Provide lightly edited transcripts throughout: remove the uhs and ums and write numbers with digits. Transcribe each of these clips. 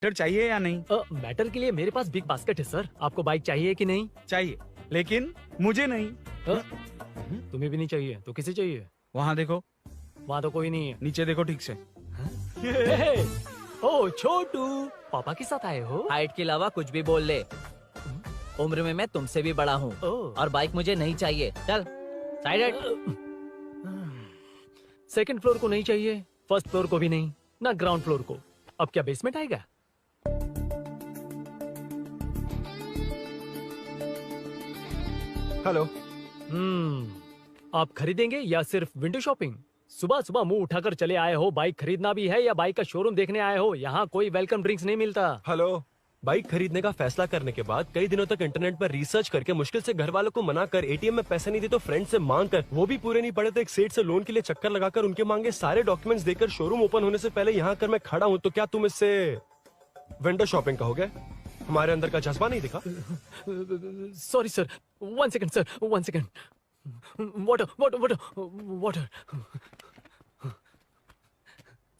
Matter चाहिए या नहीं? मैटर के लिए मेरे पास बिग बास्केट है सर। आपको बाइक चाहिए कि नहीं? चाहिए, लेकिन मुझे नहीं। तुम्हें भी नहीं चाहिए तो किसे चाहिए? वहाँ देखो, वहाँ तो कोई नहीं है। नीचे देखो ठीक से। ओ छोटू, पापा के साथ आए हो? हाइट के अलावा कुछ भी बोल ले। उम्र में मैं तुमसे भी बड़ा हूँ और बाइक मुझे नहीं चाहिए। चल साइड। सेकंड फ्लोर को नहीं चाहिए, फर्स्ट फ्लोर को भी नहीं, ना ग्राउंड फ्लोर को। अब क्या बेसमेंट आएगा? हेलो। आप खरीदेंगे या सिर्फ विंडो शॉपिंग? सुबह सुबह मुंह उठाकर चले आए हो। बाइक खरीदना भी है या बाइक का शोरूम देखने आए हो? यहाँ कोई वेलकम ड्रिंक्स नहीं मिलता। हेलो। बाइक खरीदने का फैसला करने के बाद कई दिनों तक इंटरनेट पर रिसर्च करके मुश्किल से घर वालों को मना कर, एटीएम में पैसे नहीं दी तो फ्रेंड से मांग कर, वो भी पूरे नहीं पड़े तो एक सेठ से लोन के लिए चक्कर लगाकर उनके मांगे सारे डॉक्यूमेंट्स देकर शोरूम ओपन होने से पहले यहाँ कर मैं खड़ा हूँ, तो क्या तुम इससे विंडो शॉपिंग कहोगे? हमारे अंदर का जज्बा नहीं दिखा? Sorry sir, 1 second sir, 1 second. Water water water water.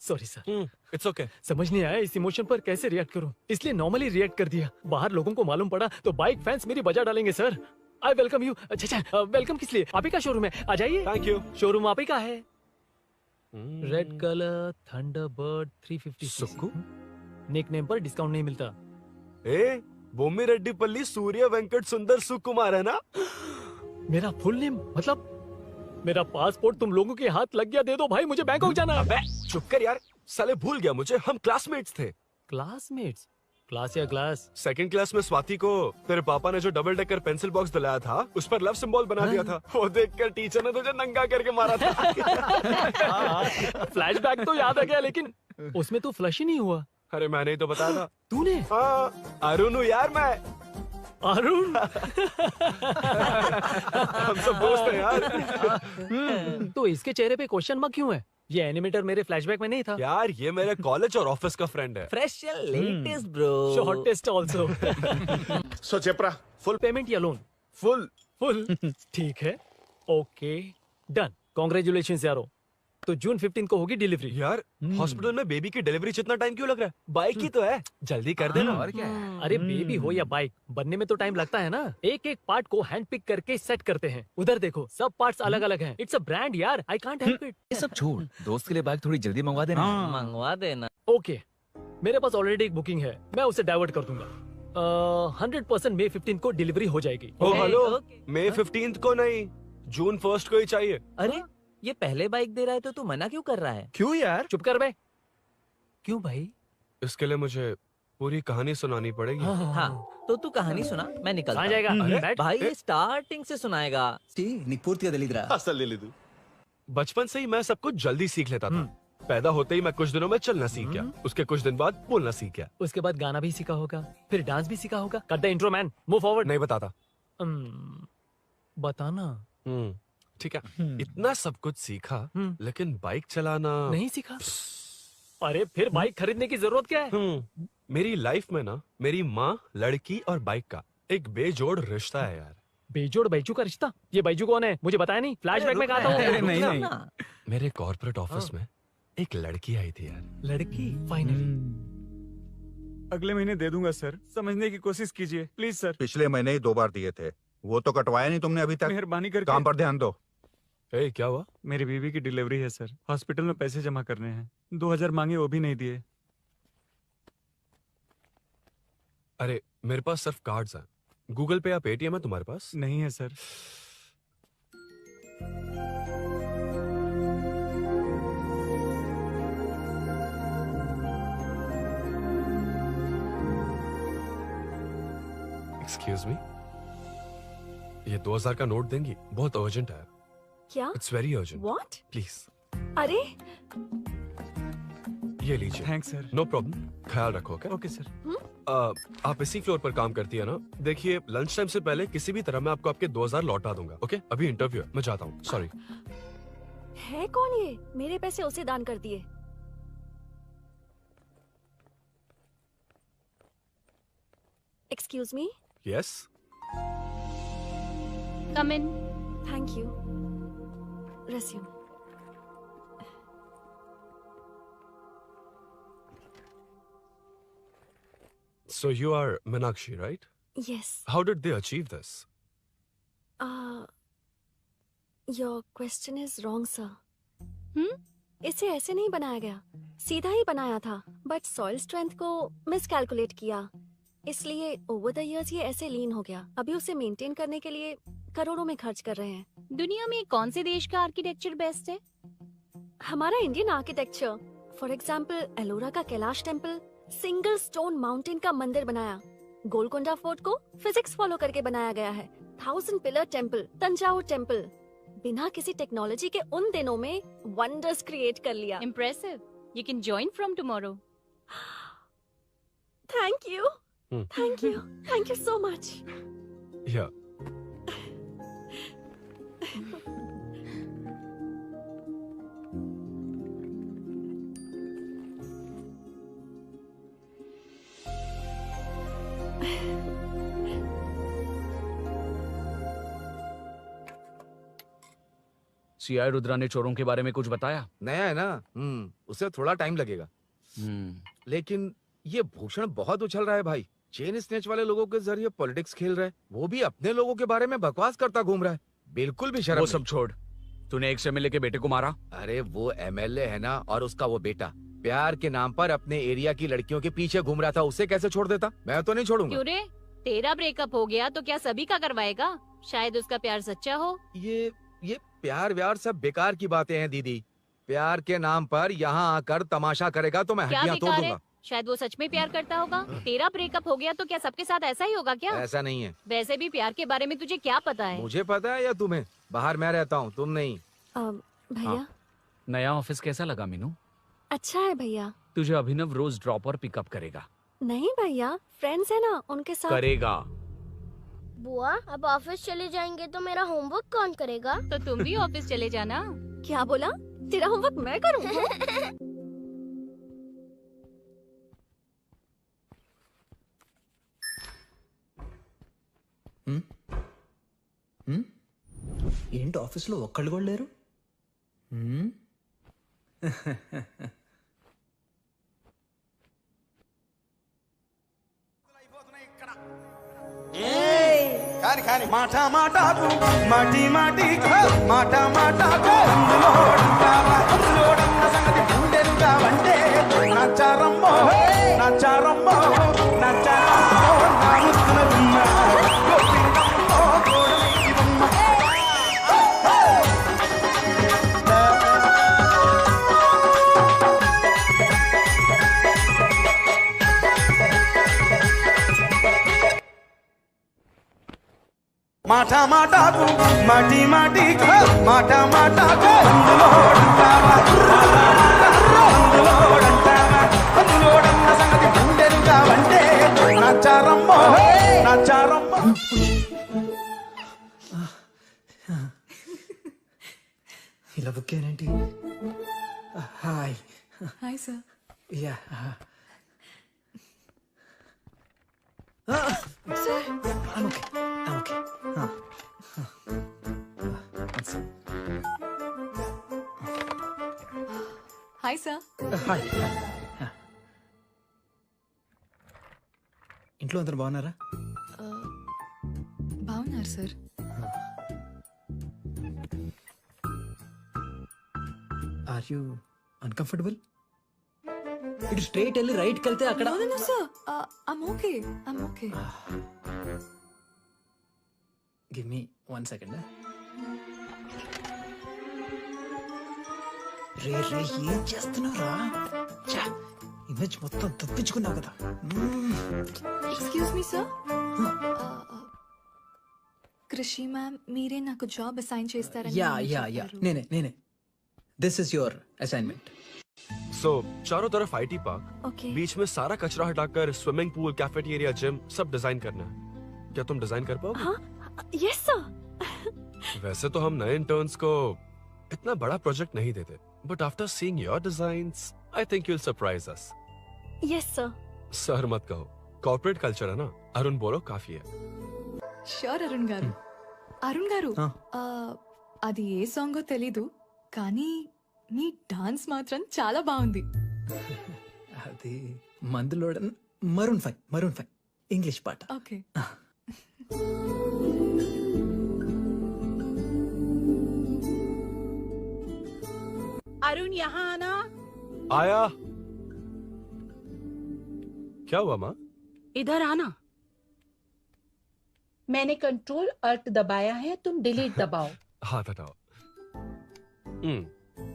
Sorry sir. It's okay. समझ नहीं आया इस इमोशन पर कैसे रिएक्ट करूं, इसलिए नॉर्मली रिएक्ट कर दिया। बाहर लोगों को मालूम पड़ा तो बाइक फैंस मेरी बजा डालेंगे सर। I welcome you. अच्छा, वेलकम किस लिए? आप ही का शोरूम है, आ जाइए। Thank you. शोरूम आप ही का है। रेड कलर थंडरबर्ड 350 सुक्कू? निक नेम पर डिस्काउंट नहीं मिलता। ए, बोम्मी रेड्डी पल्ली सूर्य वेंकट सुंदर सुकुमार है ना? मेरा फुल नेम मतलब? मेरा पासपोर्ट तुम लोगों के हाथ लग गया, दे दो भाई, मुझे बैंकॉक जाना है। अबे चुप कर यार, साले भूल गया मुझे, हम क्लासमेट्स थे। क्लासमेट्स? क्लास या क्लास? सेकंड क्लास में स्वाति को तेरे पापा ने जो डबल डेकर पेंसिल बॉक्स दिलाया था, उस पर लव सिंबल बना दिया था। वो देखकर टीचर ने तुझे नंगा करके मारा था। फ्लैशबैक तो याद आ गया, लेकिन उसमें तो फ्लश ही नहीं हुआ। अरे मैंने ही तो बताया था। तूने? हाँ, अरुण हूँ यार मैं। अरुण? हम सब दोस्त हैं यार। तो इसके चेहरे पे क्वेश्चन मार्क क्यों है? ये एनिमेटर मेरे फ्लैशबैक में नहीं था। यार ये मेरे कॉलेज और ऑफिस का फ्रेंड है। Fresh latest bro. Shortest also. So चेपरा, फुल पेमेंट या लोन? फुल। फुल। ठीक है, ओके डन। कांग्रेचुलेशंस यारो। तो जून 15 को होगी डिलीवरी। यार हॉस्पिटल में बेबी की डिलीवरी जितना टाइम क्यों लग रहा है? बाइक ही तो है, जल्दी कर देना। और क्या है? अरे बेबी हो या बाइक, बनने में तो टाइम लगता है ना। एक एक पार्ट को हैंड पिक करके सेट करते हैं। उधर देखो, सब पार्ट्स अलग अलग हैं। इट्स अ ब्रांड यार, आई कांट हेल्प इट। ये सब छोड़, दोस्त के लिए बाइक थोड़ी जल्दी मंगवा देना। मंगवा देना। ओके, मेरे पास ऑलरेडी एक बुकिंग है, मैं उसे डाइवर्ट कर दूंगा। 100% मई 15 को डिलीवरी हो जाएगी। ओ हेलो, ओके। मई 15 को नहीं, जून 1 को ही चाहिए। अरे ये पहले बाइक दे रहा है तो तू मना क्यों कर रहा है? क्यों यार? चुप कर बे। क्यों भाई? इसके लिए मुझे पूरी कहानी सुनानी पड़ेगी। हाँ, तो तू कहानी सुना, मैं निकलता कहाँ हूँ। जाएगा? बैठ। भाई ये स्टार्टिंग से सुनाएगा। नी पूर्तिया दलिद्रा। असल लिलिदु। बचपन से ही मैं सब कुछ जल्दी सीख लेता था। पैदा होते ही मैं कुछ दिनों में चलना सीख गया, उसके कुछ दिन बाद बोलना सीख गया। उसके बाद गाना भी सीखा होगा, फिर डांस भी सीखा होगा। Cut the intro man, move forward. नहीं बताता। बताना। ठीक है, इतना सब कुछ सीखा, लेकिन बाइक चलाना नहीं सीखा। अरे फिर बाइक खरीदने की जरूरत क्या है? मेरी लाइफ में ना, मेरी माँ, लड़की और बाइक का एक बेजोड़ रिश्ता है यार। बेजोड़ बैजू का रिश्ता? ये बैजू कौन है? मुझे बताया नहीं। फ्लैशबैक में कहा था अरे वो। नहीं नहीं। मेरे कॉर्पोरेट ऑफिस में एक लड़की आई थी यार। लड़की? फाइनली। अगले महीने दे दूंगा सर, समझने की कोशिश कीजिए प्लीज सर। पिछले महीने ही 2 बार दिए थे, वो तो कटवाया नहीं तुमने अभी तक। मेहरबानी करके। काम पर ध्यान दो। ए, क्या हुआ? मेरी बीवी की डिलीवरी है सर, हॉस्पिटल में पैसे जमा करने हैं। 2000 मांगे, वो भी नहीं दिए। अरे मेरे पास सिर्फ कार्ड्स हैं। गूगल पे या पेटीएम है तुम्हारे पास? नहीं है सर। एक्सक्यूज मी, ये 2000 का नोट देंगी? बहुत अर्जेंट है। क्या? It's very urgent. What? Please अरे ये लीजिए। Thanks sir. नो प्रॉब्लम, ख्याल रखो। Okay okay sir. आप इसी फ्लोर पर काम करती है ना? देखिए लंच टाइम से पहले किसी भी तरह मैं आपको आपके 2000 लौटा दूंगा। ओके, अभी इंटरव्यू है, मैं जाता हूँ। सॉरी। है कौन ये? मेरे पैसे उसे दान कर दिए। Excuse me. Yes. Come in. Thank you. Resume. So you are Meenakshi, right? Yes. How did they achieve this? Your question is wrong, sir. इसे ऐसे नहीं बनाया गया, सीधा ही बनाया था, बट सॉइल स्ट्रेंथ को मिसकैलकुलेट किया, इसलिए ओवर द इयर्स ये ऐसे लीन हो गया। अभी उसे मेंटेन करने के लिए करोड़ों में खर्च कर रहे हैं। दुनिया में कौन से देश का आर्किटेक्चर बेस्ट है? हमारा Indian architecture, for example Ellora का Kailash temple, single stone mountain का मंदिर बनाया। गोलकोंडा फोर्ट को फिजिक्स फॉलो करके बनाया गया है। 1000 पिलर टेम्पल, तंजावुर टेम्पल, बिना किसी टेक्नोलॉजी के उन दिनों में वंडर्स क्रिएट कर लिया। Impressive. You can join from tomorrow. Thank you, thank you so much. Yeah. CI Rudra ने चोरों के बारे में कुछ बताया? नया है ना, उसे थोड़ा टाइम लगेगा। लेकिन ये भूषण बहुत उछल रहा है भाई। चेन स्नेच वाले लोगों के जरिए पॉलिटिक्स खेल रहा है, वो भी अपने लोगों के बारे में बकवास करता घूम रहा है। बिल्कुल भी शर्म वो नहीं। सब छोड़, तूने एक एमएलए के बेटे को मारा। अरे वो एमएलए है ना, और उसका वो बेटा प्यार के नाम पर अपने एरिया की लड़कियों के पीछे घूम रहा था, उसे कैसे छोड़ देता? मैं तो नहीं छोड़ूंगा। क्यों रे? तेरा ब्रेकअप हो गया तो क्या सभी का करवाएगा? शायद उसका प्यार सच्चा हो। ये प्यार व्यार सब बेकार की बातें हैं दीदी। प्यार के नाम पर यहाँ आकर तमाशा करेगा तो मैं क्या हड्डियां तोड़ बेकार है? दूंगा। शायद वो सच में प्यार करता होगा। तेरा ब्रेकअप हो गया तो क्या सबके साथ ऐसा ही होगा क्या? ऐसा नहीं है। वैसे भी प्यार के बारे में तुझे क्या पता है? मुझे पता है या तुम्हें? बाहर मैं रहता हूँ, तुम नहीं। भैया नया ऑफिस कैसा लगा मीनू? अच्छा है भैया। तुझे अभिनव रोज ड्रॉप और पिकअप करेगा। नहीं भैया, फ्रेंड्स है ना, उनके साथ करेगा। बुआ अब ऑफिस चले जाएंगे तो मेरा होमवर्क कौन करेगा? तो तुम भी ऑफिस चले जाना। क्या बोला? तेरा होमवर्क मैं करूँ? ఏంటి ఆఫీస్లో ఒక్కళ్ళు కూడా లేరు? కాని కాని మాట మాటకు మాటి మాటికి మాట మాటకు అందులోడన్న సంగతి గుండెలుగా వంటే నచ్చారమ్మో నచ్చారమ్మో నచ్చారమ్మో నా ముక్కున గుమ్మ గోపికమ్మో గోడలివమ్మ మాట మాటకు మాటి మాటికి మాట మాటకు అందులోడన్న సంగతి గుండెలుగా వంటే నచ్చారమ్మో నచ్చారమ్మో. ఇలా బుక్ అయ్యానేంటి? Hi hi sir. Yeah sir okay. Hi sir. Hi. ఇంట్లో అందరు బాగున్నారా? బాగున్నారు సార్. Are you uncomfortable? ఇటు స్ట్రైట్ వెళ్ళి రైట్కి వెళ్తే అక్కడ. No sir, I'm okay. Give me 1 second. రే ఏం చేస్తున్నావురా? ఇమేజ్ మొత్తం తప్పించుకున్నావు కదా. Excuse me sir. Krishi ma'am మీరే నాకు జాబ్ అసైన్ చేస్తారని యా నేనే. This is your assignment. So चारों तरफ आईटी पार्क, ओके। बीच में सारा कचरा हटाकर स्विमिंग पूल, कैफेटेरिया, जिम सब डिजाइन करना है। क्या तुम डिजाइन कर पाओगे? हाँ, यस सर। वैसे तो हम नए इंटर्न्स को इतना बड़ा प्रोजेक्ट नहीं देते, but after seeing your designs I think you will surprise us. Yes sir. Sir मत कहो, कॉर्पोरेट कल्चर है ना। अरुण बोलो काफी है। షూర్ అరుణ్ గారు. అరుణ్ గారు, అది ఏ సాంగో తెలీదు కానీ మీ డాన్స్ మాత్రం చాలా బాగుంది. అది మందులోడన్ Maroon 5 English part. Okay. Arun यहाँ आना। आया। क्या हुआ माँ? इधर आना। मैंने कंट्रोल अल्ट दबाया है, तुम डिलीट दबाओ। हाथ हटाओ।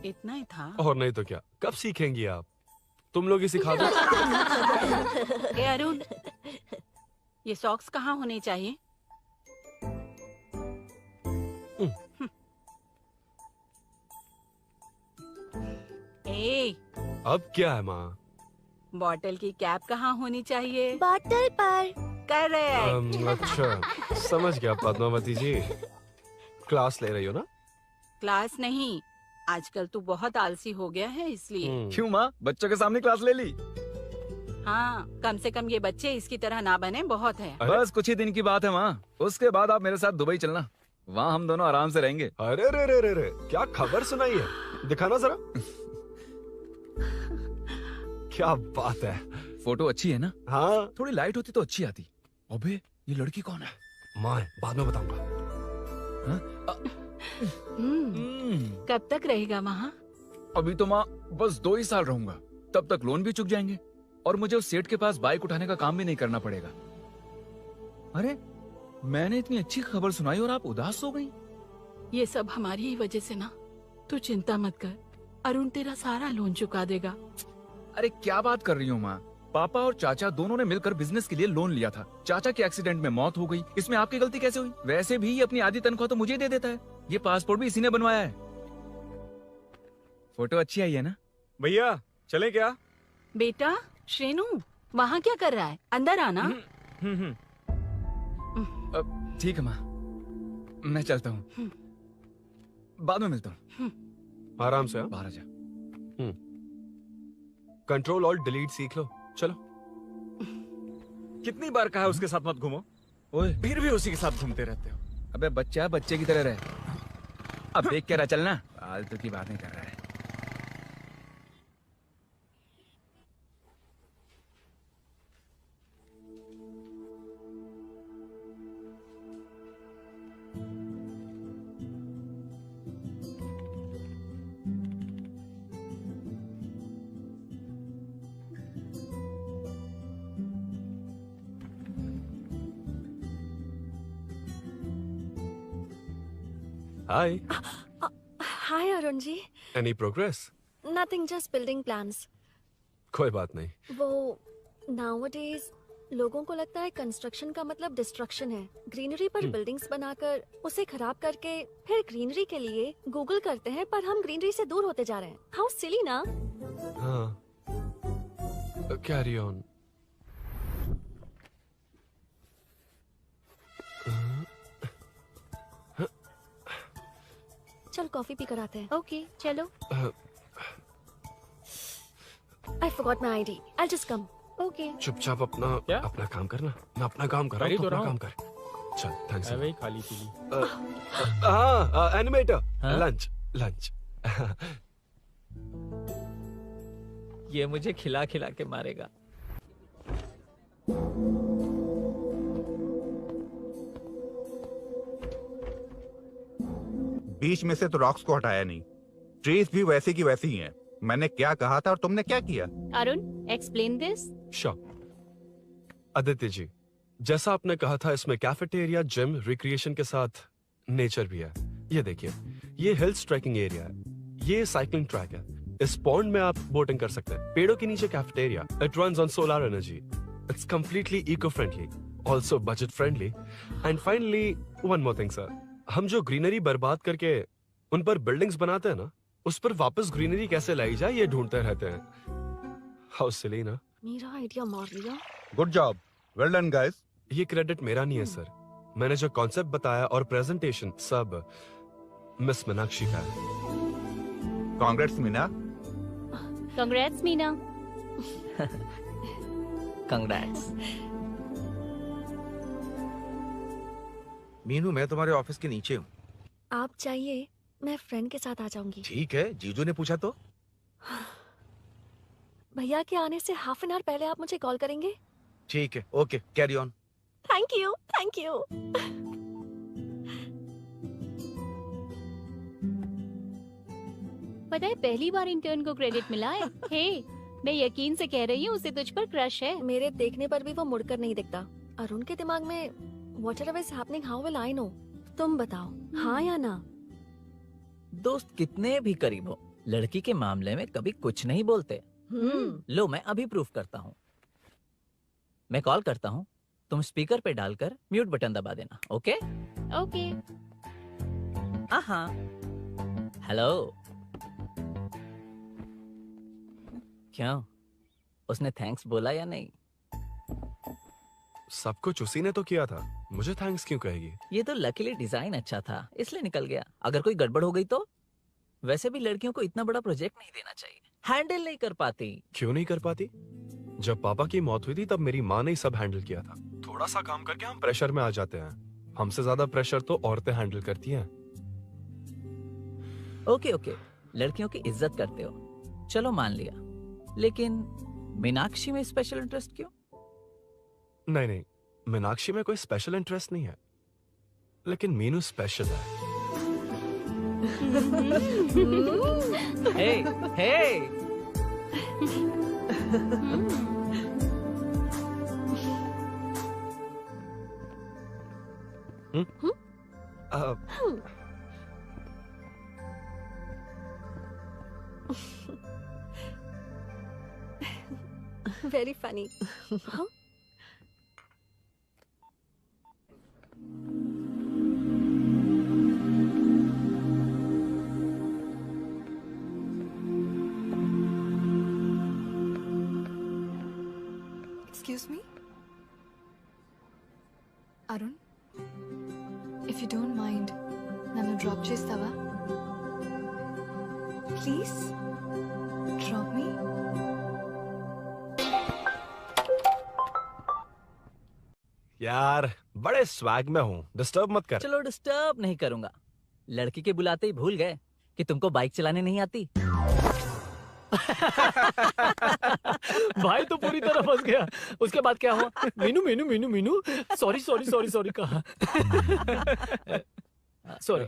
इतना ही था। और नहीं तो क्या, कब सीखेंगी आप? तुम लोग ही सिखा दो। ए अरुण, ये सॉक्स कहाँ होने चाहिए? ए, अब क्या है माँ? बॉटल की कैप कहाँ होनी चाहिए? बॉटल पर। करेक्ट। अच्छा, समझ गया पद्मावती जी। क्लास ले रही हो ना? क्लास नहीं, आजकल तू बहुत आलसी हो गया है इसलिए। क्यों माँ, बच्चों के सामने क्लास ले ली? हाँ, कम से कम ये बच्चे इसकी तरह ना बने, बहुत है। बस कुछ ही दिन की बात है माँ, उसके बाद आप मेरे साथ दुबई चलना, वहाँ हम दोनों आराम से रहेंगे। अरे रे रे रे रे, क्या खबर सुनाई है? दिखाना जरा। क्या बात है। फोटो अच्छी है ना? हाँ। थोड़ी लाइट होती तो अच्छी आती। अबे ये लड़की कौन है? माँ, बाद में बताऊंगा। कब तक रहेगा वहाँ? अभी तो माँ बस 2 ही साल रहूंगा, तब तक लोन भी चुक जाएंगे और मुझे उस सेठ के पास बाइक उठाने का काम भी नहीं करना पड़ेगा। अरे मैंने इतनी अच्छी खबर सुनाई और आप उदास हो गई। ये सब हमारी ही वजह से ना, तू चिंता मत कर, अरुण तेरा सारा लोन चुका देगा। अरे क्या बात कर रही हो माँ, पापा और चाचा दोनों ने मिलकर बिजनेस के लिए लोन लिया था। चाचा के एक्सीडेंट में मौत हो गई, इसमें आपकी गलती कैसे हुई? वैसे भी ये अपनी आधी तनख्वाह तो मुझे दे देता है। ये पासपोर्ट भी इसी ने बनवाया है। फोटो अच्छी आई है ना? भैया चले क्या? बेटा श्रेनु, वहाँ क्या कर रहा है? अंदर आना। ठीक है माँ, मैं चलता हूँ, बाद में मिलता हूँ। आराम से। बाहर आ जा। कंट्रोल और डिलीट सीख लो। चलो। कितनी बार कहा उसके साथ मत घूमो, ओए फिर भी उसी के साथ घूमते रहते हो। अबे बच्चा बच्चे की तरह रहे, अब देख के रहा चलना, फालतू की बातें कर रहा है। Hi. Hi Arun ji. Any progress? Nothing, just building plans. कोई बात नहीं। वो नाउअडेज लोगों को लगता है कंस्ट्रक्शन का मतलब डिस्ट्रक्शन है। ग्रीनरी पर बिल्डिंग्स बनाकर उसे खराब करके फिर ग्रीनरी के लिए गूगल करते हैं, पर हम ग्रीनरी से दूर होते जा रहे हैं। हाउ सिली ना? हाँ। Carry on. चल कॉफी पी कर आते हैं। ओके चलो। I forgot my ID, I just come. Okay. चुपचाप अपना काम करना। मैं अपना काम कर रहा हूँ, तो अपना काम कर। चल, थैंक्स। वही खाली पीली। हाँ, एनिमेटर। लंच। ये मुझे खिला खिला के मारेगा। बीच में से तो रॉक्स को हटाया नहीं, ट्रीज भी वैसी की वैसी ही हैं। मैंने क्या कहा था और तुमने क्या किया? Arun explain this. आदित्य जी, जैसा आपने कहा था, इसमें कैफेटेरिया, जिम, रिक्रिएशन के साथ नेचर भी है। ये देखिए, ये हिल्स ट्रैकिंग एरिया है, ये साइकिलिंग ट्रैक है। इस पॉन्ड में आप बोटिंग कर सकते हैं। पेड़ों के नीचे cafeteria, it runs on solar energy. It's completely eco friendly, also budget friendly. And finally one more thing sir, हम जो ग्रीनरी बर्बाद करके उन पर बिल्डिंग्स बनाते हैं ना, उस पर वापस ग्रीनरी कैसे लाई जाए ये ढूंढते रहते हैं। हाउ सिली ना? मेरा आइडिया मार लिया। Good job, well done guys. ये क्रेडिट मेरा नहीं है सर, मैंने जो कॉन्सेप्ट बताया और प्रेजेंटेशन सब मिस मीनाक्षी का है। Congrats Meena. Congrats Meena. Congrats. Meenu, मैं तुम्हारे ऑफिस के नीचे हूँ। आप चाहिए मैं फ्रेंड के साथ आ जाऊंगी। ठीक है, जीजू ने पूछा तो। भैया के आने से हाफ एन आवर पहले आप मुझे कॉल करेंगे? ठीक है, okay, carry on. Thank you, thank you. पता है पहली बार इंटर्न को क्रेडिट मिला है। हे, मैं यकीन से कह रही हूँ उसे तुझ पर क्रश है। मेरे देखने पर भी वो मुड़कर नहीं दिखता। अरुण के दिमाग में whatever is happening, how will I know? तुम बताओ, हाँ या ना? दोस्त कितने भी करीब हो, लड़की के मामले में कभी कुछ नहीं बोलते। लो मैं अभी प्रूफ करता हूँ। मैं कॉल करता हूँ, तुम स्पीकर पे डालकर म्यूट बटन दबा देना। Okay okay. हाँ। हेलो। क्यों, उसने थैंक्स बोला या नहीं? सब कुछ उसी ने तो किया था, मुझे थैंक्स क्यों कहेगी? ये तो लकीली डिजाइन अच्छा था इसलिए निकल गया। अगर कोई गड़बड़ हो गई तो? वैसे भी लड़कियों को इतना बड़ा प्रोजेक्ट नहीं देना चाहिए, हैंडल नहीं कर पाती। क्यों नहीं कर पाती? जब पापा की मौत हुई थी तब मेरी माँ ने ही सब हैंडल किया था। थोड़ा सा काम करके हम प्रेशर में आ जाते हैं। हमसे ज्यादा प्रेशर तो औरतें हैंडल करती हैं। ओके ओके, लड़कियों की इज्जत करते हो, चलो मान लिया। लेकिन मीनाक्षी में स्पेशल इंटरेस्ट क्यों? नहीं, मीनाक्षी में कोई स्पेशल इंटरेस्ट नहीं है, लेकिन मीनू स्पेशल है। हे Very funny. Huh? Excuse me? Arun? If you don't mind, nanu drop chestava? Please? Drop me? यार बड़े स्वैग में हूँ, डिस्टर्ब मत कर। चलो डिस्टर्ब नहीं करूंगा। लड़की के बुलाते ही भूल गए कि तुमको बाइक चलाने नहीं आती। भाई तो पूरी तरह फंस गया। उसके बाद क्या हुआ? Meenu Meenu Meenu Meenu sorry sorry sorry sorry कहा। सॉरी।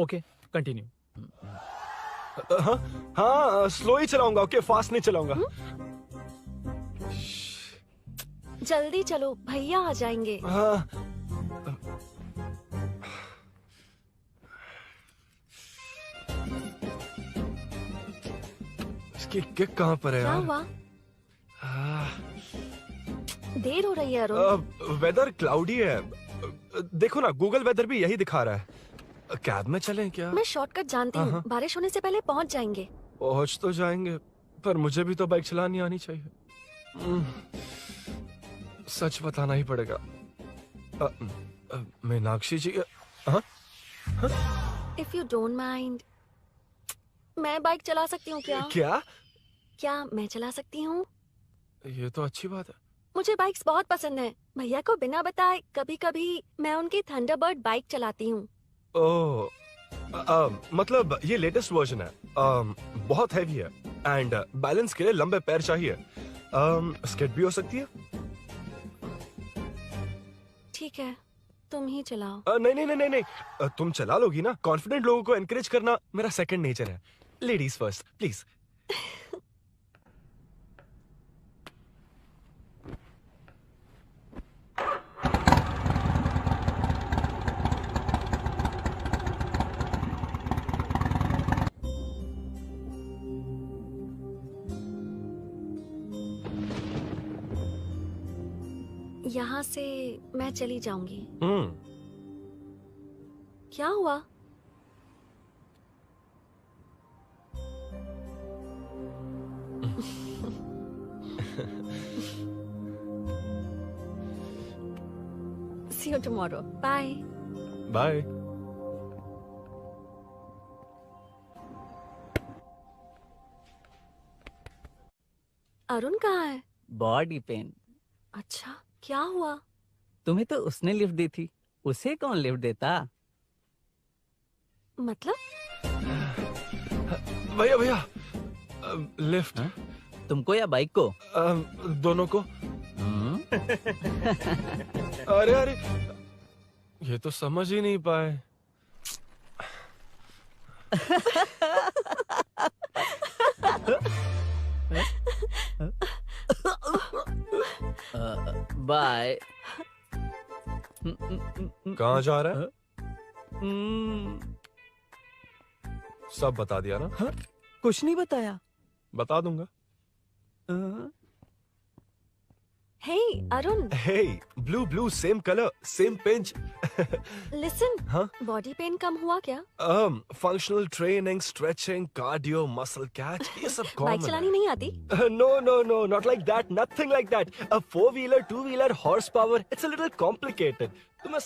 Okay continue. हाँ स्लो ही चलाऊंगा, ओके फास्ट नहीं चलाऊंगा। जल्दी चलो, भैया आ जाएंगे। हाँ। इसकी किक कहाँ पर है क्या यार? हुआ? देर हो रही है अरुण। वेदर क्लाउडी है, देखो ना गूगल वेदर भी यही दिखा रहा है। कैब में चलें क्या? मैं शॉर्टकट जानती हूँ, बारिश होने से पहले पहुँच जाएंगे। पहुँच तो जाएंगे, पर मुझे भी तो बाइक चलानी आनी चाहिए। सच बताना ही पड़ेगा। मीनाक्षी जी। If you don't mind, मैं बाइक चला सकती हूँ क्या? क्या मैं चला सकती हूँ? ये तो अच्छी बात है। मुझे बाइक्स बहुत पसंद है। भैया को बिना बताए कभी कभी मैं उनकी थंडरबर्ड बाइक चलाती हूँ। ओह, मतलब ये लेटेस्ट वर्जन है। बहुत हैवी है एंड बैलेंस के लिए लंबे पैर चाहिए। स्किड भी हो सकती है। ठीक है, तुम ही चलाओ। नहीं, तुम चला लोगी ना। कॉन्फिडेंट लोगों को एनकरेज करना मेरा सेकंड नेचर है। Ladies first please. यहाँ से मैं चली जाऊंगी। क्या हुआ? See you tomorrow. Bye. Bye. Arun कहाँ है? Body pain. अच्छा, क्या हुआ? तुम्हें तो उसने लिफ्ट दी थी, उसे कौन लिफ्ट देता? मतलब? भैया लिफ्ट। तुमको या बाइक को? दोनों को। अरे अरे, ये तो समझ ही नहीं पाए। बाय। कहाँ जा रहा है? सब बता दिया ना? कुछ नहीं बताया। बता दूंगा। Hey, Arun. Hey, blue, same color, same pinch. Listen. हाँ? बॉडी पेन कम हुआ क्या? Functional training, stretching, cardio, muscle catch, ये सब common बाइक चलानी नहीं आती? No, not like that, nothing like that. A 4-wheeler, 2-wheeler, horsepower, it's a little complicated.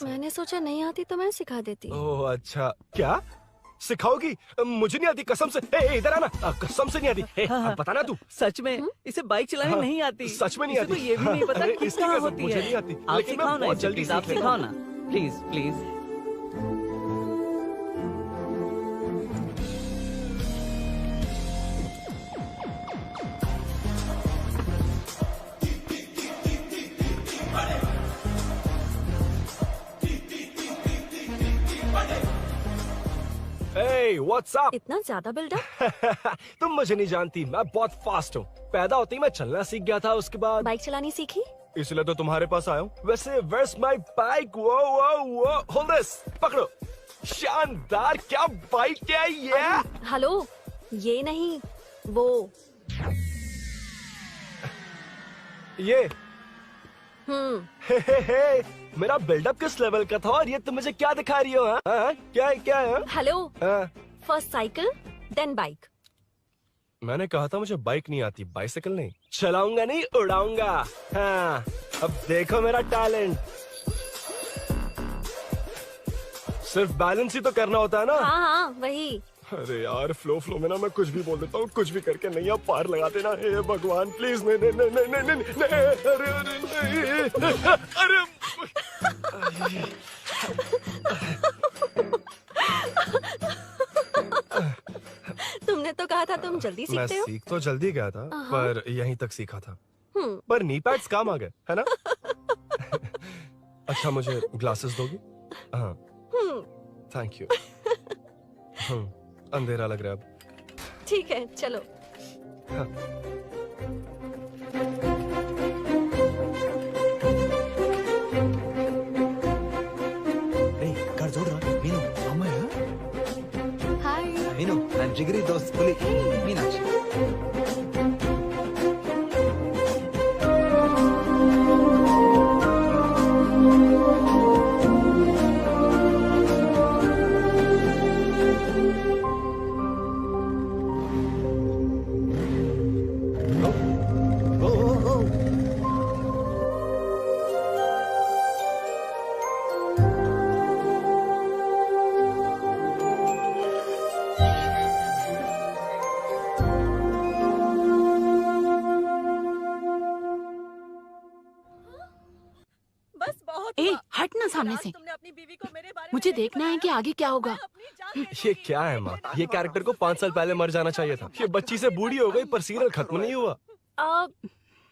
मैंने सोचा नहीं आती तो मैं सिखा देती। ओह अच्छा, क्या सिखाओगी? मुझे नहीं आती कसम से। ए, इधर आना, कसम से नहीं आती। ए, अब बताना तू। सच में इसे बाइक चलानी नहीं आती। सच में नहीं इसे आती। तो ये भी नहीं पता अरे, कि इसकी कहाँ कसम, होती मुझे है। नहीं आती, आप लेकिन मैं सिखाओ ना बहुत इसे, जल्दी प्लीज, आप सीख सिखाओ लेता ना, प्लीज। Hey, what's up? इतना ज्यादा बिल्डअप? तुम मुझे नहीं जानती, मैं बहुत फास्ट हूँ। पैदा होते ही मैं चलना सीख गया था, उसके बाद बाइक चलानी सीखी? इसलिए तो तुम्हारे पास आया हूँ। वैसे where's my bike? वो hold this, पकड़ो। शानदार, क्या बाइक है ये? हेलो, ये नहीं, वो। ये हे, मेरा बिल्डअप किस लेवल का था और ये तुम मुझे क्या दिखा रही हो? क्या है? Hello, first cycle then bike. मैंने कहा था मुझे बाइक नहीं आती, बाइसाइकिल नहीं। चलाऊंगा नहीं, उड़ाऊंगा। हाँ, अब देखो मेरा टैलेंट। सिर्फ बैलेंस ही तो करना होता है ना? हाँ, वही। अरे यार, फ्लो में ना मैं कुछ भी बोल देता हूँ, कुछ भी करके नहीं आप पार लगा देना। हे भगवान प्लीज, नहीं, अरे तुमने तो कहा था तुम जल्दी मैं सीखते हो। सीख तो जल्दी गया था, पर यहीं तक सीखा था। हम्म। पर नी पैड्स काम आ गए, है ना? अच्छा, मुझे ग्लासेस दोगी? हाँ, थैंक यू। अंधेरा लग रहा है अब। ठीक है, चलो। हाँ। कर जोड़ रहा मीनू, अम्मा है? हाय मीनू, मैं जिगरी दोस्त पुली मीनाक्षी। ए, हट ना सामने से। मुझे देखना है कि आगे क्या होगा। ये क्या है माँ? ये कैरेक्टर को 5 साल पहले मर जाना चाहिए था। ये बच्ची से बूढ़ी हो गई पर सीरियल खत्म नहीं हुआ।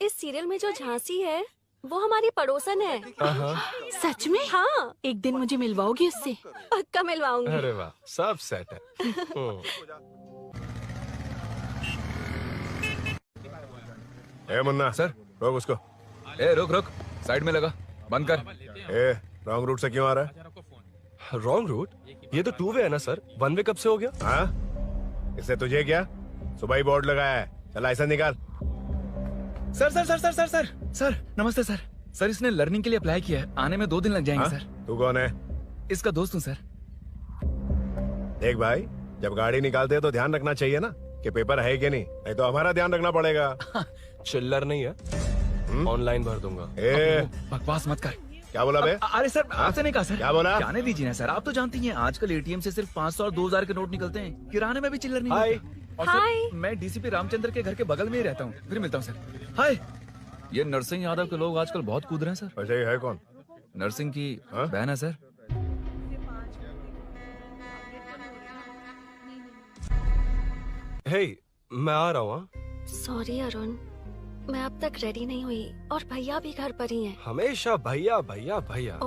इस सीरियल में जो झांसी है वो हमारी पड़ोसन है। सच में? हाँ। एक दिन मुझे मिलवाओगी उससे? पक्का मिलवाऊंगी। अरे वाह, सब सेट है। ए मुन्ना सर, रोक उसको। ए रुक, साइड में लगा, बंद कर। ए, रॉन्ग रूट से क्यों आ रहा है? Wrong route? ये तो 2 वे है ना सर, 1 वे कब से हो गया? हाँ, इससे तुझे क्या? सुबह ही बोर्ड लगाया है, चल लाइसेंस निकाल। सर, नमस्ते सर। सर, इसने लर्निंग के लिए अप्लाई किया है, आने में 2 दिन लग जाएंगे। सर, तू कौन है? इसका दोस्त हूँ सर। देख भाई, जब गाड़ी निकालते हैं तो ध्यान रखना चाहिए ना कि पेपर है कि नहीं तो हमारा ध्यान रखना पड़ेगा। चिल्लर नहीं है, ऑनलाइन भर दूंगा। बकवास मत कर। क्या बोला बे? अरे सर, आपसे नहीं कहा सर। क्या बोला? जाने दीजिए ना सर, आप तो जानती हैं आजकल एटीएम से सिर्फ 500 और 2000 के नोट निकलते हैं, किराने में भी चिल्लर नहीं मिलता। और सर, मैं डीसीपी रामचंद्र के घर के बगल में ही रहता हूँ। फिर मिलता हूँ सर। हाय, ये नरसिंह यादव के लोग आजकल बहुत कूद रहे हैं सर। अच्छा, ये है कौन? नरसिंह की बहन है सर। हे, मैं आ रहा हूँ। सॉरी अरुण, मैं अब तक रेडी नहीं हुई और भैया भी घर पर ही हैं। हमेशा भैया भैया भैया।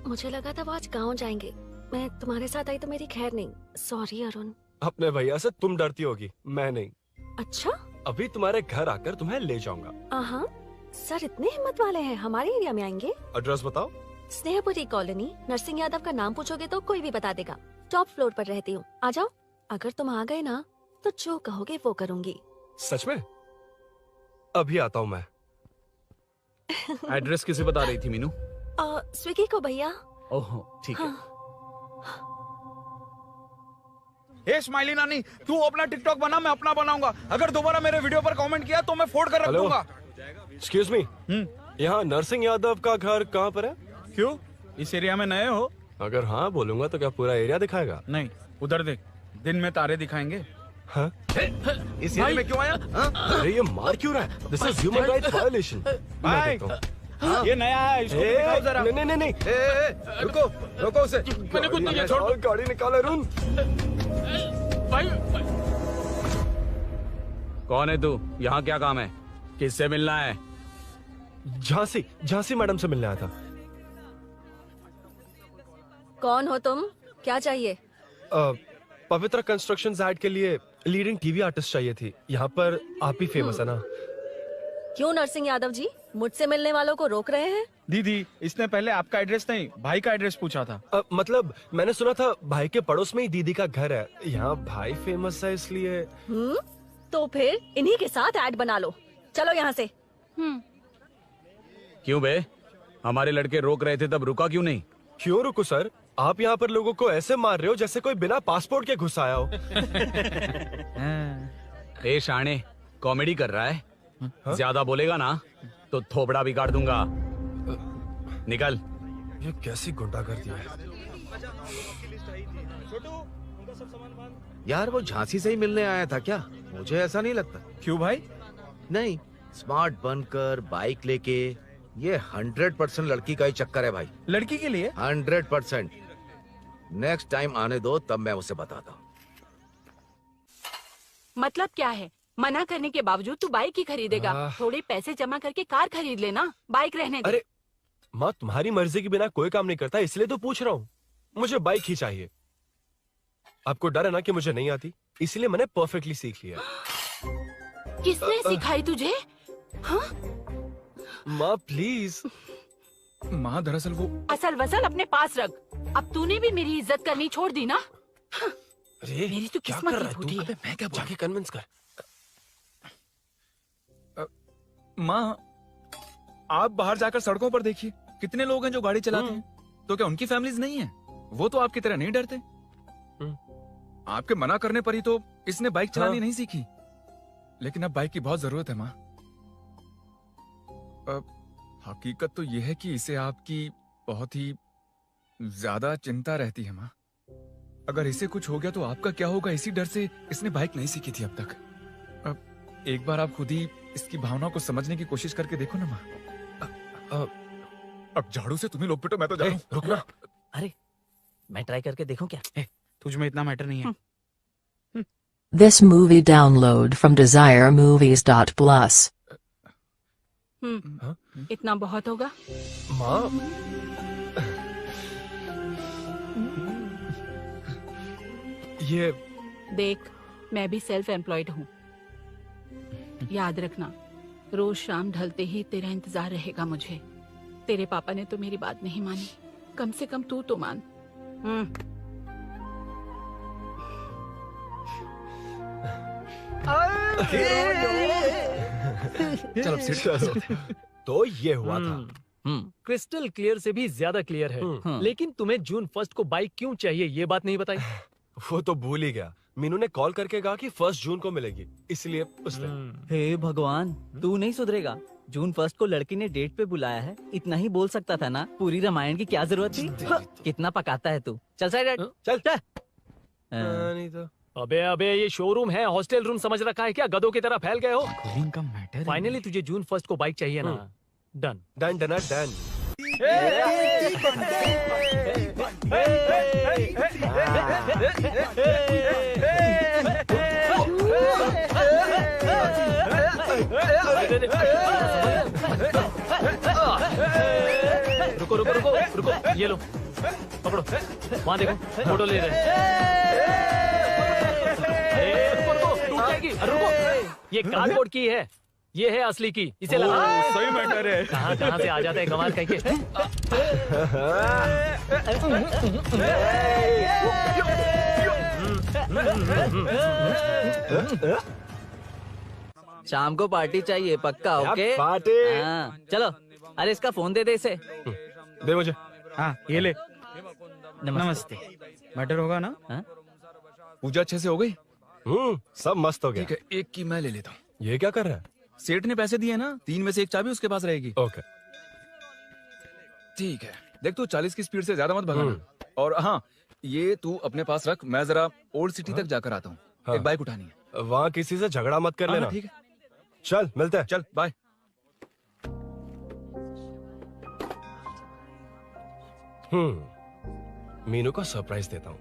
मुझे लगा था वो आज गाँव जाएंगे। मैं तुम्हारे साथ आई तो मेरी खैर नहीं। सॉरी अरुण। अपने भैया से तुम डरती होगी, मैं नहीं। अच्छा? अभी तुम्हारे घर आकर तुम्हें ले जाऊंगा। हाँ, सर इतने हिम्मत वाले हैं, हमारे एरिया में आएंगे? एड्रेस बताओ। स्नेहपुरी कॉलोनी। नरसिंह यादव का नाम पूछोगे तो कोई भी बता देगा। टॉप फ्लोर पर रहती हूँ, आ जाओ। अगर तुम आ गए ना तो जो कहोगे वो करूँगी। सच में? अभी आता हूँ मैं। एड्रेस किसे बता रही थी मीनू? स्विगी को भैया। ओहो ठीक है। हे स्माइली नानी, तू अपना टिकटॉक बना, मैं अपना बनाऊंगा। अगर दोबारा मेरे वीडियो पर कमेंट किया तो मैं फोड़ कर रख दूंगा। एक्सक्यूज मी, यहाँ नरसिंह यादव का घर कहाँ पर है? क्यों, इस एरिया में नए हो? अगर हाँ बोलूंगा तो क्या पूरा एरिया दिखाएगा? नहीं, उधर देख, दिन में तारे दिखाएंगे। हाँ? इस एरिया में क्यों आया? अरे ये मार क्यों रहा है? This is human rights violation. भाई, ये नया है, इसको दिखाओ जरा। नहीं। रुको, रोको उसे। मैंने कुछ नहीं किया, छोड़ दो। गाड़ी निकाल अरुण। कौन है तू? यहाँ क्या काम है? किससे मिलना है? झांसी मैडम से मिलने आया था। कौन हो तुम? क्या चाहिए? पवित्र कंस्ट्रक्शन ऐड के लिए लीडिंग टीवी आर्टिस्ट चाहिए थी। यहाँ पर आप ही फेमस है ना? क्यों नरसिंह यादव जी, मुझसे मिलने वालों को रोक रहे हैं? दीदी, इसने पहले आपका एड्रेस नहीं, भाई का एड्रेस पूछा था। मतलब मैंने सुना था भाई के पड़ोस में ही दीदी का घर है। यहाँ भाई फेमस है इसलिए। तो फिर इन्हीं के साथ ऐड बना लो। चलो यहाँ से। क्यों बे? हमारे लड़के रोक रहे थे तब रुका क्यों नहीं? क्यों रुको सर? आप यहाँ पर लोगों को ऐसे मार रहे हो जैसे कोई बिना पासपोर्ट के घुस आया हो। ए शाणे, कॉमेडी कर रहा है? ज्यादा बोलेगा ना तो थोबड़ा भी काट दूंगा। निकल। ये कैसी गुंडागर्दी है? यार वो झांसी से ही मिलने आया था क्या? मुझे ऐसा नहीं लगता। क्यों भाई? नहीं, स्मार्ट बनकर बाइक लेके, ये 100% लड़की का ही चक्कर है भाई। लड़की के लिए? 100%। नेक्स्ट टाइम आने दो, तब मैं उसे बताता हूँ। मतलब क्या है? मना करने के बावजूद तू बाइक ही खरीदेगा? थोड़े पैसे जमा करके कार खरीद लेना, बाइक रहने दे। अरे माँ, तुम्हारी मर्जी के बिना कोई काम नहीं करता, इसलिए तो पूछ रहा हूँ। मुझे बाइक ही चाहिए। आपको डर है ना कि मुझे नहीं आती, इसलिए मैंने परफेक्टली सीख लिया। किसने सिखाई तुझे? हाँ? माँ प्लीज। माँ दरअसल वो असल वसल अपने पास रख। अब तूने भी मेरी इज्जत करनी छोड़ दी ना? अरे मेरी तो क्या किस्मत कर ही रहा है फूटी तू? है। मैं क्या जाके कन्विंस कर। माँ, आप बाहर जाकर सड़कों पर देखिए, कितने लोग हैं जो गाड़ी चलाते हैं। तो क्या उनकी फैमिलीज नहीं है? वो तो आपकी तरह नहीं डरते। आपके मना करने पर ही तो इसने बाइक चलानी नहीं सीखी। लेकिन अब बाइक की बहुत जरूरत है माँ। हकीकत तो यह है कि इसे आपकी बहुत ही ज्यादा चिंता रहती है माँ। अगर इसे कुछ हो गया तो आपका क्या होगा, इसी डर से इसने बाइक नहीं सीखी थी अब तक। अब एक बार आप खुद ही इसकी भावना को समझने की कोशिश करके देखो ना माँ। अब झाड़ू से तुम्हें लोग पिटो, मैं तो जा रहा हूं। रुकना। अरे मैं ट्राई करके देखूं क्या? तुझ में इतना मैटर नहीं है। This movie download from desiremovies.plus. इतना बहुत होगा? माँ, ये देख, मैं भी सेल्फ एम्प्लॉयड हूँ। याद रखना, रोज शाम ढलते ही तेरा इंतजार रहेगा मुझे। तेरे पापा ने तो मेरी बात नहीं मानी, कम से कम तू तो मान। चलो। तो ये हुआ था। क्रिस्टल क्लियर से भी ज्यादा क्लियर है। लेकिन तुम्हें जून 1 को बाइक क्यों चाहिए, ये बात नहीं बताई। वो तो भूल ही गया। मीनू ने कॉल करके कहा कि 1 जून को मिलेगी, इसलिए उसने। हे भगवान, तू नहीं सुधरेगा। जून 1 को लड़की ने डेट पे बुलाया है, इतना ही बोल सकता था ना। पूरी रामायण की क्या जरूरत थी? कितना पकाता है तू। चल साइड, चल। नहीं तो अबे ये शोरूम है, हॉस्टल रूम समझ रखा है क्या? गधों की तरह फैल गए हो। का मैटर। फाइनली तुझे जून 1 को बाइक चाहिए ना? Done done done done. रुको रुको रुको रुको, ये लो पकड़ो, वहाँ देखो फोटो ले रहे हैं। रुको रुको, टूट जाएगी, रुको। ये कार्डबोर्ड की है, ये है असली की, इसे लगा। सही मैटर है। कहाँ कहाँ से आ जाता है कमाल कहीं के। शाम को पार्टी चाहिए पक्का, क्या ओके? पार्टी? हाँ, चलो। अरे इसका फोन दे इसे। दे मुझे। हाँ ये ले। नमस्ते। मैटर होगा ना? पूजा अच्छे से हो गई? सब मस्त हो गया। ठीक है, एक की मैं ले लेता हूँ। ये क्या कर रहा है? सेठ ने पैसे दिए ना, 3 में से 1 चाबी उसके पास रहेगी। ओके ठीक है, देख तू 40 की स्पीड से ज्यादा मत भगाना। और हाँ, ये तू अपने पास रख, मैं जरा ओल्ड सिटी तक जाकर आता हूँ। एक बाइक उठानी है। वहाँ किसी से झगड़ा मत कर लेना। ठीक है, चल मिलते हैं। चल बाय। मीनू को सरप्राइज देता हूँ।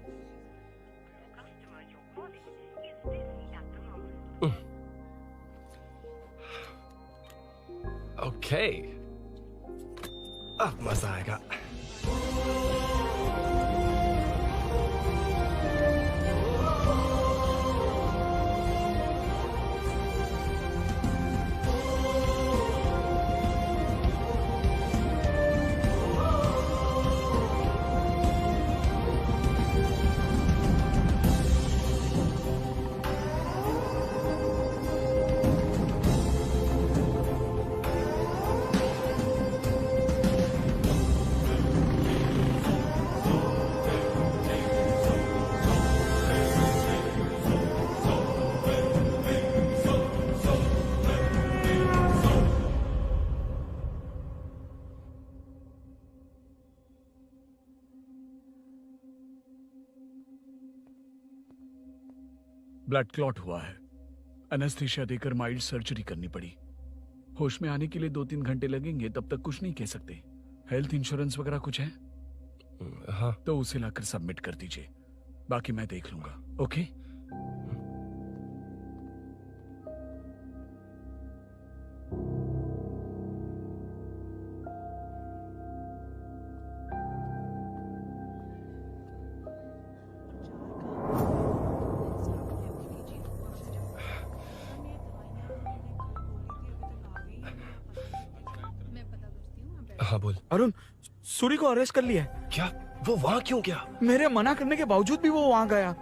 ओके, अब मजा आएगा। ब्लड क्लॉट हुआ है, एनेस्थीसिया देकर माइल्ड सर्जरी करनी पड़ी। होश में आने के लिए 2-3 घंटे लगेंगे, तब तक कुछ नहीं कह सकते। हेल्थ इंश्योरेंस वगैरह कुछ है? हाँ। तो उसे लाकर सबमिट कर दीजिए, बाकी मैं देख लूंगा। ओके? हाँ बोल। अरुण, सूरी को अरेस्ट कर लिया है। क्या? वो वहाँ क्यों गया? मेरे मना करने के बावजूद भी वो वहाँ गया।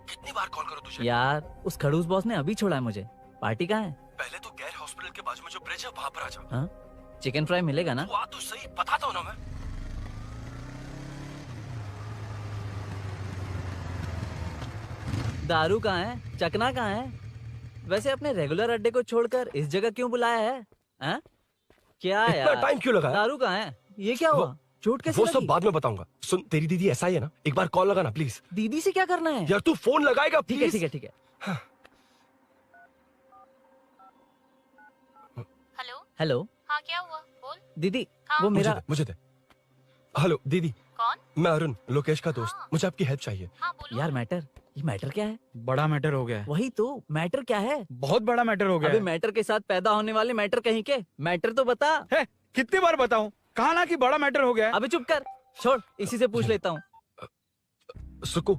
कितनी बार कॉल करो तुझे? यार उस खड़ूस बॉस ने अभी छोड़ा है मुझे। पार्टी कहाँ है? पहले तो गैर हॉस्पिटल के बाजू में जो ब्रिज है वहाँ पर आ जा। हाँ? चिकन फ्राई मिलेगा ना? तू आ तो सही, बताता हूँ ना मैं। दारू कहाँ है? चकना कहाँ है? वैसे अपने रेगुलर अड्डे को छोड़कर इस जगह क्यों बुलाया है? हाँ? क्या इतना यार? टाइम क्यों लगाया? दारू कहाँ है? ये क्या हुआ? चोट कैसे वो लगी? सब बाद में बताऊंगा। सुन, तेरी दीदी ऐसा ही है ना, एक बार कॉल लगाना प्लीज। दीदी से क्या करना है? यार तू फोन लगाएगा ठीक है प्लीज? ठीक है ठीक है। हेलो हेलो हाँ क्या हुआ बोल। दीदी, हाँ। वो मेरा मुझे दे। हेलो दीदी। कौन? मैं अरुण, लोकेश का दोस्त। मुझे आपकी हेल्प चाहिए। यार मैटर, ये मैटर क्या है? बड़ा मैटर हो गया है। वही तो, मैटर क्या है? बहुत बड़ा मैटर हो गया अबे है। मैटर के साथ पैदा होने वाले मैटर कहीं के, मैटर तो बता। है, कितनी बार बताऊं? कहा ना कि बड़ा मैटर हो गया है। अबे चुप कर, छोड़, इसी से पूछ लेता हूँ। सुकू,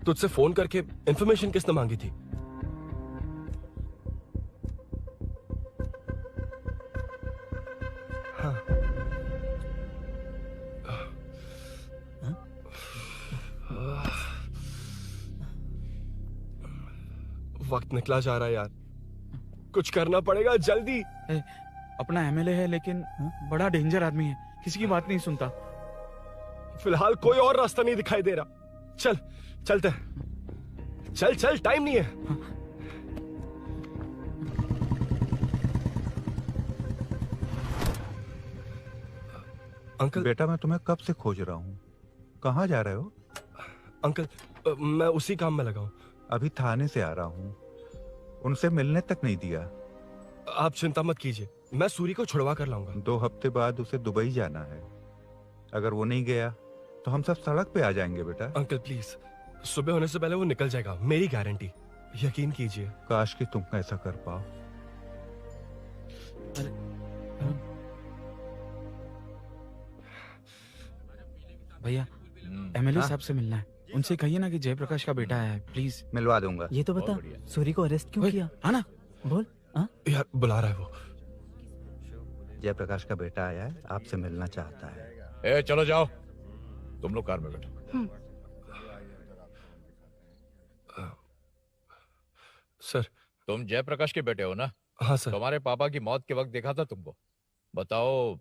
तुझसे फोन करके इन्फॉर्मेशन किसने मांगी थी? हाँ। वक्त निकला जा रहा है यार, कुछ करना पड़ेगा जल्दी। अपना एमएलए है लेकिन बड़ा डेंजर आदमी है, किसी की बात नहीं सुनता। फिलहाल कोई और रास्ता नहीं दिखाई दे रहा। चल चलते हैं। चल चल, टाइम नहीं है। अंकल। बेटा मैं तुम्हें कब से खोज रहा हूँ, कहाँ जा रहे हो? अंकल, मैं उसी काम में लगा हूँ। अभी थाने से आ रहा हूँ, उनसे मिलने तक नहीं दिया। आप चिंता मत कीजिए, मैं सूरी को छुड़वा कर लाऊंगा। 2 हफ्ते बाद उसे दुबई जाना है। अगर वो नहीं गया तो हम सब सड़क पे आ जाएंगे बेटा। अंकल प्लीज, सुबह होने से पहले वो निकल जाएगा, मेरी गारंटी, यकीन कीजिए। काश कि तुम ऐसा कर पाओ। भैया एमएलए साहब से मिलना है, उनसे कहिए ना कि जयप्रकाश का बेटा है, प्लीज। मिलवा दूंगा। ये तो बता, सूरी को अरेस्ट क्यों किया? हाँ ना, बोल। यार बुला रहा है वो। जयप्रकाश का बेटा आया है, आपसे मिलना चाहता है। ए चलो जाओ, तुम लोग कार में बैठो। सर, तुम जयप्रकाश के बेटे हो ना? हाँ सर। तुम्हारे पापा की मौत के वक्त देखा था तुमको। बताओ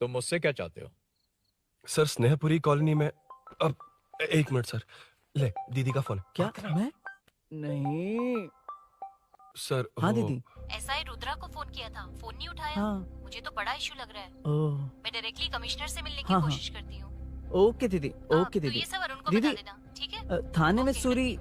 तुम मुझसे क्या चाहते हो? सर, स्नेहपुरी कॉलोनी में। अब 1 मिनट सर, ले दीदी का फोन। क्या? मैं नहीं सर। हाँ दीदी। एसआई रुद्रा को फोन किया था, फोन नहीं उठाया। हाँ। मुझे तो बड़ा इशू लग रहा है। ओह। मैं डायरेक्टली कमिश्नर से मिलने की हाँ, कोशिश करती हूँ। ओके दीदी, ओके तो दीदी। ये सब अरुण को दीदी, बता देना, ठीक है? थाने में सूरी।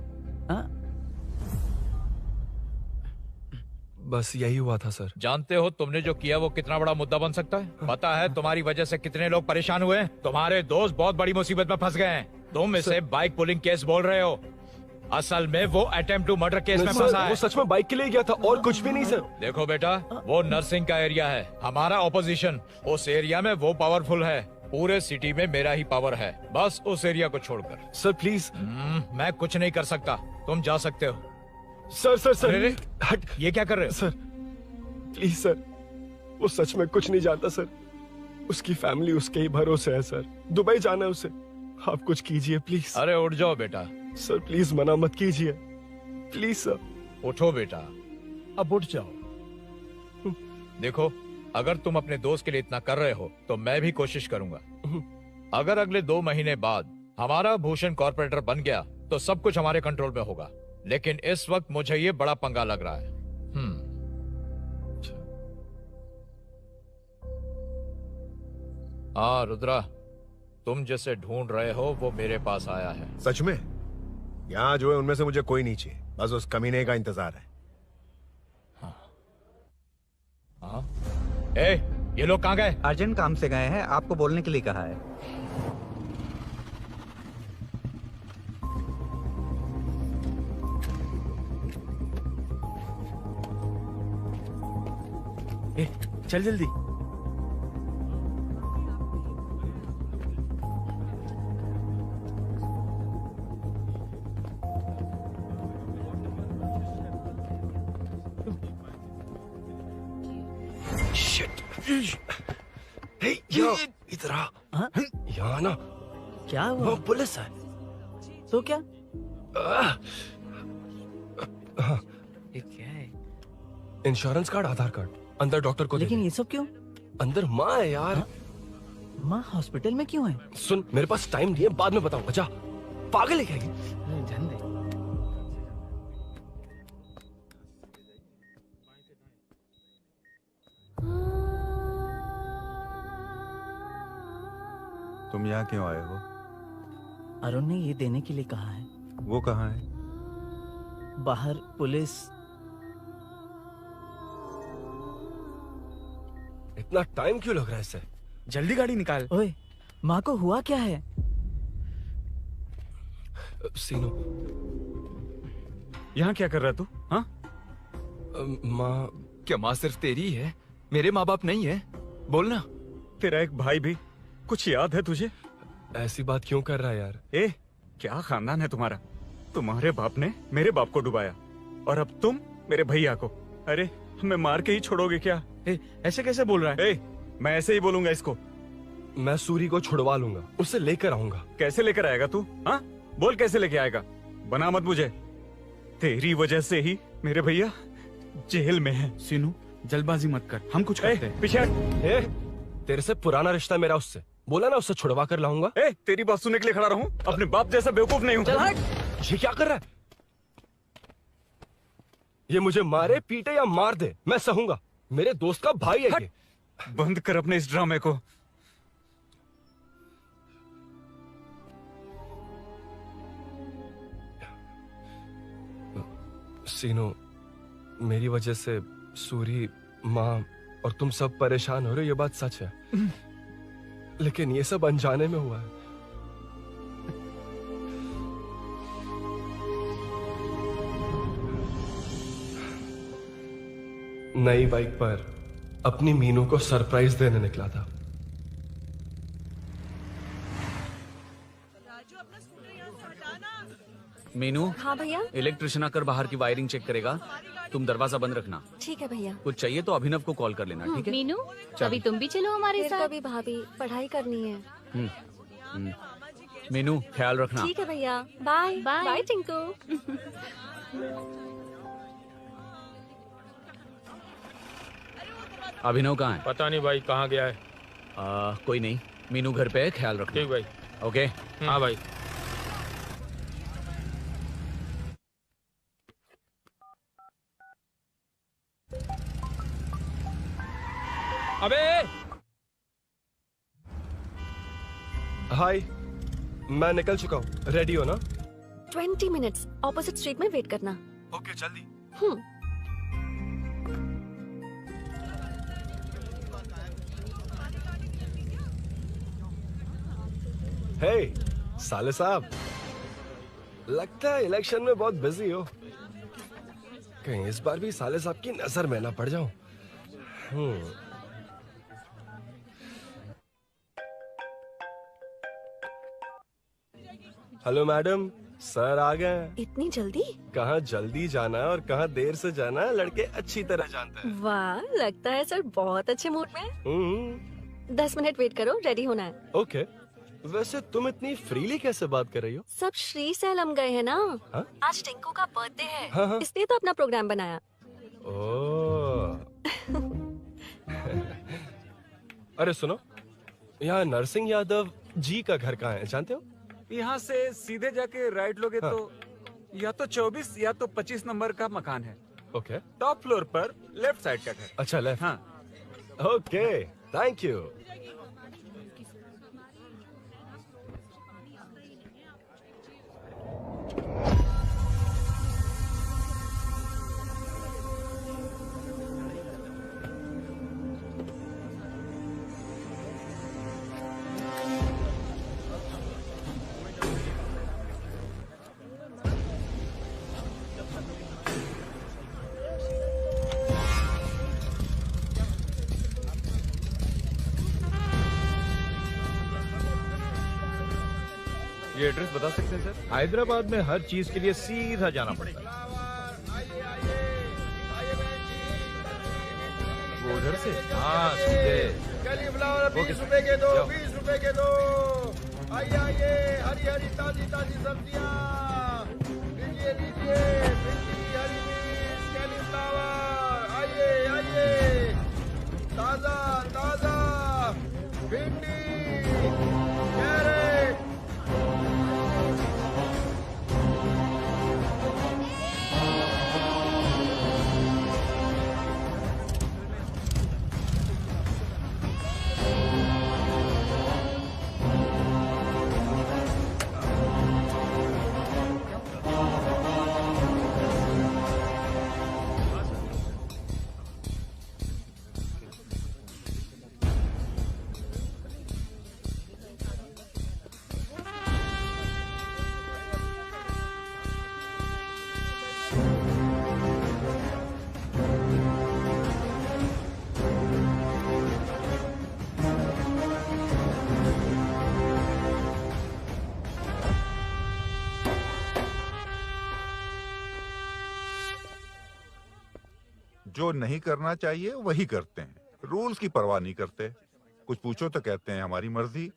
बस यही हुआ था सर। जानते हो तुमने जो किया वो कितना बड़ा मुद्दा बन सकता है? पता है तुम्हारी वजह से कितने लोग परेशान हुए? तुम्हारे दोस्त बहुत बड़ी मुसीबत में फंस गए हैं। तुम इसे बाइक पुलिंग केस बोल रहे हो, असल में वो अटेम्प्ट टू मर्डर केस में फंसा है। वो सच में बाइक के लिए गया था और कुछ भी नहीं सर। देखो बेटा, वो नर्सिंग का एरिया है, हमारा ऑपोजिशन उस एरिया में वो पावरफुल है। पूरे सिटी में मेरा ही पावर है, बस उस एरिया को छोड़कर। Sir please. मैं कुछ नहीं कर सकता, तुम जा सकते हो। सर सर सर अरे, हट, ये क्या कर रहे हो? सर प्लीज सर, वो सच में कुछ नहीं जानता सर। उसकी फैमिली उसके ही भरोसे है सर। दुबई जाना है उसे, आप कुछ कीजिए प्लीज। अरे उठ जाओ बेटा। सर प्लीज मना मत कीजिए, प्लीज सर। उठो बेटा, अब उठ जाओ। देखो, अगर तुम अपने दोस्त के लिए इतना कर रहे हो तो मैं भी कोशिश करूंगा। अगर अगले 2 महीने बाद हमारा भूषण कॉर्पोरेटर बन गया तो सब कुछ हमारे कंट्रोल में होगा, लेकिन इस वक्त मुझे ये बड़ा पंगा लग रहा है। हाँ रुद्रा, तुम जिसे ढूंढ रहे हो वो मेरे पास आया है। सच में? यहाँ जो है उनमें से मुझे कोई नहीं चाहिए, बस उस कमीने का इंतजार है। हाँ? ए, ये लोग कहाँ गए? अर्जेंट काम से गए हैं, आपको बोलने के लिए कहा है। चल जल्दी। इधर आ। यहाँ ना क्या हुआ? वो पुलिस है। तो क्या? ये क्या है? इंश्योरेंस कार्ड, आधार कार्ड, अंदर डॉक्टर को। लेकिन ये सब क्यों? अंदर माँ है यार। माँ हॉस्पिटल में क्यों है? सुन, मेरे पास टाइम नहीं है, बाद में बताऊंगा। जा, पागल है क्या ये? ध्यान दे। तुम यहाँ क्यों आए हो? अरुण ने ये देने के लिए कहा है। वो कहाँ है? बाहर पुलिस। इतना टाइम क्यों लग रहा है इससे? जल्दी गाड़ी निकाल। ओए, माँ को हुआ क्या है? सीनो, यहाँ क्या कर रहा तू? हाँ? माँ। क्या माँ सिर्फ तेरी ही है? मेरे माँ बाप नहीं है? बोलना। तेरा एक भाई भी। कुछ याद है तुझे? ऐसी बात क्यों कर रहा है यार? ए, क्या खानदान है तुम्हारा? तुम्हारे बाप ने मेरे बाप को डुबाया और अब तुम मेरे भैया को। अरे हमें मार के ही छोड़ोगे क्या? ऐसे कैसे बोल रहा है? मैं ऐसे ही बोलूंगा इसको। मैं सूरी को छुड़वा लूंगा, उसे लेकर आऊंगा। कैसे लेकर आएगा तू? हाँ, बोल कैसे लेके आएगा? बना मत मुझे। तेरी वजह से ही मेरे भैया जेल में है। सीनू, जल्दबाजी मत कर, हम कुछ करते हैं। पीछे। तेरे से पुराना रिश्ता मेरा उससे। बोला ना उससे छुड़वा कर लाऊंगा। तेरी बात सुनने के लिए खड़ा रहूं? अपने बाप जैसा बेवकूफ नहीं हूं। चल हट। ये क्या कर रहा है? ये मुझे मारे, पीटे या मार दे, मैं सहूंगा। मेरे दोस्त का भाई है ये। बंद कर अपने इस ड्रामे को। सीनो, मेरी वजह से सूरी, माँ, और तुम सब परेशान हो रहे हो, ये बात सच है। लेकिन ये सब अनजाने में हुआ है। नई बाइक पर अपनी मीनू को सरप्राइज देने निकला था। मीनू। हाँ भैया। इलेक्ट्रिशियन आकर बाहर की वायरिंग चेक करेगा, तुम दरवाजा बंद रखना। ठीक है भैया। कुछ चाहिए तो अभिनव को कॉल कर लेना, ठीक है? मीनू, चल। कभी तुम भी चलो हमारे फिर साथ। कभी भाभी, पढ़ाई करनी है। मीनू ख्याल रखना। ठीक है भैया, बाय बाय। बाय टिंकू। अभिनव कहाँ है? पता नहीं भाई, कहाँ गया है। कोई नहीं, मीनू घर पे है, ख्याल रखना। ठीक भाई। ओके। हाँ भाई। अबे हाय, मैं निकल चुका हूँ। रेडी हो ना? 20 मिनट्स ऑपोजिट स्ट्रीट में वेट करना। ओके, जल्दी। हे साले साहब, लगता है इलेक्शन में बहुत बिजी हो। कहीं इस बार भी साले साहब की नजर में ना पड़ जाऊं। हेलो मैडम, सर आ गए। इतनी जल्दी? कहाँ जल्दी जाना है और कहाँ देर से जाना है, लड़के अच्छी तरह जानते हैं। वाह, लगता है सर बहुत अच्छे मूड में हैं। 10 मिनट वेट करो, रेडी होना है। ओके। वैसे तुम इतनी फ्रीली कैसे बात कर रही हो? सब श्री सैलम गए हैं ना। हाँ? आज टिंकू का बर्थडे है, हाँ। इसलिए तो अपना प्रोग्राम बनाया। ओह। अरे सुनो, यहाँ नरसिंह यादव जी का घर कहाँ है, जानते हो? यहाँ से सीधे जाके राइट लोगे तो या तो 24 या तो 25 नंबर का मकान है। ओके। टॉप फ्लोर पर लेफ्ट साइड का घर। अच्छा, लेफ्ट। हाँ। Okay, thank you. ये एड्रेस बता सकते हैं सर? हैदराबाद में हर चीज के लिए सीधा जाना पड़ेगा। वो उधर से? हाँ, सीधे। कैलीफ्लावर 20 रुपए के दो, 20 रुपए के दो। आइए आइए, हरी हरी ताजी ताजी सब्जियाँ लीजिए लीजिए। भिंडी, हरी मिर्च, कैलीफ्लावर, आइए आइए। ताजा ताजा भिंडी, कैरेट। जो नहीं करना चाहिए वही करते हैं, रूल्स की परवाह नहीं करते। कुछ पूछो तो कहते हैं हमारी मर्जी।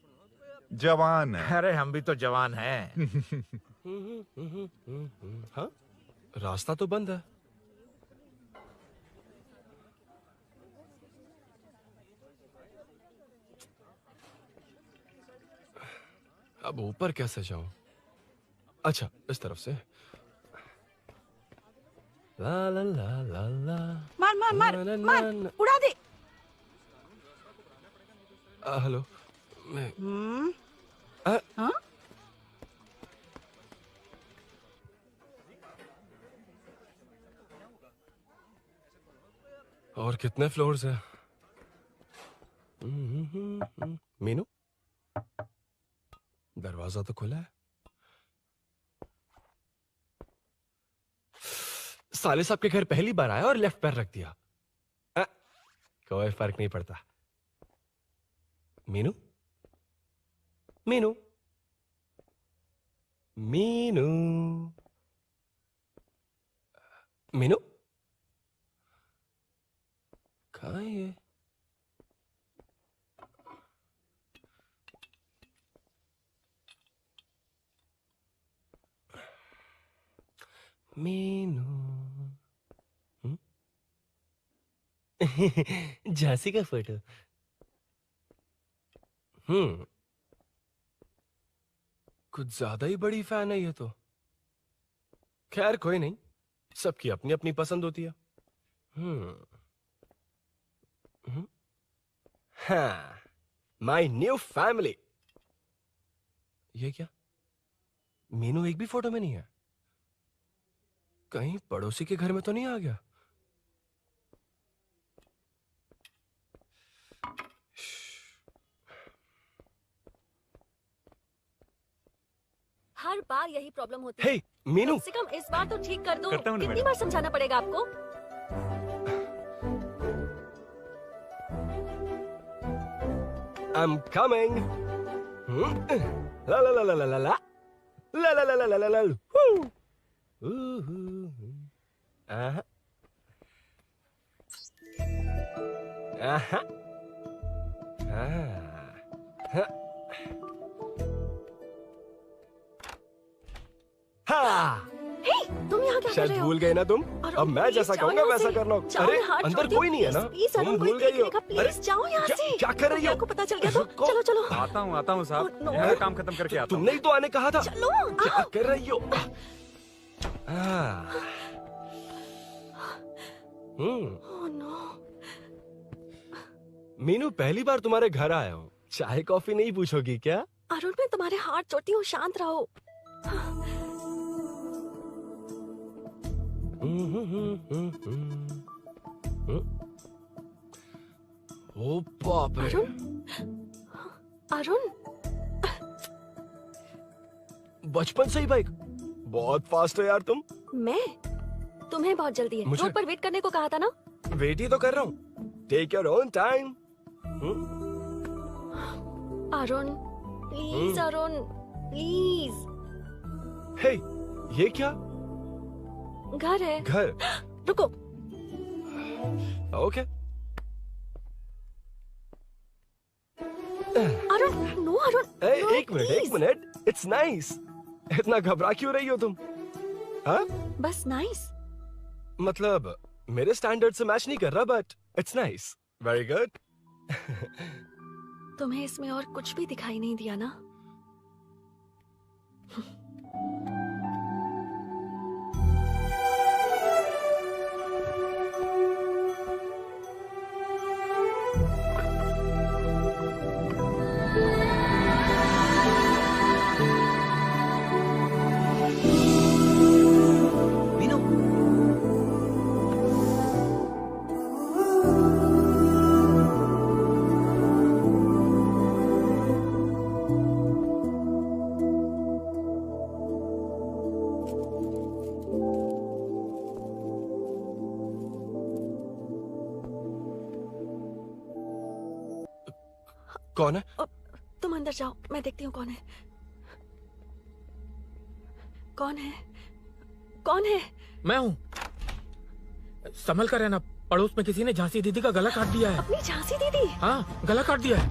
जवान है। अरे हम भी तो जवान हैं। हाँ, रास्ता तो बंद है। अब ऊपर कैसे जाऊं? अच्छा, इस तरफ से। ला ला ला ला ला। मार मार मार मार, उड़ा दे। हेलो, मैं हाँ? और कितने फ्लोर्स हैं? दरवाजा तो खुला है। साले साहब के घर पहली बार आया और लेफ्ट पैर रख दिया। कोई फर्क नहीं पड़ता। मीनू, मीनू, मीनू, मीनू, कहाँ है ये? मीनू, झांसी का फोटो। कुछ ज्यादा ही बड़ी फैन है ये तो। खैर कोई नहीं, सबकी अपनी अपनी पसंद होती है। हाँ, माई न्यू फैमिली। ये क्या? मीनू एक भी फोटो में नहीं है। कहीं पड़ोसी के घर में तो नहीं आ गया? हर बार यही प्रॉब्लम होती है। हे, मीनू। कम से कम इस बार तो ठीक कर दो। करता हूँ ना कितनी मैडम। बार समझाना पड़ेगा आपको? I'm coming. La la la la la la la. La la la la la la la. Woo. Aha. Aha. हाँ। हे, तुम यहाँ क्या कर शायद रहे हो? भूल गए ना तुम। अरुण, अब मैं प्लीज जैसा जाओ कहूंगा यहाँ वैसा से। करना। जाओ, अरे मैं हाथ अंदर छोड़ती कोई हूँ, नहीं है ना? प्लीज, अरुण, तुम कोई भूल गई हो। देख लेगा, प्लीज जाओ यहाँ से। क्या कर रही हो? आपको पता चल गया तो चलो चलो। आता हूँ साहब। मैं काम खत्म करके आता हूँ। तुमने ही तो आने कहा था। चलो, क्या कर रही हो? Oh no. मीनू, पहली बार तुम्हारे घर आया हूँ। चाय कॉफी नहीं पूछोगी क्या? अरुण, मैं तुम्हारे हाथ जोड़ती हूँ, शांत रहो। ओ बाप रे। अरुण, बचपन से ही बाइक। बहुत फास्ट हो यार तुम। मैं? तुम्हें बहुत जल्दी है। मुझे- रोड पर वेट करने को कहा था ना? वेट ही तो कर रहा हूँ। Take your own time. Arun, please Arun, please. Hey, ये क्या? घर है। घर? रुको। Okay. Arun, no Arun. No, एक मिनट। It's nice. इतना घबरा क्यों रही हो तुम? हाँ? बस नाइस। मतलब मेरे स्टैंडर्ड से मैच नहीं कर रहा, but it's nice. Very good. तुम्हें इसमें और कुछ भी दिखाई नहीं दिया ना? कौन है? तुम अंदर जाओ, मैं देखती हूँ कौन है। कौन है? कौन है? मैं हूँ। संभल कर रहना। पड़ोस में किसी ने झांसी दीदी का गला काट दिया है। अपनी झांसी दीदी? हाँ, गला काट दिया है।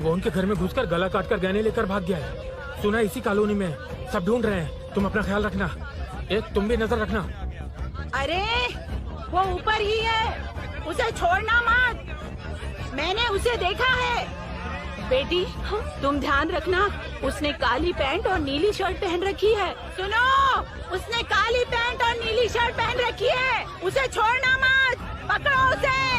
वो उनके घर में घुसकर गला काट कर गहने लेकर भाग गया है। सुना इसी कॉलोनी में। सब ढूंढ रहे हैं। तुम अपना ख्याल रखना। एक तुम भी नजर रखना। अरे वो ऊपर ही है, उसे छोड़ना मत। मैंने उसे देखा है। बेटी, तुम ध्यान रखना। उसने काली पैंट और नीली शर्ट पहन रखी है। सुनो, उसने काली पैंट और नीली शर्ट पहन रखी है। उसे छोड़ना मत। पकड़ो उसे।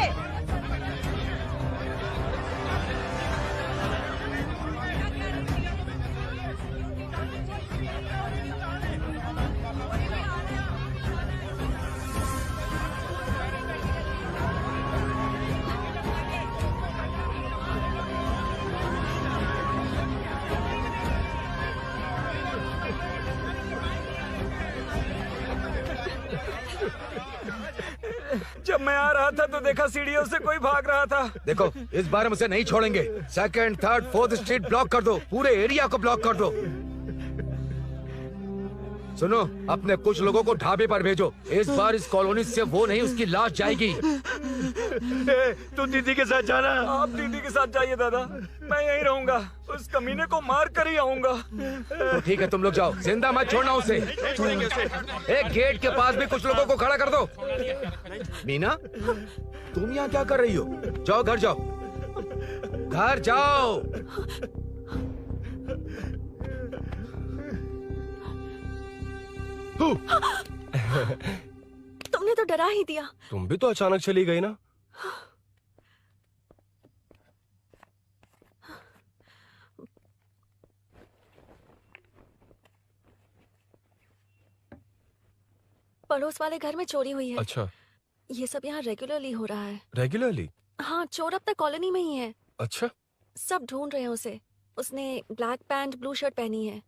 रहा था तो देखा सीढ़ियों से कोई भाग रहा था। देखो इस बार हम उसे नहीं छोड़ेंगे। Second, third, fourth street block कर दो, पूरे एरिया को ब्लॉक कर दो। सुनो, अपने कुछ लोगों को ढाबे पर भेजो। इस बार इस कॉलोनी से वो नहीं, उसकी लाश जाएगी। तू दीदी के साथ जाना। आप दीदी के साथ जाइए दादा, मैं यहीं रहूंगा। उस कमीने को मार कर ही आऊंगा। तो ठीक है, तुम लोग जाओ, जिंदा मत छोड़ना उसे। एक गेट के पास भी कुछ लोगों को खड़ा कर दो। मीना, तुम यहाँ क्या कर रही हो? जाओ घर जाओ, घर जाओ। तुमने तो डरा ही दिया। तुम भी तो अचानक चली गई ना। पड़ोस वाले घर में चोरी हुई है। अच्छा, ये सब यहाँ रेगुलरली हो रहा है। रेगुलरली? हाँ, चोर अब तक कॉलोनी में ही है। अच्छा, सब ढूंढ रहे हैं उसे। उसने ब्लैक पैंट ब्लू शर्ट पहनी है।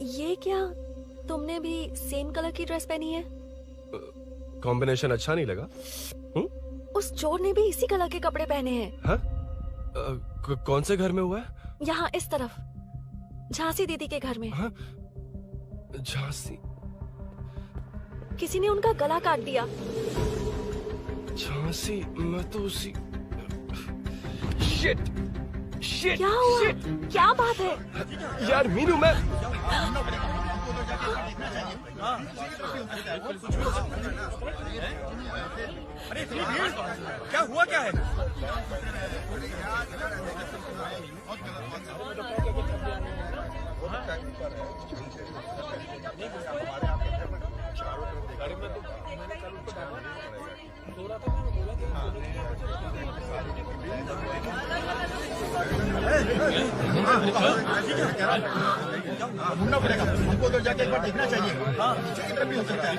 ये क्या, तुमने भी सेम कलर की ड्रेस पहनी है? कॉम्बिनेशन अच्छा नहीं लगा? उस चोर ने भी इसी कलर के कपड़े पहने हैं। हाँ? कौन से घर में हुआ है? यहाँ इस तरफ, झांसी दीदी के घर में। हाँ? झांसी? किसी ने उनका गला काट दिया। झांसी? मैं तो उसी... शिट! शिट! क्या हुआ? शिट! क्या बात है? यार मीनू, मैं... क्या हुआ, क्या है? ढूंढना पड़ेगा हमको, तो जाके एक बार देखना चाहिए। भी हो सकता है।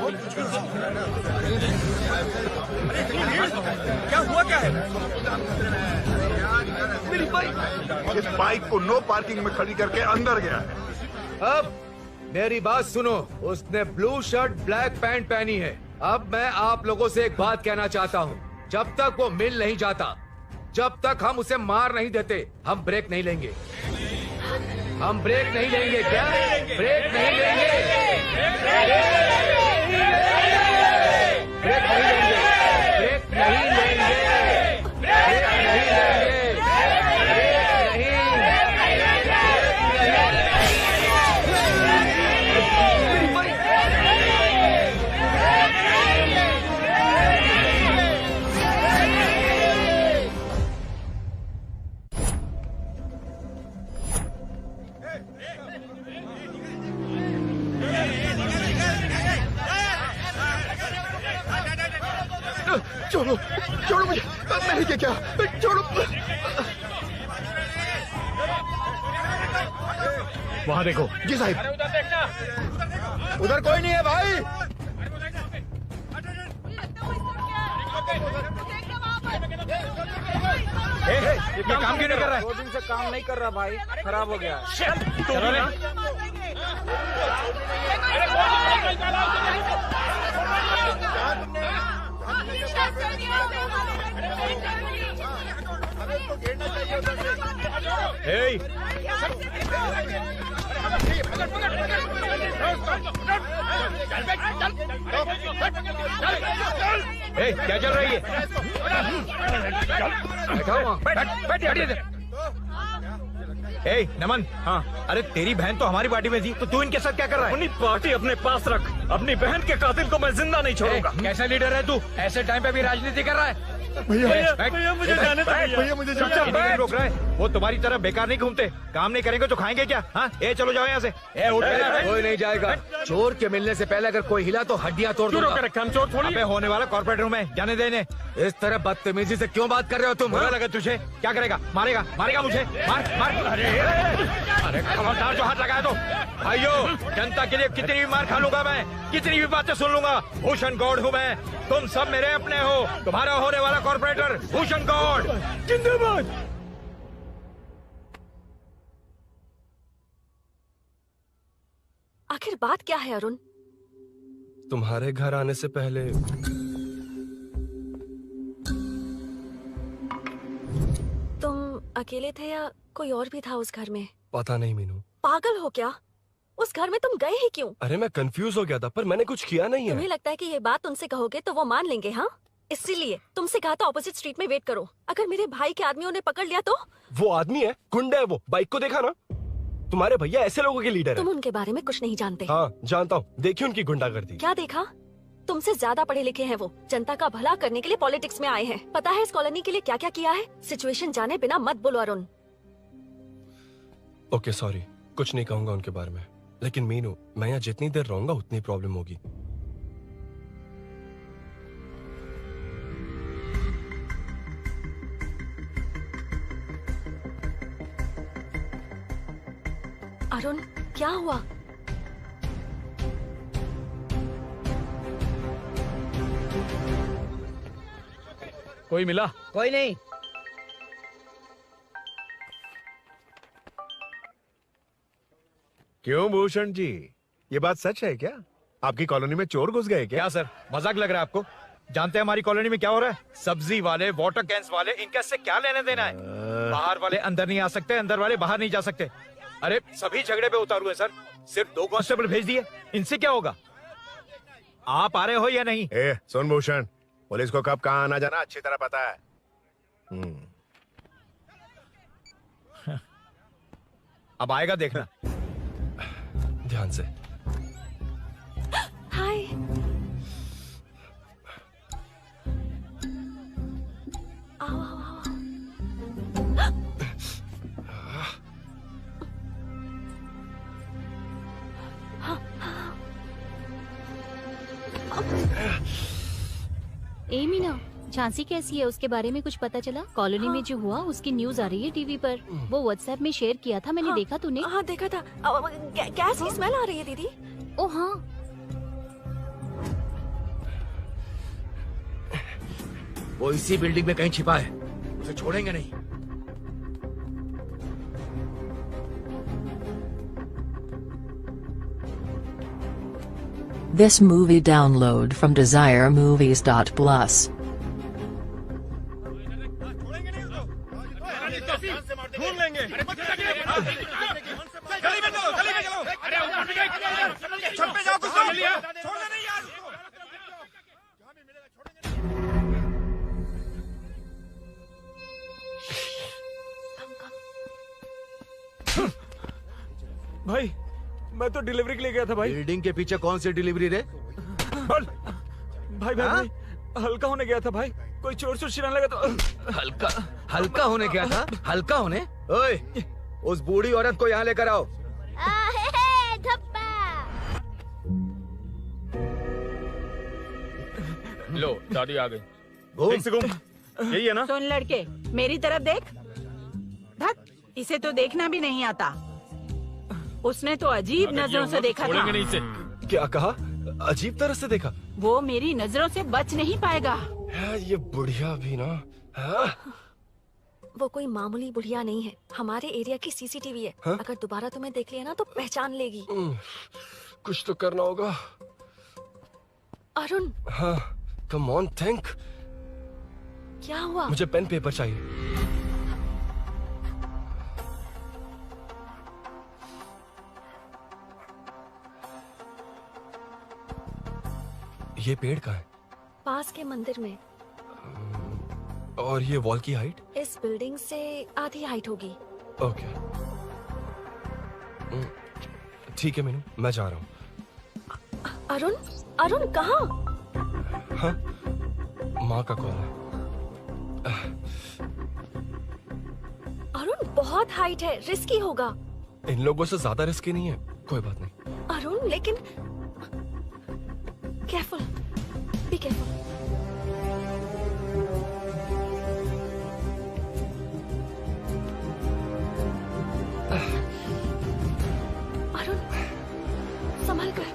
क्या हुआ, क्या है? मेरी बाइक, इस बाइक को नो पार्किंग में खड़ी करके अंदर गया है। अब मेरी बात सुनो, उसने ब्लू शर्ट ब्लैक पैंट पहनी है। अब मैं आप लोगों से एक बात कहना चाहता हूँ, जब तक वो मिल नहीं जाता, जब तक हम उसे मार नहीं देते, हम ब्रेक नहीं लेंगे। हम ब्रेक नहीं लेंगे। क्या ब्रेक नहीं लेंगे? ब्रेक नहीं लेंगे। ब्रेक नहीं लेंगे। ब्रेक नहीं लेंगे। ब्रेक नहीं लेंगे। छोड़ो, छोड़ो मुझे, मैंने क्या, छोड़ो। वहाँ देखो। जी साहब। उधर कोई नहीं है भाई। ये काम क्यों नहीं कर रहा है? 2 दिन से काम नहीं कर रहा भाई, खराब हो गया। चलो रे। Hey! Hey, क्या चल रही है? Hey, नमन। हाँ, अरे तेरी बहन तो हमारी पार्टी में थी, तो तू इनके साथ क्या कर रहा है? अपनी पार्टी अपने पास रख। अपनी बहन के कातिल को मैं जिंदा नहीं छोड़ूंगा। कैसा लीडर है तू? ऐसे टाइम पे भी राजनीति कर रहा है? भैया मुझे जाने दो। भैया मुझे जाने रोक रहा है। वो तुम्हारी तरह बेकार नहीं घूमते, काम नहीं करेंगे तो खाएंगे क्या? हाँ, ए चलो जाओ यहाँ से। ए उठ। कोई नहीं जाएगा। चोर के मिलने से पहले अगर कोई हिला तो हड्डियां तोड़ दूंगा। हम चोर थोड़ी। अबे होने वाला कॉर्पोरेट रूम है, जाने देने। इस तरह बदतमीजी से क्यों बात कर रहे हो तुम? बुरा लगा तुझे? क्या करेगा? मारेगा? मारेगा मुझे? मार मार। अरे खबरदार जो हाथ लगाया तो। भाइयों, जनता के लिए कितनी भी मार खा लूंगा मैं, कितनी भी बातें सुन लूंगा। भूषण गौड़ हूँ मैं, तुम सब मेरे अपने हो। तुम्हारा होने वाला कॉर्पोरेटर भूषण गौड़ जिंदाबाद। आखिर बात क्या है अरुण? तुम्हारे घर आने से पहले तुम अकेले थे या कोई और भी था उस घर में? पता नहीं मीनू। पागल हो क्या? उस घर में तुम गए ही क्यों? अरे मैं कंफ्यूज हो गया था, पर मैंने कुछ किया नहीं तुम्हें है। लगता है कि ये बात उनसे कहोगे तो वो मान लेंगे? हाँ, इसीलिए तुमसे कहा था ऑपोजिट स्ट्रीट में वेट करो। अगर मेरे भाई के आदमियों ने पकड़ लिया तो? वो आदमी है, गुंडा है वो। बाइक को देखा ना? तुम्हारे भैया ऐसे लोगों के लीडर तुम है। उनके बारे में कुछ नहीं जानते। हाँ जानता हूँ, देखिए उनकी गुंडागर्दी। क्या देखा? तुमसे ज्यादा पढ़े लिखे हैं वो। जनता का भला करने के लिए पॉलिटिक्स में आए हैं। पता है इस कॉलोनी के लिए क्या क्या किया है? सिचुएशन जाने बिना मत बोलो अरुण। ओके सॉरी, कुछ नहीं कहूंगा उनके बारे में। लेकिन मीनू, मैं यहाँ जितनी देर रहूंगा उतनी प्रॉब्लम होगी। अरुण, क्या हुआ? कोई मिला? कोई नहीं। क्यों भूषण जी, ये बात सच है क्या? आपकी कॉलोनी में चोर घुस गए क्या? क्या सर, मजाक लग रहा है आपको? जानते हैं हमारी कॉलोनी में क्या हो रहा है? सब्जी वाले, वाटर कैंस वाले, इनका इससे क्या लेने देना है? बाहर वाले अंदर नहीं आ सकते, अंदर वाले बाहर नहीं जा सकते। अरे सभी झगड़े पे उतारू है सर। सिर्फ 2 कांस्टेबल भेज दिए, इनसे क्या होगा? आप आ रहे हो या नहीं? ए, सुन भूषण, पुलिस को कब कहाँ आना जाना अच्छी तरह पता है। अब आएगा देखना। ध्यान से। हाय। आओ आओ आओ। ए मीना, झांसी कैसी है? उसके बारे में कुछ पता चला? कॉलोनी में जो हुआ उसकी न्यूज आ रही है टीवी पर। वो व्हाट्सएप में शेयर किया था, मैंने देखा। तूने? हाँ देखा था। गैस की स्मेल आ रही है दीदी। ओ हाँ। वो इसी बिल्डिंग में कहीं छिपा है, उसे छोड़ेंगे नहीं। This movie download from DesireMovies.plus. ढूंढ लेंगे। गली में चलो, गली में चलो। अरे छत पे जाओ, कुछ छोड़ना नहीं यार। भाई, मैं तो डिलीवरी के लिए गया था भाई। बिल्डिंग के पीछे कौन सी डिलीवरी रे? भाई भाई, हल्का होने गया था भाई। कोई चोर चोर चिल्लाने लगा तो हल्का होने गया था? हल्का होने? ओए, उस बूढ़ी औरत को यहाँ लेकर आओ। लो, दादी आ गई। घूम से घूम। यही है ना? सुन लड़के, मेरी तरफ देख। धत, इसे तो देखना भी नहीं आता। उसने तो अजीब नजरों से देखा था। नहीं से। क्या कहा? अजीब तरह से देखा? वो मेरी नजरों से बच नहीं पाएगा। ये बुढ़िया भी ना। वो कोई मामूली बुढ़िया नहीं है, हमारे एरिया की सीसीटीवी है। हाँ? अगर दोबारा तुम्हें देख लिया ना तो पहचान लेगी। कुछ तो करना होगा। अरुण, हाँ, कम ऑन थिंक। क्या हुआ? मुझे पेन पेपर चाहिए। ये पेड़ का है? पास के मंदिर में। और ये वॉल की हाइट? इस बिल्डिंग से आधी हाइट होगी। ओके, ठीक है मीनू, मैं जा रहा हूँ। अरुण, अरुण कहाँ? हाँ, माँ का कॉल है। अरुण बहुत हाइट है, रिस्की होगा। इन लोगों से ज्यादा रिस्की नहीं है। कोई बात नहीं। अरुण लेकिन केयरफुल, बी केयरफुल। अरुण संभल कर।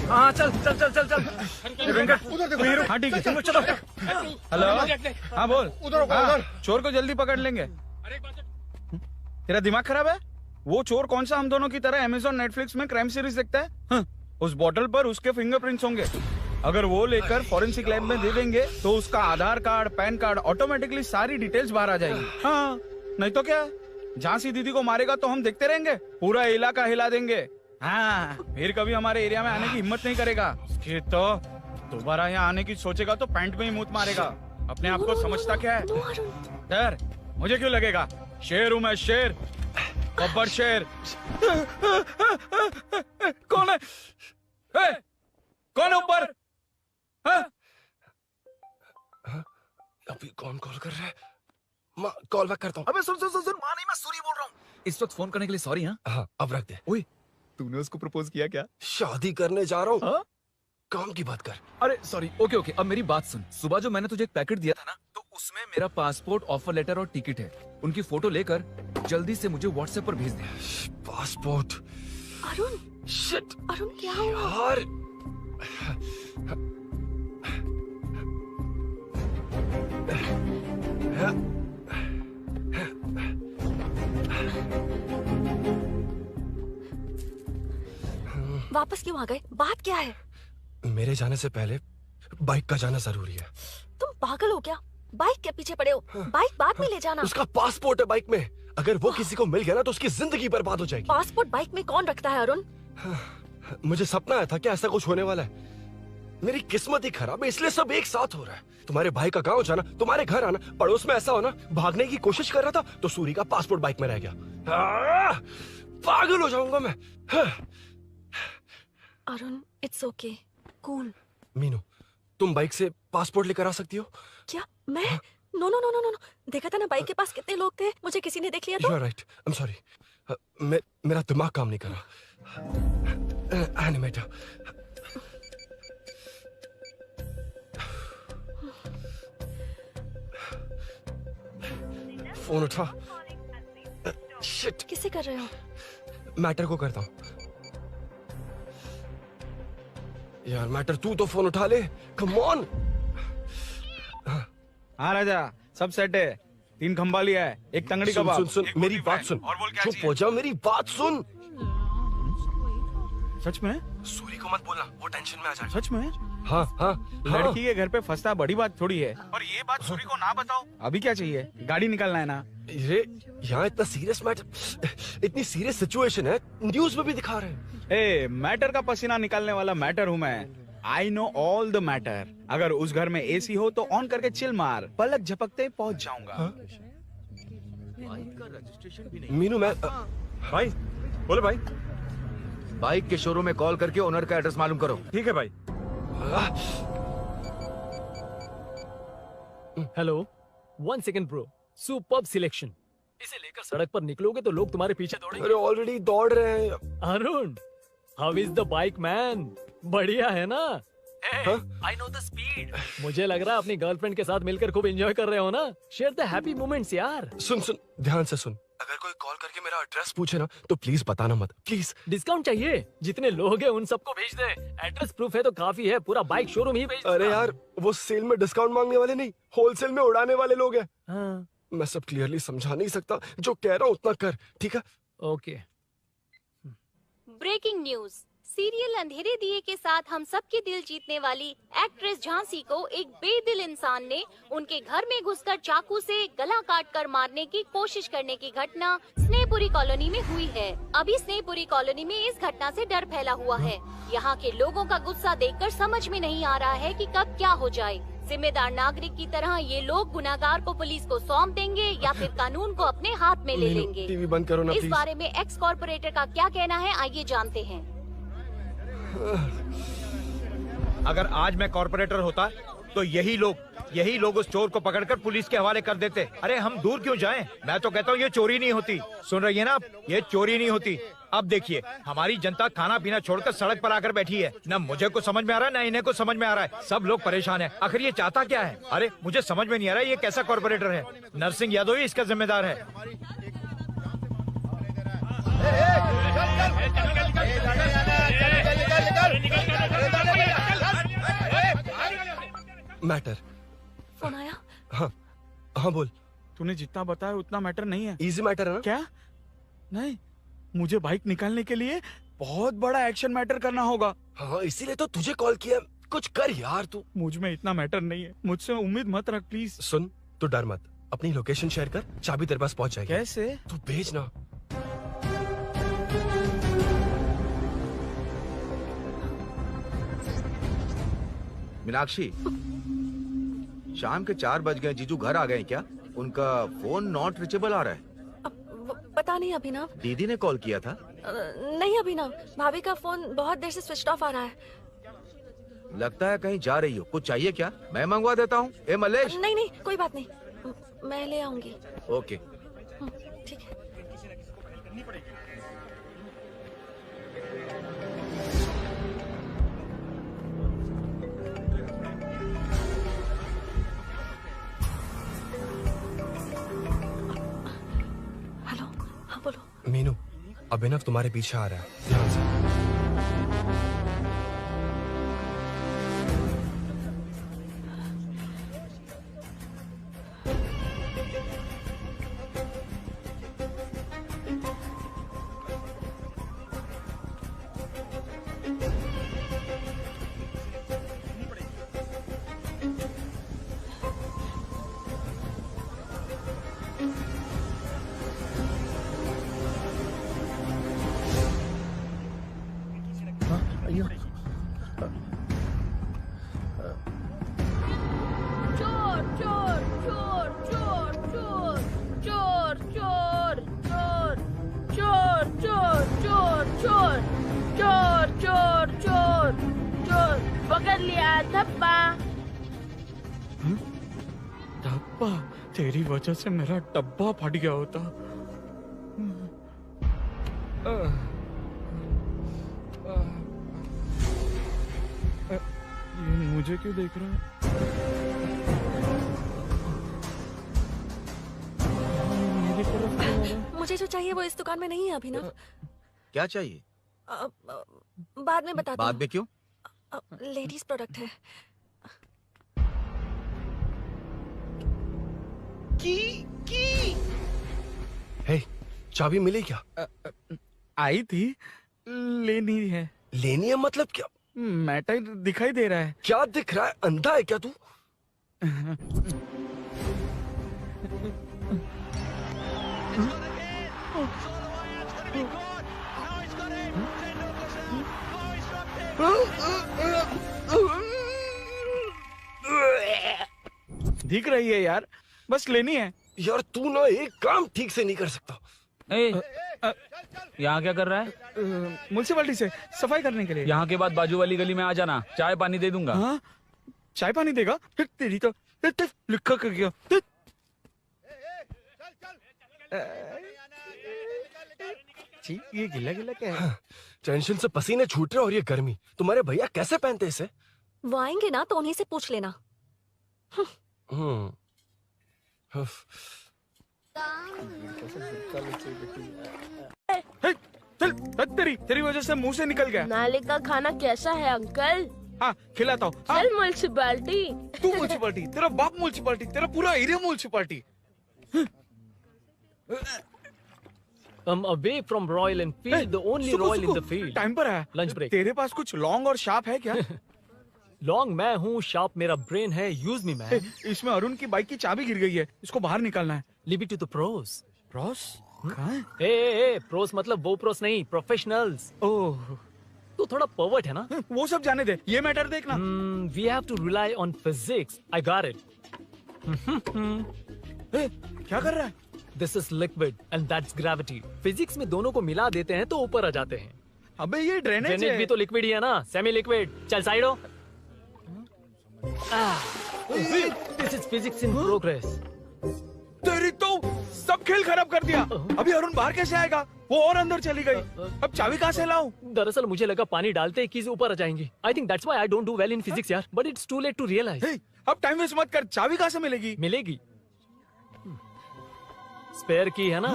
हाँ चल चल चल चल चल वेंकट हाँ ठीक है चलो चलो। हेलो हाँ बोल। हाँ, चोर को जल्दी पकड़ लेंगे। तेरा दिमाग खराब है? वो चोर कौन सा हम दोनों की तरह अमेज़न नेटफ्लिक्स में क्राइम सीरीज देखता है? उस बॉटल पर उसके फिंगरप्रिंट्स होंगे। अगर वो लेकर फॉरेंसिक लैब में दे देंगे तो उसका आधार कार्ड, पैन कार्ड, ऑटोमेटिकली सारी डिटेल्स बाहर आ जाएगी। हाँ नहीं तो क्या, झांसी दीदी को मारेगा तो हम देखते रहेंगे, पूरा इलाका हिला देंगे। हाँ फिर कभी हमारे एरिया में आने की हिम्मत नहीं करेगा। फिर तो दोबारा यहाँ आने की सोचेगा तो पैंट में ही मूत मारेगा। अपने आप को समझता क्या है? डर मुझे क्यों लगेगा? शेर हूँ मैं, शेर, गब्बर शेर। कौन है? कौन है ऊपर? अभी कौन कॉल कर रहा है? माँ कॉल बैक करता हूँ। अबे सुन सुन सुन सुन, माँ नहीं, मैं सूरी बोल रहा हूँ। इस वक्त फोन करने के लिए सॉरी। हाँ अब रख दे। ओए तूने उसको प्रपोज किया क्या? शादी करने जा रहा हूँ। काम की बात कर। अरे सॉरी, ओके ओके, अब मेरी बात सुन। सुबह जो मैंने तुझे एक पैकेट दिया था ना, तो उसमें मेरा पासपोर्ट, ऑफर लेटर और टिकट है। उनकी फोटो लेकर जल्दी से मुझे व्हाट्सएप पर भेज दे। पासपोर्ट। अरुण शिट अरुण क्या हुआ? यार वापस क्यों आ गए? बात क्या है? मेरे जाने से पहले बाइक का जाना जरूरी है। तुम पागल हो क्या? बाइक के पीछे पड़े हो? बाइक बाद में ले जाना। उसका पासपोर्ट है बाइक में, अगर वो किसी को मिल गया ना तो उसकी जिंदगी बर्बाद हो जाएगी। पासपोर्ट बाइक में कौन रखता है अरुण? मुझे सपना आया था कि ऐसा कुछ होने वाला है। मेरी किस्मत ही खराब है, इसलिए सब एक साथ हो रहा है। तुम्हारे भाई का गांव जाना, तुम्हारे घर आना, पड़ोस में ऐसा होना, भागने की कोशिश कर रहा था तो सूरी का पासपोर्ट बाइक में रह गया। पागल हो जाऊंगा मैं। Arun it's okay, cool. Meenu तुम बाइक से पासपोर्ट लेकर आ सकती हो? क्या मैं? No no no no no, देखा था ना बाइक के पास कितने लोग थे, मुझे किसी ने देख लिया तो। You are right. I'm sorry. मेरा दिमाग काम नहीं कर रहा। एनिमेटर। फोन उठा। शिट। किसे कर रहे हो? मैटर को करता हूँ। यार मैटर तू तो फोन उठा ले। Come on. हाँ राजा सब सेट है। 3 खंबा लिया है, एक तंगड़ी सुन कबाब। सुन सुन मेरी बात सुन। चुप हो जा, मेरी बात सुन। सच में? सूरी को मत बोलना, वो टेंशन में आ जाए। सच में? हाँ हाँ। लड़की के घर पे फंसना बड़ी बात थोड़ी है। और ये बात सूरी को ना बताओ। अभी क्या चाहिए? गाड़ी निकालना है ना? ये यहाँ इतना सीरियस मैटर, इतनी सीरियस सिचुएशन है, न्यूज में भी दिखा रहे हैं। ए मैटर का पसीना निकालने वाला मैटर हूँ मैं। I know all the matter. अगर उस घर में एसी हो तो ऑन करके चिल मार, पलक झपकते पहुंच जाऊंगा। मीनू मैं भाई बोलो भाई। बाइक के शोरूम में कॉल करके ओनर का एड्रेस मालूम करो। ठीक है भाई। Hello 1 second bro, superb selection. इसे लेकर सड़क पर निकलोगे तो लोग तुम्हारे पीछे दौड़ेंगे। अरे ऑलरेडी दौड़ रहे हैं। Arun how is the bike man? बढ़िया है ना? I know the speed. मुझे लग रहा है अपनी गर्लफ्रेंड के साथ मिलकर खूब एंजॉय कर रहे हो ना? शेयर द हैप्पी मोमेंट्स यार। सुन सुन ध्यान से सुन, अगर कोई कॉल करके मेरा एड्रेस पूछे ना तो प्लीज बताना मत, प्लीज। डिस्काउंट चाहिए? जितने लोग हैं उन सबको भेज दे। एड्रेस प्रूफ है तो काफी है, पूरा बाइक शोरूम ही भेज दे। अरे यार वो सेल में डिस्काउंट मांगने वाले नहीं, होलसेल में उड़ाने वाले लोग हैं। हाँ। मैं सब क्लियरली समझा नहीं सकता, जो कह रहा हूँ उतना कर, ठीक है? ओके। Breaking news. सीरियल अंधेरे दिए के साथ हम सबके दिल जीतने वाली एक्ट्रेस झांसी को एक बेदिल इंसान ने उनके घर में घुसकर चाकू से गला काटकर मारने की कोशिश करने की घटना स्नेहपुरी कॉलोनी में हुई है। अभी स्नेहपुरी कॉलोनी में इस घटना से डर फैला हुआ है। यहाँ के लोगों का गुस्सा देखकर समझ में नहीं आ रहा है कि कब क्या हो जाए। जिम्मेदार नागरिक की तरह ये लोग गुनाहगार को पुलिस को सौंप देंगे या फिर कानून को अपने हाथ में ले लेंगे। टीवी बंद करो ना इस प्लीज। बारे में एक्स कॉर्पोरेटर का क्या कहना है, आइए जानते हैं। अगर आज मैं कॉर्पोरेटर होता तो यही लोग उस चोर को पकड़कर पुलिस के हवाले कर देते। अरे हम दूर क्यों जाएं? मैं तो कहता हूँ ये चोरी नहीं होती। सुन रही है ना आप? ये चोरी नहीं होती। अब देखिए हमारी जनता खाना पीना छोड़कर सड़क पर आकर बैठी है। ना मुझे को समझ में आ रहा है ना इन्हें को समझ में आ रहा है। सब लोग परेशान हैं। आखिर ये चाहता क्या है? अरे मुझे समझ में नहीं आ रहा है ये कैसा कॉर्पोरेटर है। नरसिंह यादव ही इसका जिम्मेदार है। मैटर। फोन आया? हाँ हाँ बोल। तूने जितना बताया उतना मैटर नहीं है। इजी मैटर है ना? क्या? नहीं, मुझे बाइक निकालने के लिए बहुत बड़ा एक्शन मैटर करना होगा। हाँ इसीलिए तो तुझे कॉल किया। कुछ कर यार तू। मुझ में इतना मैटर नहीं है, मुझसे उम्मीद मत रख प्लीज। सुन, तू डर मत, अपनी लोकेशन शेयर कर, चाबी तेरे पास पहुंच जाएगी। कैसे? तू भेज ना। मीनाक्षी, शाम के 4 बज गए, जीजू घर आ गए क्या? उनका फोन नॉट रिचेबल आ रहा है। पता नहीं अभिनव। दीदी ने कॉल किया था? नहीं अभिनव, भाभी का फोन बहुत देर से स्विच ऑफ आ रहा है। लगता है कहीं जा रही हो। कुछ चाहिए क्या? मैं मंगवा देता हूँ। ए मलेश। नहीं नहीं कोई बात नहीं, मैं ले आऊंगी। ओके ठीक है। हेलो, हाँ बोलो। मीनू, अभिनव तुम्हारे पीछे आ रहा है, ध्यान से। तेरी वजह से मेरा डब्बा फट गया होता। ये मुझे क्यों देख रहा है? मेरी तरफ क्यों आ रहा है? मुझे जो चाहिए वो इस दुकान में नहीं है अभिनव। क्या चाहिए? बाद में बताती हूँ। बाद में क्यों? लेडीज प्रोडक्ट है। हे, चाबी मिली क्या? आई थी, लेनी है। लेनी है मतलब क्या? मैटर दिखाई दे रहा है। क्या दिख रहा है? अंधा है क्या तू? दिख रही है यार, बस लेनी है। यार तू ना एक काम ठीक से नहीं कर सकता। यहाँ क्या कर रहा है? म्युनिसिपैलिटी से सफाई करने के लिए। यहाँ के बाद बाजू वाली गली में आ जाना, चाय पानी दे दूंगा। हाँ? चाय पानी देगा? फिर तेरी तो लिखा कर गया। ये गिला गिला क्या है? टेंशन से पसीने छूट रहे और ये गर्मी, तुम्हारे भैया कैसे पहनते इसे? वो आएंगे ना तो उन्हीं से पूछ लेना। तेरी वजह से मुंह से निकल गया। नाले का खाना कैसा है अंकल? हाँ खिलाता हूँ। चल म्युनिसिपैलिटी। तू म्युनिसिपैलिटी, तेरा बाप म्युनिसिपैलिटी, तेरा पूरा area municipality. I'm away from Royal Enfield, the only Royal in the field. Time पर है। Lunch break. तेरे पास कुछ लॉन्ग और शार्प है क्या? लॉन्ग मैं हूँ, शार्प मेरा ब्रेन है। Use me man. इसमें अरुण की बाइक की चाबी गिर गई है, इसको बाहर निकालना है। Leave it to the pros. Pros? कहाँ है? ए प्रोस मतलब वो प्रोस नहीं, प्रोफेशनल्स। ओह, तू थोड़ा पर्वर्ट है ना? वो सब जाने दे, ये मैटर देखना। We have to rely on physics. I got it. क्या कर रहा है? This is liquid and that's gravity. Physics में दोनों को मिला देते हैं तो ऊपर आ जाते हैं। अबे ये ड्रेनेज है। भी तो लिक्विड ही है ना, सेमी लिक्विड। चल साइड हो। This is physics in progress. तेरी तो सब खेल खराब कर दिया। अभी अरुण बाहर कैसे आएगा? वो और अंदर चली गई। अब चाबी कहाँ से लाऊं? दरअसल मुझे लगा पानी डालते ही कीज ऊपर आ जाएंगी। I think that's why I don't do well in physics यार। But it's too late to realize. अब टाइम वेस्ट मत कर, चाबी कहाँ से मिलेगी? मिलेगी। स्पेयर की है ना?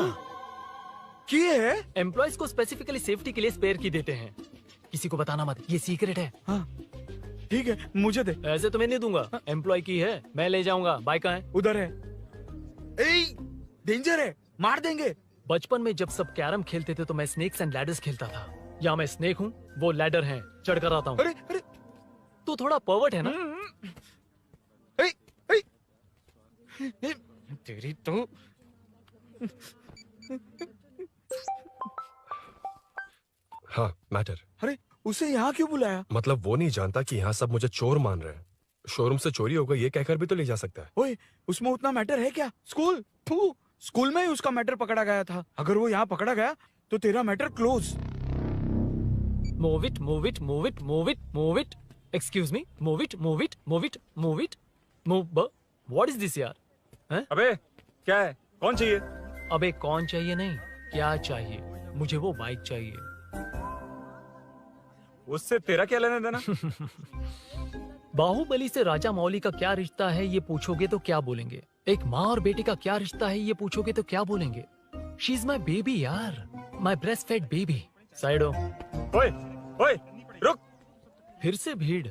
की है? एम्प्लॉयज को स्पेसिफिकली सेफ्टी के लिए स्पेयर की देते हैं। किसी को बताना मत, ये सीक्रेट है। हाँ। ठीक है, मुझे दे। ऐसे तो मैं नहीं दूंगा, एम्प्लॉय की है, मैं ले जाऊंगा। बाइक कहाँ है? उधर है। डेंजर है, मार देंगे। बचपन में जब सब कैरम खेलते थे तो मैं स्नेक्स एंड लैडर्स खेलता था। या मैं स्नेक हूँ, वो लैडर है, चढ़ कर आता हूँ। अरे अरे, तू थोड़ा पर्वर्ट है ना? तेरी तो हाँ, मैटर। अरे उसे यहाँ क्यों बुलाया? मतलब वो नहीं जानता कि यहाँ सब मुझे चोर मान रहे हैं। शोरूम से चोरी होगा ये कहकर भी तो ले जा सकता है। ओए, उसमें उतना मैटर है क्या? स्कूल में ही उसका मैटर पकड़ा गया था। अगर वो यहाँ पकड़ा गया तो तेरा matter close. Move it, move it, move it, move it, move it. Excuse me, move it, move it, move it, move it, move. What is this यार? हैं? अबे क्या है? कौन चाहिए? अबे कौन चाहिए नहीं, क्या चाहिए? मुझे वो बाइक चाहिए। उससे तेरा क्या लेना देना? बाहुबली से राजा मौली का क्या रिश्ता है ये पूछोगे तो क्या बोलेंगे? एक माँ और बेटी का क्या रिश्ता है ये पूछोगे तो क्या बोलेंगे? शी इज माई बेबी यार, my breastfed baby. Side हो। ओए रुक। फिर से भीड़।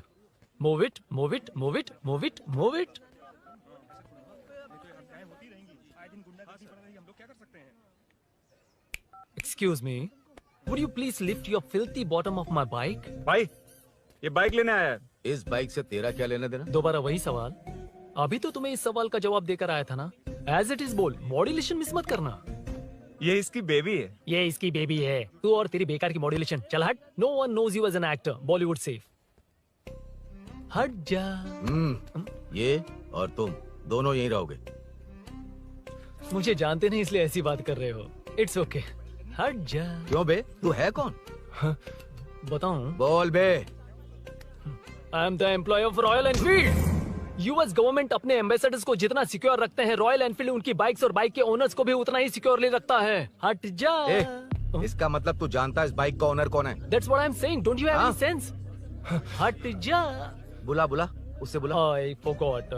Move it, move it, move it, move it, move it. Excuse me, would you please lift your filthy bottom of my bike? भाई, ये bike लेने आया है। इस बाइक से तेरा क्या लेना देना? दोबारा वही सवाल। अभी तो तुम्हें इस सवाल का जवाब देकर आया था ना। एज इट इज बोल, मॉड्यूलेशन मिस मत करना। ये इसकी बेबी है। ये इसकी बेबी है। तू और तेरी बेकार की मॉड्यूलेशन। चल हट। No one knows you as an actor. Bollywood safe. हट जा। ये और तुम दोनों यहीं रहोगे। मुझे जानते नहीं इसलिए ऐसी बात कर रहे हो। It's okay. हट जा। क्यों बे? तू है कौन? बताऊं? बोल बे। I am the employee of Royal Enfield. US government अपने एम्बेसडर्स को जितना सिक्योर रखते हैं, रॉयल एनफील्ड उनकी बाइक्स और बाइक के ओनर्स को भी उतना ही सिक्योरली रखता है। हट जा। इसका मतलब तू जानता है इस बाइक का ओनर कौन है? That's what I'm saying. Don't you have any sense? हट जा। बुला उससे बुला। I forgot.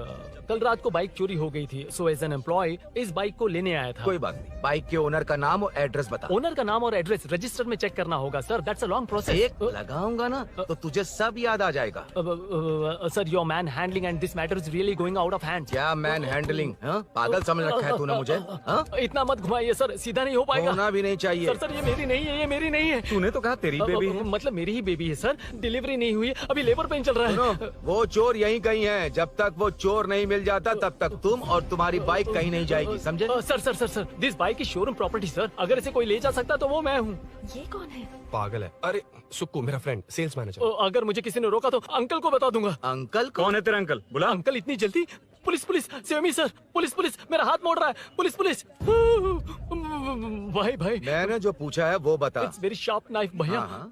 कल रात को बाइक चोरी हो गई थी, so as an employee इस बाइक को लेने आया था। कोई बात नहीं, बाइक के ओनर का नाम और एड्रेस बता। ओनर का नाम और एड्रेस रजिस्टर में चेक करना होगा sir. That's a long process. एक लगाऊंगा ना तो तुझे सब याद आ जाएगा। Sir, your man handling and this matter is really going out of hand. क्या मैन हैंडलिंग? पागल समझ रखा है तूने मुझे? इतना मत घुमाइए सर, सीधा नहीं हो पाएगा। होना भी नहीं चाहिए। सर ये मेरी नहीं है, ये मेरी नहीं है। तूने तो कहा तेरी बेबी है। मतलब मेरी ही बेबी है सर। डिलीवरी नहीं हुई, अभी लेबर पेन चल रहा है। वो चोर यहीं कहीं है। जब तक वो चोर नहीं मिल जाता तब तक तुम और तुम्हारी बाइक कहीं नहीं जाएगी, समझे? Sir this bike is showroom property sir. अगर इसे कोई ले जा सकता तो वो मैं हूँ। ये कौन है? पागल है। अरे सुक्कू, मेरा फ्रेंड, सेल्स मैनेजर। अगर मुझे किसी ने रोका तो अंकल को बता दूंगा। अंकल? कौन है तेरा अंकल? बुला। अंकल इतनी जल्दी? Police save me sir. Police मेरा हाथ मोड़ रहा है। पुलिस। भाई मैंने जो पूछा है वो बता। इट्स वेरी शार्प नाइफ भैया।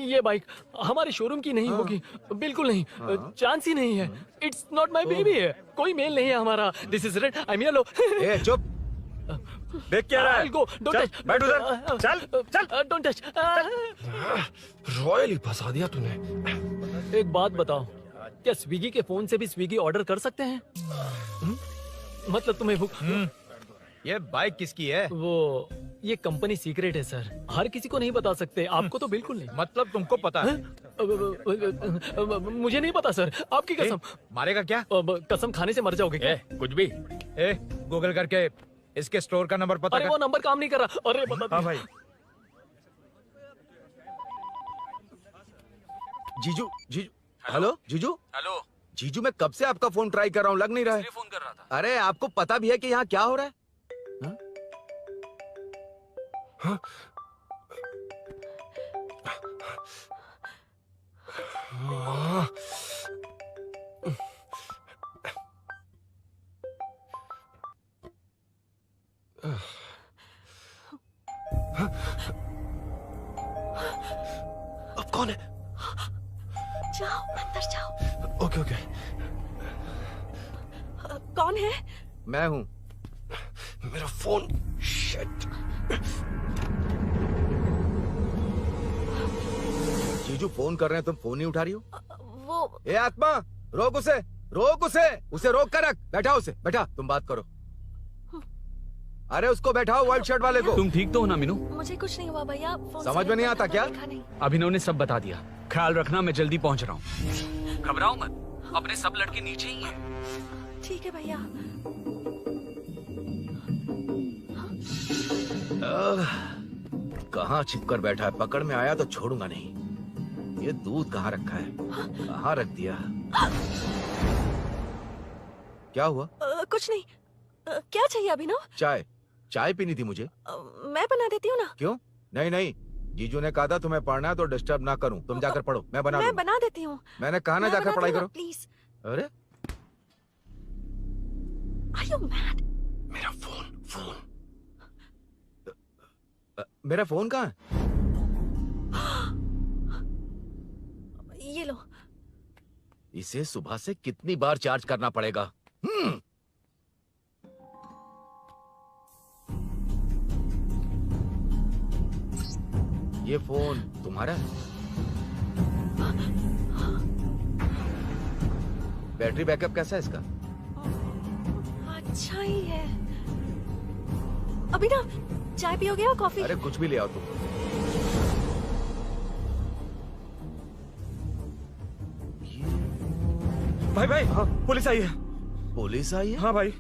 ये बाइक हमारे शोरूम की नहीं होगी, बिल्कुल नहीं। चांस ही नहीं है। इट्स नॉट माई बेबी है। कोई मेल नहीं है हमारा। This is red, I am yellow. चुप। देख क्या रहा है? I'll go. Don't चल, touch. बैठ उधर। चल। Don't touch. रॉयल ही फंसा दिया तूने। एक बात बताओ, क्या स्विगी के फोन से भी स्विगी ऑर्डर कर सकते हैं? मतलब तुम्हें भूख? ये बाइक किसकी है? वो ये कंपनी सीक्रेट है सर, हर किसी को नहीं बता सकते। आपको तो बिल्कुल नहीं। मतलब तुमको पता है? मुझे नहीं पता सर, आपकी कसम। मारेगा क्या? कसम खाने से मर जाओगे क्या? कुछ भी। गूगल करके इसके स्टोर का नंबर पता अरे कर। वो नंबर काम नहीं कर रहा। अरे बता। हाँ भाई। जीजू। हेलो जीजू। जीजू, मैं कब से आपका फोन ट्राई कर रहा हूँ, लग नहीं रहा है। फोन कर रहा था। अरे आपको पता भी है कि यहाँ क्या हो रहा है? अब कौन है? जाओ अंदर जाओ। ओके। कौन है? मैं हूँ। मेरा फोन। शिट। जीजू फोन कर रहे हैं, तुम फोन नहीं उठा रही हो? वो ए आत्मा, रोक उसे रोक कर रख। बैठा उसे, बैठा। तुम बात करो। अरे उसको बैठाओ, व्हाइट शर्ट वाले को। तुम ठीक तो हो ना मीनू? मुझे कुछ नहीं हुआ भैया। फोन समझ में नहीं आता क्या? अभिनव ने सब बता दिया। ख्याल रखना, मैं जल्दी पहुंच रहा हूँ। घबराओ मत, अपने सब लड़के नीचे ही हैं। ठीक है भैया। कहाँ छिपकर बैठा है, पकड़ में आया तो छोड़ूंगा नहीं। ये दूध कहाँ रखा है, कहाँ रख दिया? क्या हुआ? कुछ नहीं। क्या चाहिए अभिनव? चाय, चाय पीनी थी मुझे। मैं बना देती हूँ ना। क्यों? नहीं नहीं, जीजू ने कहा था तुम्हें पढ़ना है तो डिस्टर्ब ना करूं, तुम जाकर पढ़ो, मैं बना देती हूँ। मैंने कहा ना जाकर पढ़ाई करो प्लीज। अरे Are you mad? मेरा फोन मेरा फोन कहाँ है? ये लो। इसे सुबह से कितनी बार चार्ज करना पड़ेगा? ये फोन तुम्हारा है? बैटरी बैकअप कैसा है इसका? अच्छा ही है। अभिनव, चाय पियोगे या कॉफी? अरे कुछ भी ले आओ तुम। भाई भाई, हाँ, पुलिस आई है। पुलिस आई है? हाँ भाई।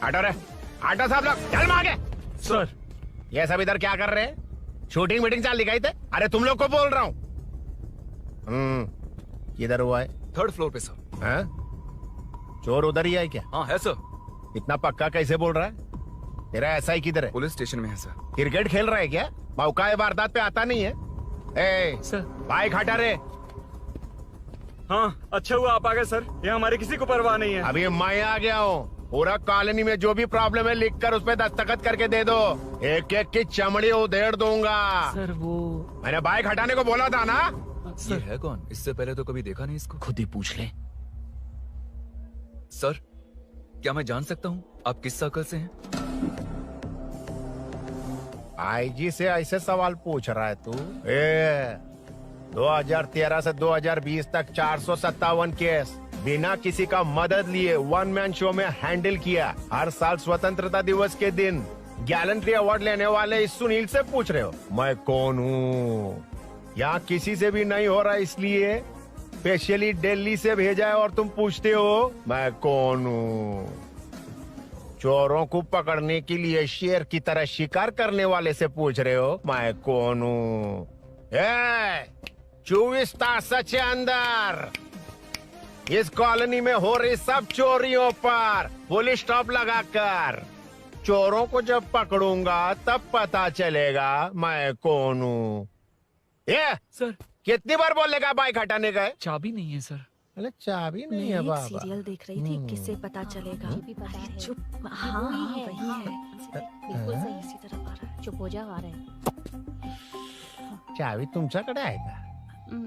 आटो रे, आटो साहब लोग चल मांगे। सर, ये सब इधर क्या कर रहे हैं? शूटिंग मीटिंग चाल दिखाई थे? अरे तुम लोग को बोल रहा हूँ। किधर हुआ है? 3rd फ्लोर पे सर। हैं? चोर उधर ही है क्या? हाँ है सर। इतना पक्का कैसे बोल रहा है? तेरा ऐसा ही किधर है? पुलिस स्टेशन में है सर। क्रिकेट खेल रहा है क्या? मौका वारदात पे आता नहीं है? ए सर, बाइक हटा रे। हाँ, अच्छा हुआ आप आ गए सर, ये हमारे किसी को परवाह नहीं है। अभी मैं आ गया हूँ। पूरा कॉलोनी में जो भी प्रॉब्लम है लिख कर उस पे दस्तखत करके दे दो। एक एक की चमड़ी उधेड़ दूंगा। सर वो मैंने बाइक हटाने को बोला था ना? ये है कौन? इससे पहले तो कभी देखा नहीं इसको। खुद ही पूछ ले। सर, क्या मैं जान सकता हूँ आप किस सर्कल से हैं? आईजी से ऐसे सवाल पूछ रहा है तू? 2013 से 2020 तक 457 केस बिना किसी का मदद लिए 1 मैन शो में हैंडल किया। हर साल स्वतंत्रता दिवस के दिन गैलेंट्री अवार्ड लेने वाले इस सुनील से पूछ रहे हो मैं कौन हूँ? यहाँ किसी से भी नहीं हो रहा, इसलिए स्पेशली दिल्ली से भेजा है और तुम पूछते हो मैं कौन हूँ? चोरों को पकड़ने के लिए शेर की तरह शिकार करने वाले से पूछ रहे हो मैं कौन हूँ? 24 तास के अंदर इस कॉलोनी में हो रही सब चोरियों पर पुलिस स्टॉप लगाकर चोरों को जब पकड़ूंगा तब पता चलेगा मैं कौन हूँ। ये सर, कितनी बार बोलेगा बाइक हटाने का? चाबी नहीं है सर। अरे चाबी नहीं है मैं बाबा। एक सीरियल देख रही थी, किससे पता चलेगा? अरे चुप। हाँ वही है। बिल्कुल सही। इसी तरफ आ रहा है। चुप हो जा, आ रहा है। चाबी तुमच्याकडे आहे का?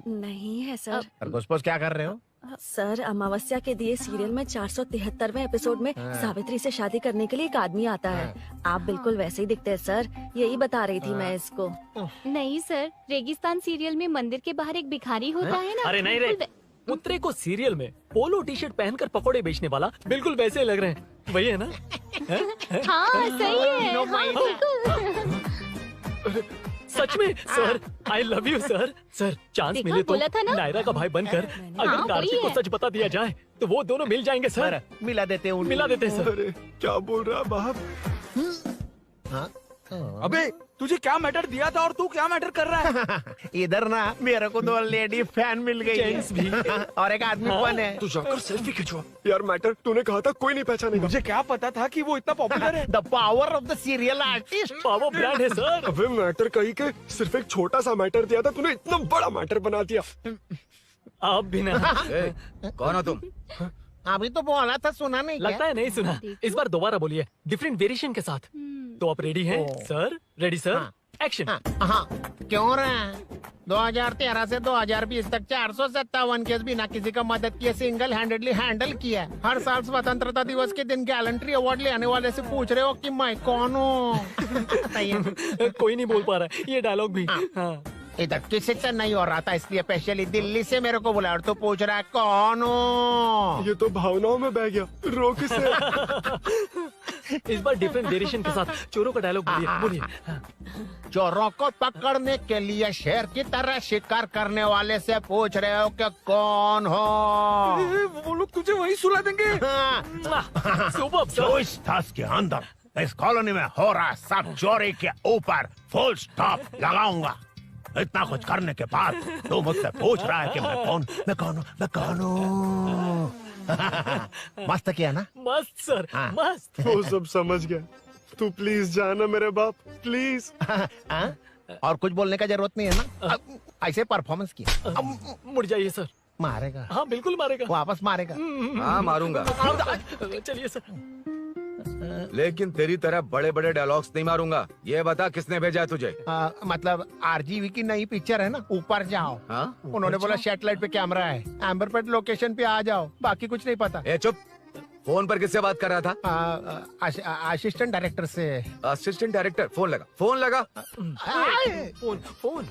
नहीं है सर। खरगोश क्या कर रहे हो? सर, अमावस्या के दिए सीरियल में 473वें एपिसोड में हाँ। सावित्री से शादी करने के लिए एक आदमी आता है। आप बिल्कुल वैसे ही दिखते हैं सर, यही बता रही थी मैं इसको। नहीं सर, रेगिस्तान सीरियल में मंदिर के बाहर एक भिखारी होता है ना। अरे नहीं रे, पुत्रे को सीरियल में पोलो टी शर्ट पहनकर पकोड़े बेचने वाला बिल्कुल वैसे लग रहे हैं। वही है ना? हाँ सही है। हाँ, बिल्कुल। सच में sir, I love you sir. Sir, chance देखा, मिले तो बोला था ना? नायरा का भाई बनकर अगर हाँ, कार्तिक वही को है। सच बता दिया जाए तो वो दोनों मिल जाएंगे सर। मिला देते हैं मिला देते हैं सर। अरे क्या बोल रहा बाप? अबे तुझे क्या मैटर दिया था और तू क्या मैटर कर रहा है? इधर ना मेरे को 2 लेडी फैन मिल गई जेंट्स भी। और एक आदमी कौन है? तू जाकर सेल्फी खिंचवा। यार मैटर तूने कहा था कोई नहीं पहचानेगा। मुझे क्या पता था कि वो इतना पॉपुलर है? The power of the serial artist. Power brand है सर। अबे मैटर कहीं के सिर्फ एक छोटा सा मैटर दिया था, तूने इतना बड़ा मैटर बना दिया। आप भी ना। कौन हो तुम? अभी तो बोला था, सुना नहीं क्या? लगता है नहीं सुना। इस बार दोबारा बोलिए, डिफरेंट वेरिएशन के साथ। तो आप रेडी हैं सर? Ready sir? एक्शन। हाँ, क्यों रहा? 2013 से 2020 तक 457 केस बिना किसी का मदद किए सिंगल हैंडेडली हैंडल किया है। हर साल स्वतंत्रता दिवस के दिन गैलेंट्री अवार्ड लेने वाले से पूछ रहे हो कि मैं कौन हूँ? कोई नहीं बोल पा रहा है ये डायलॉग भी। हाँ। इधर किसी से नहीं हो रहा था इसलिए स्पेशली दिल्ली से मेरे को बुलाया और तू पूछ रहा है कौन हूँ? ये तो भावनाओं में बह गया। रोक इसे। इस बार डिफरेंट वेरिएशन के साथ चोरों का डायलॉग बोलिए। चोरों को पकड़ने के लिए शेर की तरह शिकार करने वाले से पूछ रहे हो कि कौन हो? वो लोग तुझे वही सुला देंगे। जो इस ताश के अंदर इस कॉलोनी में हो रहा सब चोरी के ऊपर फुल स्टॉप लगाऊंगा। इतना कुछ करने के बाद तू मुझसे पूछ रहा है कि मैं कौन हूँ? मस्त किया ना? मस्त सर, मस्त। वो सब समझ गया। तू प्लीज जाना मेरे बाप, प्लीज। और कुछ बोलने का जरूरत नहीं है ना? ऐसे परफॉर्मेंस किया। मुड़ जाइए सर। मारेगा? हाँ बिल्कुल मारेगा। वापस मारेगा? हाँ मारूंगा। चलिए सर। लेकिन तेरी तरह बड़े बड़े डायलॉग्स नहीं मारूंगा। ये बता किसने भेजा है तुझे? मतलब आरजीवी की नई पिक्चर है ना, ऊपर जाओ। उन्होंने बोला सैटेलाइट पे कैमरा है, एम्बर पेट लोकेशन पे आ जाओ, बाकी कुछ नहीं पता। ए चुप। फोन पर किससे बात कर रहा था? असिस्टेंट डायरेक्टर से। Assistant director? फोन लगा, फोन लगा। फोन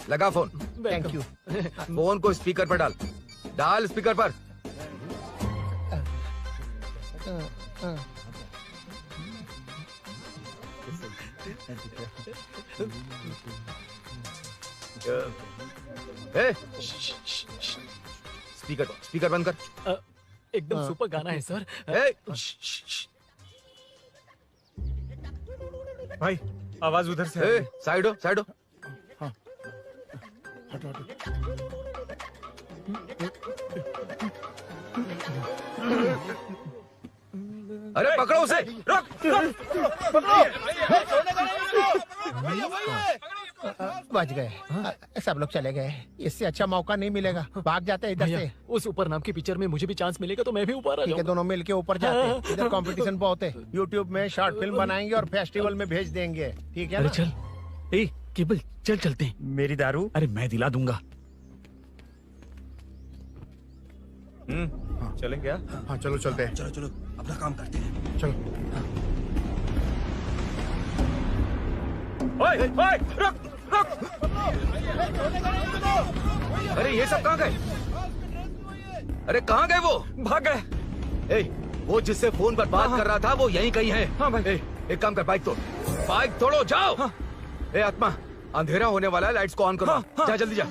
लगा फोन। Thank you. फोन को स्पीकर पर डाल, डाल स्पीकर पर। स्पीकर बंद कर। एकदम सुपर गाना है सर। भाई आवाज उधर से। साइड हो, साइड हो। अरे पकड़ो उसे। रुक, बच गए। सब लोग चले गए। इससे अच्छा मौका नहीं मिलेगा। भाग जाते हैं इधर से। उस ऊपर नाम की पिक्चर में मुझे भी चांस मिलेगा तो मैं भी ऊपर आ जाऊंगा। दोनों मिलके ऊपर जाते हैं। इधर कंपटीशन बहुत है। यूट्यूब में शॉर्ट फिल्म बनाएंगे और फेस्टिवल में भेज देंगे। ठीक है अरे ना? चल, ए केबल चल चलते हैं। मेरी दारू? अरे मैं दिला दूंगा। चलें क्या? हाँ चलो चलते हैं। चलो अपना काम करते हैं। चलो। ओए, ओए, रुक, रुक। अरे ये सब कहाँ गए? अरे कहाँ गए वो? भाग गए। ए, वो जिससे फोन पर बात कर रहा था वो यहीं कहीं है। हाँ भाई। एक काम कर, बाइक तोड़, बाइक तोड़ो, जाओ। ए आत्मा, अंधेरा होने वाला है, लाइट्स को ऑन करो। जा जल्दी जा।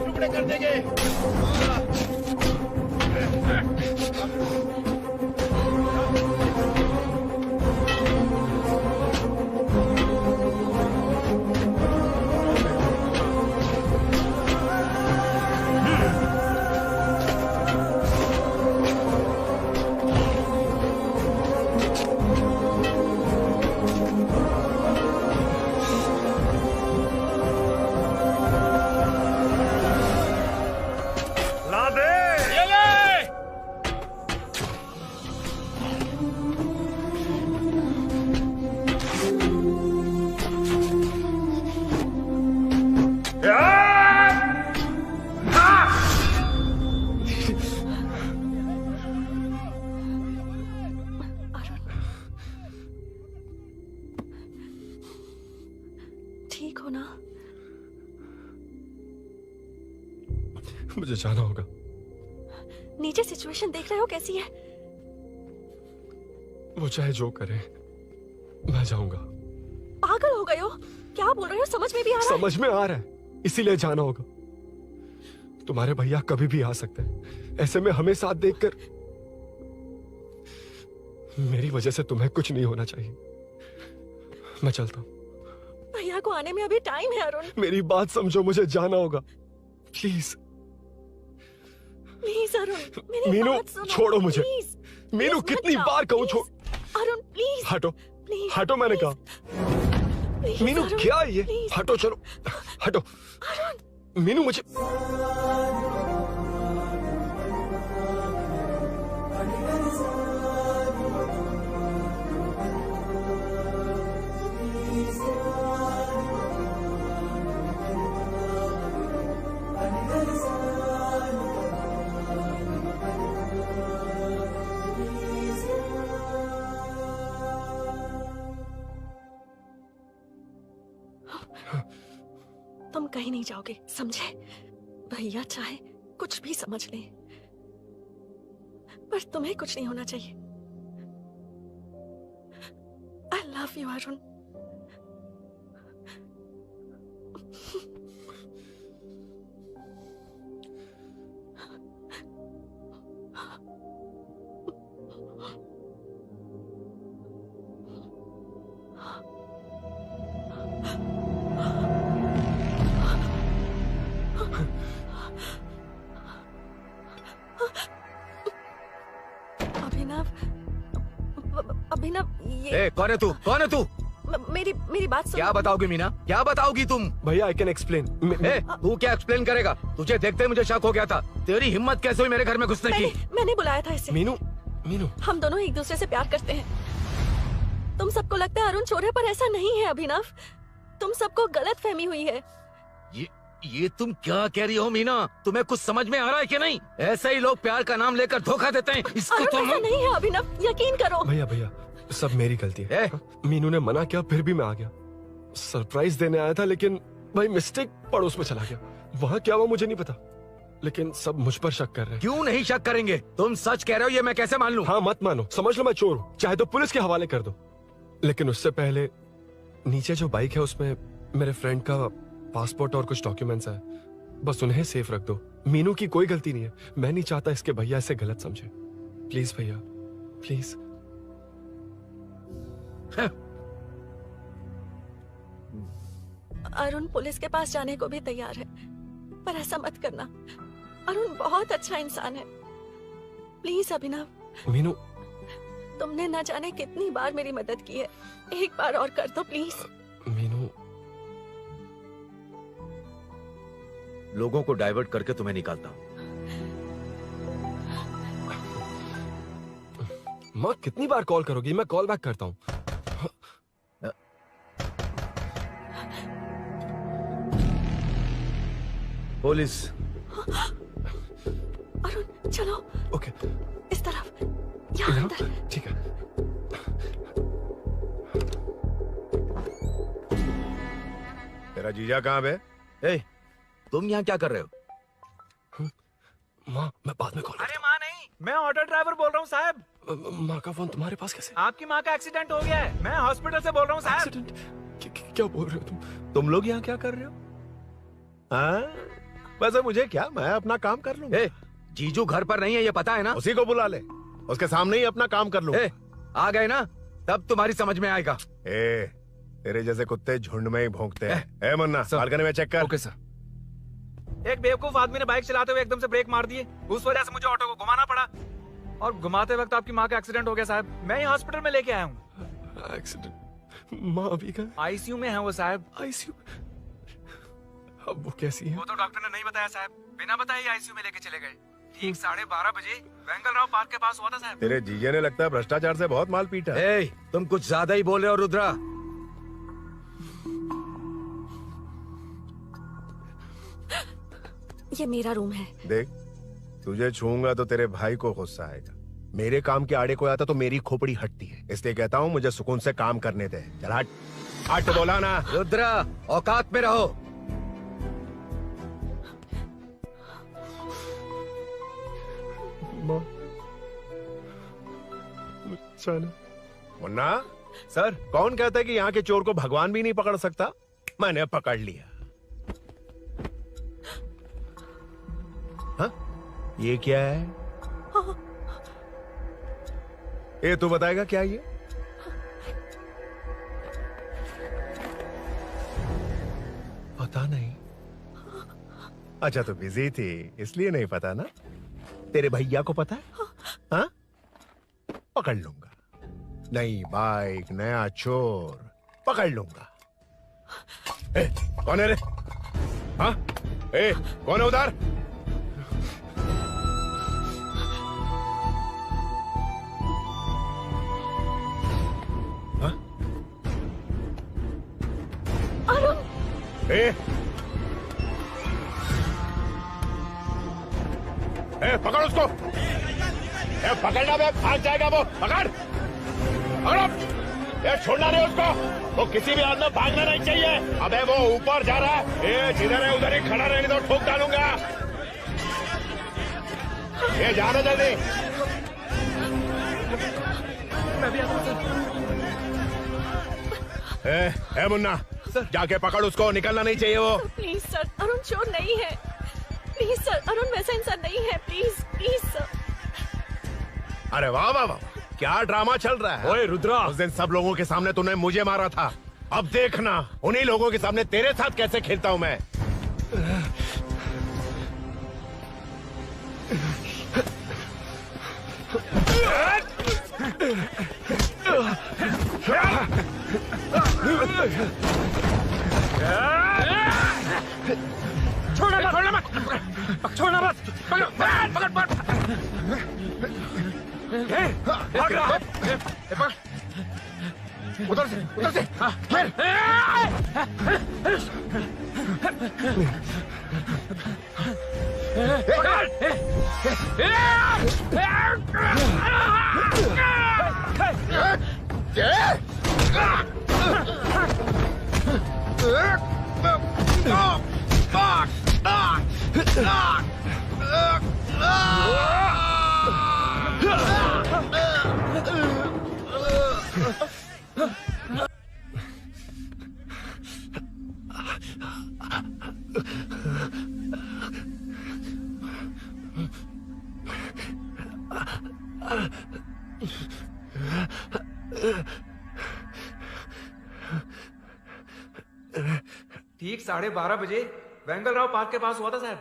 टुकड़े कर देंगे। ठीक हो ना? मुझे जाना होगा। नीचे सिचुएशन देख रहे हो कैसी है? वो चाहे जो करे, मैं जाऊंगा। पागल हो गए हो? क्या बोल रहे हो? समझ में भी आ रहा है? समझ में आ रहा है, इसीलिए जाना होगा। तुम्हारे भैया कभी भी आ सकते हैं। ऐसे में हमें साथ देखकर मेरी वजह से तुम्हें कुछ नहीं होना चाहिए। मैं चलता हूँ। भैया को आने में अभी टाइम है अरुण। मेरी बात समझो, मुझे जाना होगा, प्लीज। प्लीज अरुण, मेरी मीनू बात सुनो, छोड़ो मुझे। प्लीज, मीनू प्लीज कितनी मत जाओ, बार कहूँ छोड़। प्लीज। अरुण प्लीज। हटो प्लीज, हटो मैंने कहा। प्लीज, मीनू अरुण, क्या ये? प्लीज। हटो चलो हटो। मीनू मुझे तुम कहीं नहीं जाओगे, समझे? भैया चाहे कुछ भी समझ लें, पर तुम्हें कुछ नहीं होना चाहिए। I love you Arun. Abhinav, Abhinav, ये कौन है तू? कौन है तू? मेरी बात सुनो। क्या बताओगी मीना? क्या बताओगी तुम? भैया आई कैन एक्सप्लेन। तू क्या एक्सप्लेन करेगा? तुझे देखते ही मुझे शक हो गया था। तेरी हिम्मत कैसे हुई मेरे घर में घुसने की? मैंने बुलाया था इसे। मीनू, मीनू, हम दोनों एक दूसरे से प्यार करते हैं। तुम सबको लगता है अरुण चोर है, पर ऐसा नहीं है अभिनव। तुम सबको गलत फहमी हुई है। ये तुम क्या कह रही हो मीना? तुम्हें कुछ समझ में आ रहा है कि नहीं? ऐसे ही लोग प्यार का नाम लेकर धोखा देते हैं। इसको अरुण तुम ऐसा नहीं है अभिनव, यकीन करो। भैया भैया सब मेरी गलती है। मीनू ने मना किया फिर भी मैं आ गया। सरप्राइज देने आया था लेकिन भाई मिस्टेक पड़ोस में चला गया। वहाँ क्या हुआ मुझे नहीं पता, लेकिन सब मुझ पर शक कर रहे हैं। क्यों नहीं शक करेंगे? तुम सच कह रहे हो, ये मैं कैसे मान लूं? हाँ मत मानो, समझ लो मैं चोर हूँ, चाहे तो पुलिस के हवाले कर दो। लेकिन उससे पहले नीचे जो बाइक है उसमें मेरे फ्रेंड का पासपोर्ट और कुछ डॉक्यूमेंट्स है, बस उन्हें सेफ रख दो। मीनू की कोई गलती नहीं है। मैं नहीं चाहता इसके भैया इसे गलत समझे। प्लीज भैया प्लीज। अरुण पुलिस के पास जाने को भी तैयार है, पर ऐसा मत करना। अरुण बहुत अच्छा इंसान है। प्लीज अभिनव। मीनू, तुमने न जाने कितनी बार मेरी मदद की है, एक बार और कर दो प्लीज। मीनू, लोगों को डाइवर्ट करके तुम्हें निकालता हूँ। माँ कितनी बार कॉल करोगी? मैं कॉल बैक करता हूँ। पुलिस। अरुण चलो। ओके। इस तरफ, यहाँ अंदर। ठीक है। तेरा जीजा कहाँ पे? तुम यहाँ क्या कर रहे हो? माँ मैं बाद में कॉल। अरे माँ नहीं, मैं ऑटो ड्राइवर बोल रहा हूँ साहब। माँ का फोन तुम्हारे पास कैसे? आपकी माँ का एक्सीडेंट हो गया है, मैं हॉस्पिटल से बोल रहा हूँ साहब। क्या बोल रहे हो तुम लोग यहाँ क्या कर रहे हो? हाँ वैसे मुझे क्या, मैं अपना काम कर लूँ। जीजू घर पर नहीं है, ये पता है ना? उसी को बुला ले, उसके सामने ही अपना काम कर लूँ। आ गए ना, तब तुम्हारी समझ में आएगा। तेरे जैसे कुत्ते झुंड में ही भौंकते हैं। मुन्ना बालकनी में चेक कर। Okay sir. एक बेवकूफ आदमी ने बाइक चलाते हुए एकदम से ब्रेक मार दिए, उस वजह से मुझे ऑटो को घुमाना पड़ा और घुमाते वक्त आपकी माँ का एक्सीडेंट हो गया साहब। मैं ही हॉस्पिटल में लेके आया हूँ। एक्सीडेंट? माँ अभी कहाँ? आईसीयू में है वो साहब। आईसीयू? अब वो कैसी है? वो तो डॉक्टर ने नहीं बताया साहब, बिना बताए आईसीयू में लेके चले गए। ठीक 12:30 बजे वेंगल राव पार्क के पास हुआ था साहब। तेरे जीजे ने लगता है भ्रष्टाचार से बहुत माल पीटा। तुम कुछ ज्यादा ही बोल रहे हो रुद्रा। ये मेरा रूम है। देख, तुझे छूंगा तो तेरे भाई को गुस्सा आएगा। मेरे काम के आड़े को आता तो मेरी खोपड़ी हटती है, इसलिए कहता हूँ मुझे सुकून से काम करने दे। चल हट। हट बोला ना। रुद्रा औकात में रहो। मुन्ना सर, कौन कहता है कि यहाँ के चोर को भगवान भी नहीं पकड़ सकता? मैंने पकड़ लिया। हाँ? ये क्या है? ये तू बताएगा क्या ये? पता नहीं। अच्छा तो बिजी थी इसलिए नहीं पता ना? तेरे भैया को पता है? हाँ? पकड़ लूंगा। नई बाइक, नया चोर, पकड़ लूंगा। ए, कौन है रे? हाँ? ए, कौन है उधर? हाँ? ए, पकड़ उसको। पकड़ना बे, भाग जाएगा वो। पकड़, पकड़ो। छोड़ना नहीं उसको। वो किसी भी हाथ में भागना नहीं चाहिए। अबे वो ऊपर जा रहा है। जिधर है उधर ही खड़ा रहने दो, ठोक डालूंगा। ये जाना जल्दी। मैं भी आता हूं सर। मुन्ना, जाके पकड़ उसको, निकलना नहीं चाहिए वो। प्लीज सर, अरुण चोर नहीं है। प्लीज सर, अरुण वैसा इंसान नहीं है। Please please sir. अरे वाह वाह वाह, क्या ड्रामा चल रहा है। ओए रुद्रा, उस दिन सब लोगों के सामने तूने मुझे मारा था। अब देखना उन्हीं लोगों के सामने तेरे साथ कैसे खेलता हूं मैं। छोड़ना मत, छोड़ना मत। पकड़, पकड़, पकड़। भाग रहा। उधर से, उधर से। ठीक 12:30 बजे वेंगल राव पार्क के पास हुआ था साहब।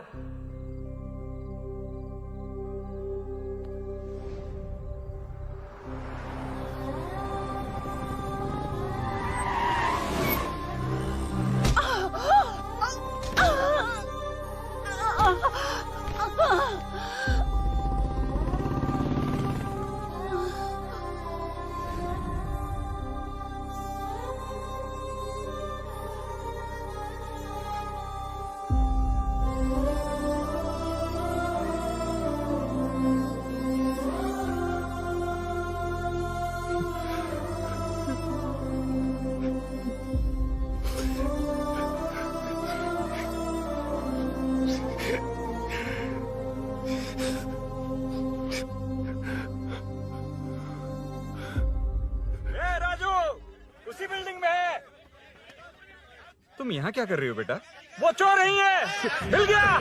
तुम यहाँ क्या कर रही हो बेटा? वो चोर नहीं है, हिल गया।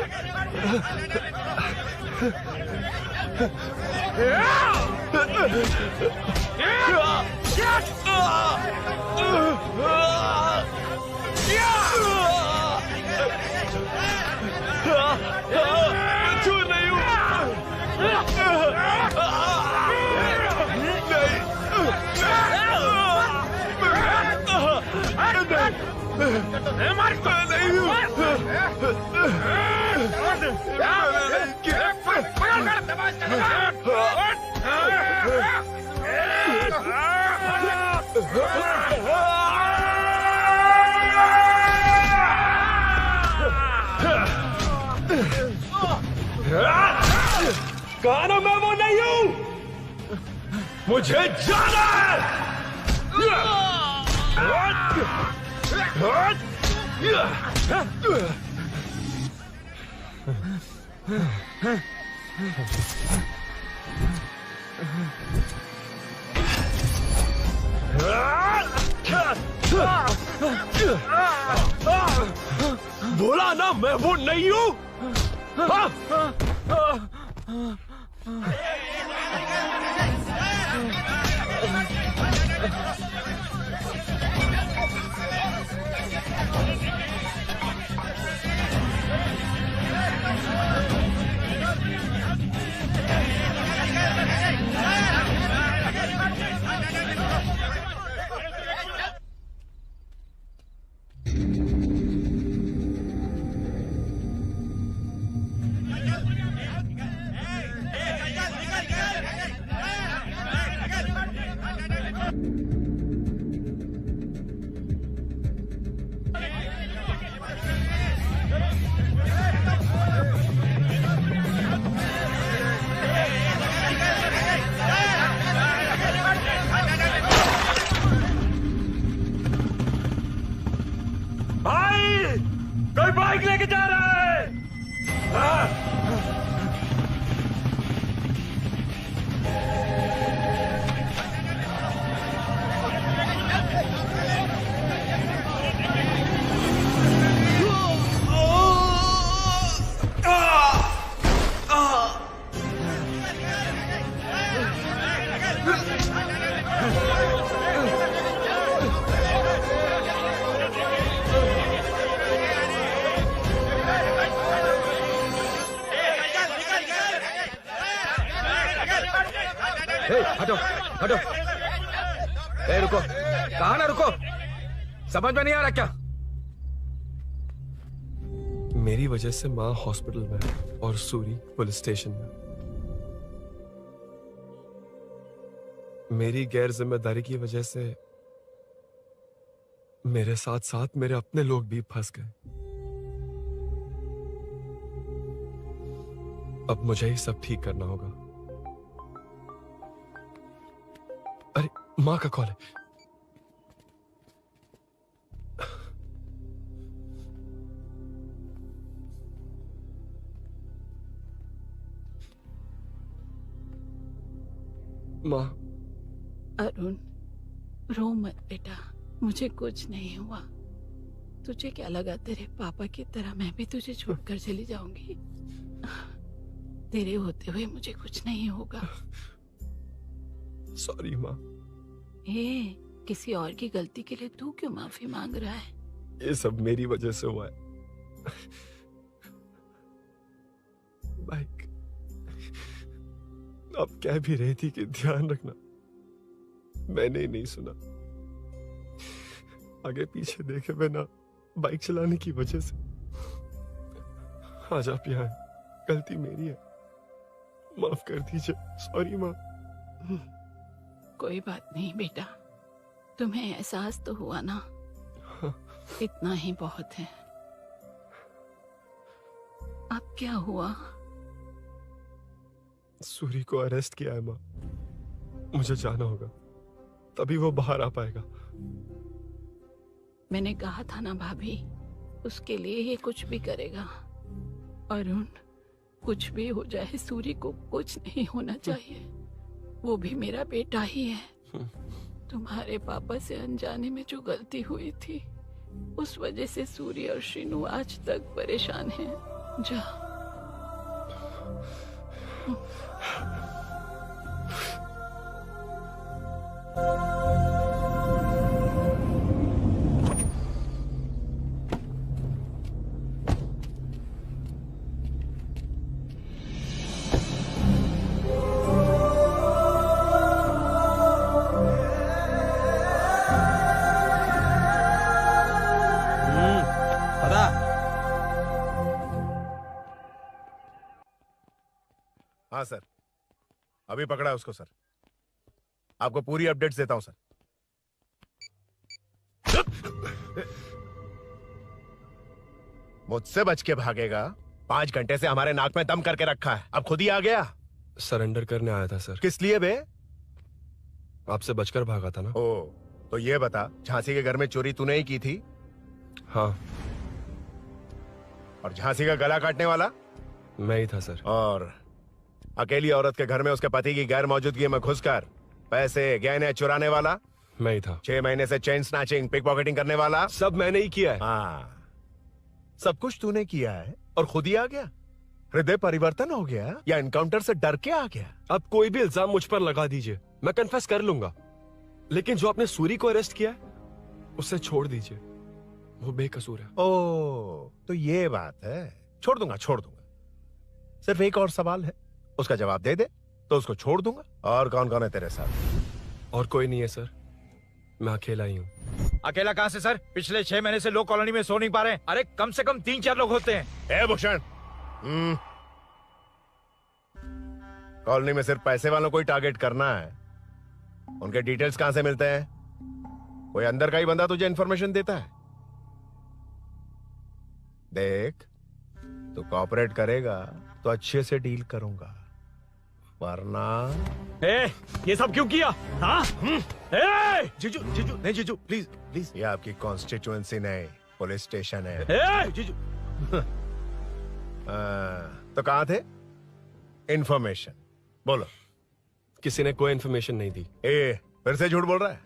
चोर नहीं हूँ। कहा ना मैं वो नहीं हूँ, मुझे जाना है। बोला ना मैं वो नहीं हूँ। कोई बाइक लेके जा रहा है। हटो हटो। ए रुको, कहा ना रुको, समझ में नहीं आ रहा क्या? मेरी वजह से माँ हॉस्पिटल में और सूरी पुलिस स्टेशन में। मेरी गैर जिम्मेदारी की वजह से मेरे साथ साथ मेरे अपने लोग भी फंस गए। अब मुझे ही सब ठीक करना होगा। अरे माँ का कॉल है। माँ। अरुण, रो मत बेटा, मुझे कुछ नहीं हुआ। तुझे क्या लगा तेरे पापा की तरह मैं भी तुझे छोड़कर चली जाऊंगी? तेरे होते हुए मुझे कुछ नहीं होगा। सॉरी माँ। ए, किसी और की गलती के लिए तू क्यों माफी मांग रहा है? ये सब मेरी वजह से हुआ है। बाइक अब कह भी रही थी कि ध्यान रखना, मैंने ही नहीं सुना। आगे पीछे देखे बिना बाइक चलाने की वजह से आज आप यहाँ हैं। गलती मेरी है, माफ कर दीजिए। सॉरी माँ। कोई बात नहीं बेटा, तुम्हें एहसास तो हुआ ना, इतना ही बहुत है। अब क्या हुआ? सूरी को अरेस्ट किया है माँ। मुझे जाना होगा, तभी वो बाहर आ पाएगा। मैंने कहा था ना भाभी, उसके लिए ये कुछ भी करेगा। अरुण, कुछ भी हो जाए सूरी को कुछ नहीं होना चाहिए। वो भी मेरा बेटा ही है। तुम्हारे पापा से अनजाने में जो गलती हुई थी, उस वजह से सूरी और श्रीनु आज तक परेशान हैं। जा। हाँ सर, अभी पकड़ा है उसको सर। आपको पूरी अपडेट्स देता हूं सर। मुझसे बच के भागेगा? 5 घंटे से हमारे नाक में दम करके रखा है, अब खुद ही आ गया। सरेंडर करने आया था सर। किस लिए बे? आपसे बचकर भागा था ना। ओ, तो ये बता, झांसी के घर में चोरी तूने ही की थी? हाँ। और झांसी का गला काटने वाला? मैं ही था सर। और अकेली औरत के घर में उसके पति की गैर मौजूदगी में घुसकर पैसे गहने चुराने वाला? मैं ही था। 6 महीने से चेन स्नैचिंग, पिक पॉकेटिंग करने वाला? सब मैंने ही किया है। हाँ, सब कुछ तूने किया है और खुद ही आ गया? हृदय परिवर्तन हो गया या एनकाउंटर से डर के आ गया? अब कोई भी इल्जाम मुझ पर लगा दीजिए, मैं कन्फेस कर लूंगा। लेकिन जो आपने सूरी को अरेस्ट किया है, उसे छोड़ दीजिए, वो बेकसूर है। ओ, तो ये बात है। छोड़ दूंगा, छोड़ दूंगा। सिर्फ एक और सवाल है, उसका जवाब दे दे तो उसको छोड़ दूंगा। और कौन कौन है तेरे साथ? और कोई नहीं है सर, मैं अकेला ही हूँ। अकेला कहाँ से सर? पिछले 6 महीने से लोग कॉलोनी में सो नहीं पा रहे हैं। अरे कम से कम 3-4 लोग होते हैं। ए भूषण, कॉलोनी में सिर्फ पैसे वालों को ही टारगेट करना है। उनके डिटेल्स कहां से मिलते हैं? कोई अंदर का ही बंदा तुझे इंफॉर्मेशन देता है? देख, तू कोऑपरेट करेगा तो अच्छे से डील करूंगा, वरना ये सब क्यों किया? हाँ? जीजू, जीजू, नहीं जीजू, प्लीज प्लीज। ये आपकी कॉन्स्टिट्यूएंसी नहीं, पुलिस स्टेशन है। जीजू। तो कहाँ थे? इंफॉर्मेशन बोलो। किसी ने कोई इन्फॉर्मेशन नहीं दी। फिर से झूठ बोल रहा है?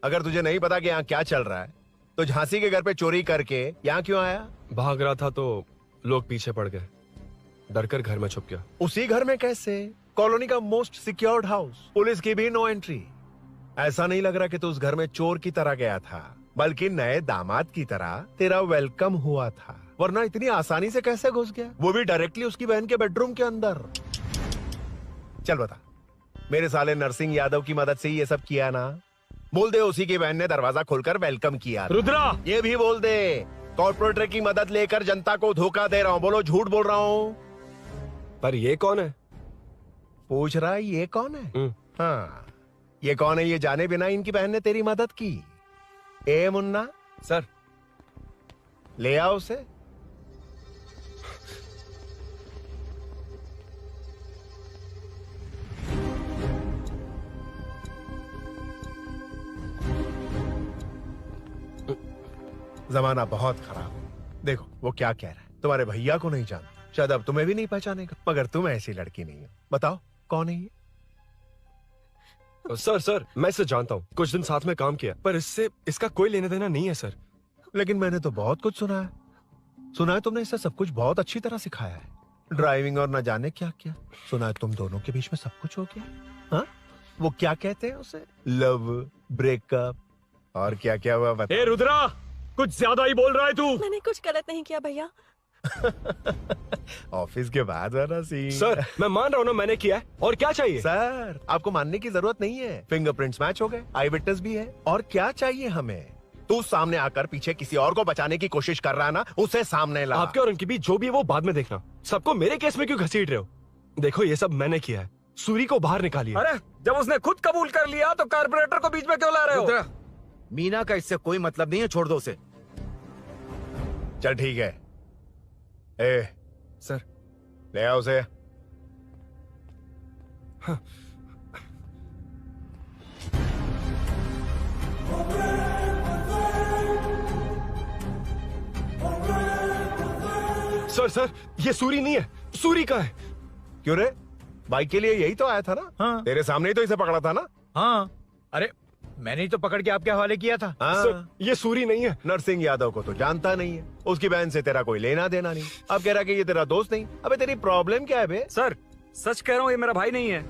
अगर तुझे नहीं पता कि यहाँ क्या चल रहा है तो झांसी के घर पे चोरी करके यहाँ क्यों आया? भाग रहा था तो लोग पीछे पड़ गए, डरकर घर में छुप गया। उसी घर में कैसे? कॉलोनी का मोस्ट सिक्योर्ड हाउस, पुलिस की भी नो एंट्री। ऐसा नहीं लग रहा कि तू उस घर में चोर की तरह गया था, बल्कि नए दामाद की तरह तेरा वेलकम हुआ था। वरना इतनी आसानी से कैसे घुस गया, वो भी डायरेक्टली उसकी बहन के बेडरूम के अंदर? चल बता, मेरे साले नरसिंह यादव की मदद से ही ये सब किया ना? बोल दे उसी की बहन ने दरवाजा खोलकर वेलकम किया। रुद्रा! ये भी बोल दे कॉर्पोरेटर की मदद लेकर जनता को धोखा दे रहा हूँ। बोलो झूठ बोल रहा हूँ। पर ये कौन है? पूछ रहा है ये कौन है? हाँ, ये कौन है ये जाने बिना इनकी बहन ने तेरी मदद की। ए मुन्ना सर, ले आओ उसे। जमाना बहुत खराब है। देखो वो क्या कह रहा है, तुम्हारे भैया को नहीं जानता, शायद अब तुम्हें भी नहीं पहचानेगा, मगर तुम ऐसी लड़की नहीं हो। बताओ कौन है ये? सर मैं इसे जानता हूँ, कुछ दिन साथ में काम किया, पर इससे इसका कोई लेना देना नहीं है सर। लेकिन मैंने तो बहुत कुछ सुना है तुमने इसे सब कुछ बहुत अच्छी तरह सिखाया है, ड्राइविंग और न जाने क्या क्या। सुना है तुम दोनों के बीच में सब कुछ हो गया। हाँ, वो क्या कहते हैं उसे, लव, ब्रेकअप और क्या क्या हुआ बता। रुद्रा, कुछ ज्यादा ही बोल रहा है तू। मैंने कुछ गलत नहीं किया भैया। ऑफिस के बाद वाला सीन। सर मैं मान रहा हूँ ना मैंने किया है, और क्या चाहिए? सर आपको मानने की जरूरत नहीं है, फिंगरप्रिंट्स मैच हो गए, आई विटनेस भी है, और क्या चाहिए हमें? तू सामने आकर पीछे किसी और को बचाने की कोशिश कर रहा है ना, उसे सामने ला। आपके और उनके बीच जो भी है वो बाद में देखना, सबको मेरे केस में क्यों घसीट रहे हो? देखो ये सब मैंने किया है, सूरी को बाहर निकालिए। अरे जब उसने खुद कबूल कर लिया तो कारपोरेटर को बीच में क्यों ला रहे हो? मीना का इससे कोई मतलब नहीं है, छोड़ दो उसे। चल ठीक है। ए सर ले आओ उसे। हाँ। सर ये सूरी नहीं है, सूरी का है। क्यों रे, बाइक के लिए यही तो आया था ना? हाँ। तेरे सामने ही तो इसे पकड़ा था ना? हाँ, अरे मैंने ही तो पकड़ के आपके हवाले किया था। हाँ। सर ये सूरी नहीं है। नरसिंह यादव को तो जानता नहीं है, उसकी बहन से तेरा कोई लेना देना नहीं, अब कह रहा कि ये तेरा दोस्त नहीं। अबे तेरी प्रॉब्लम क्या है बे? सर सच कह रहा हूँ, ये मेरा भाई नहीं है।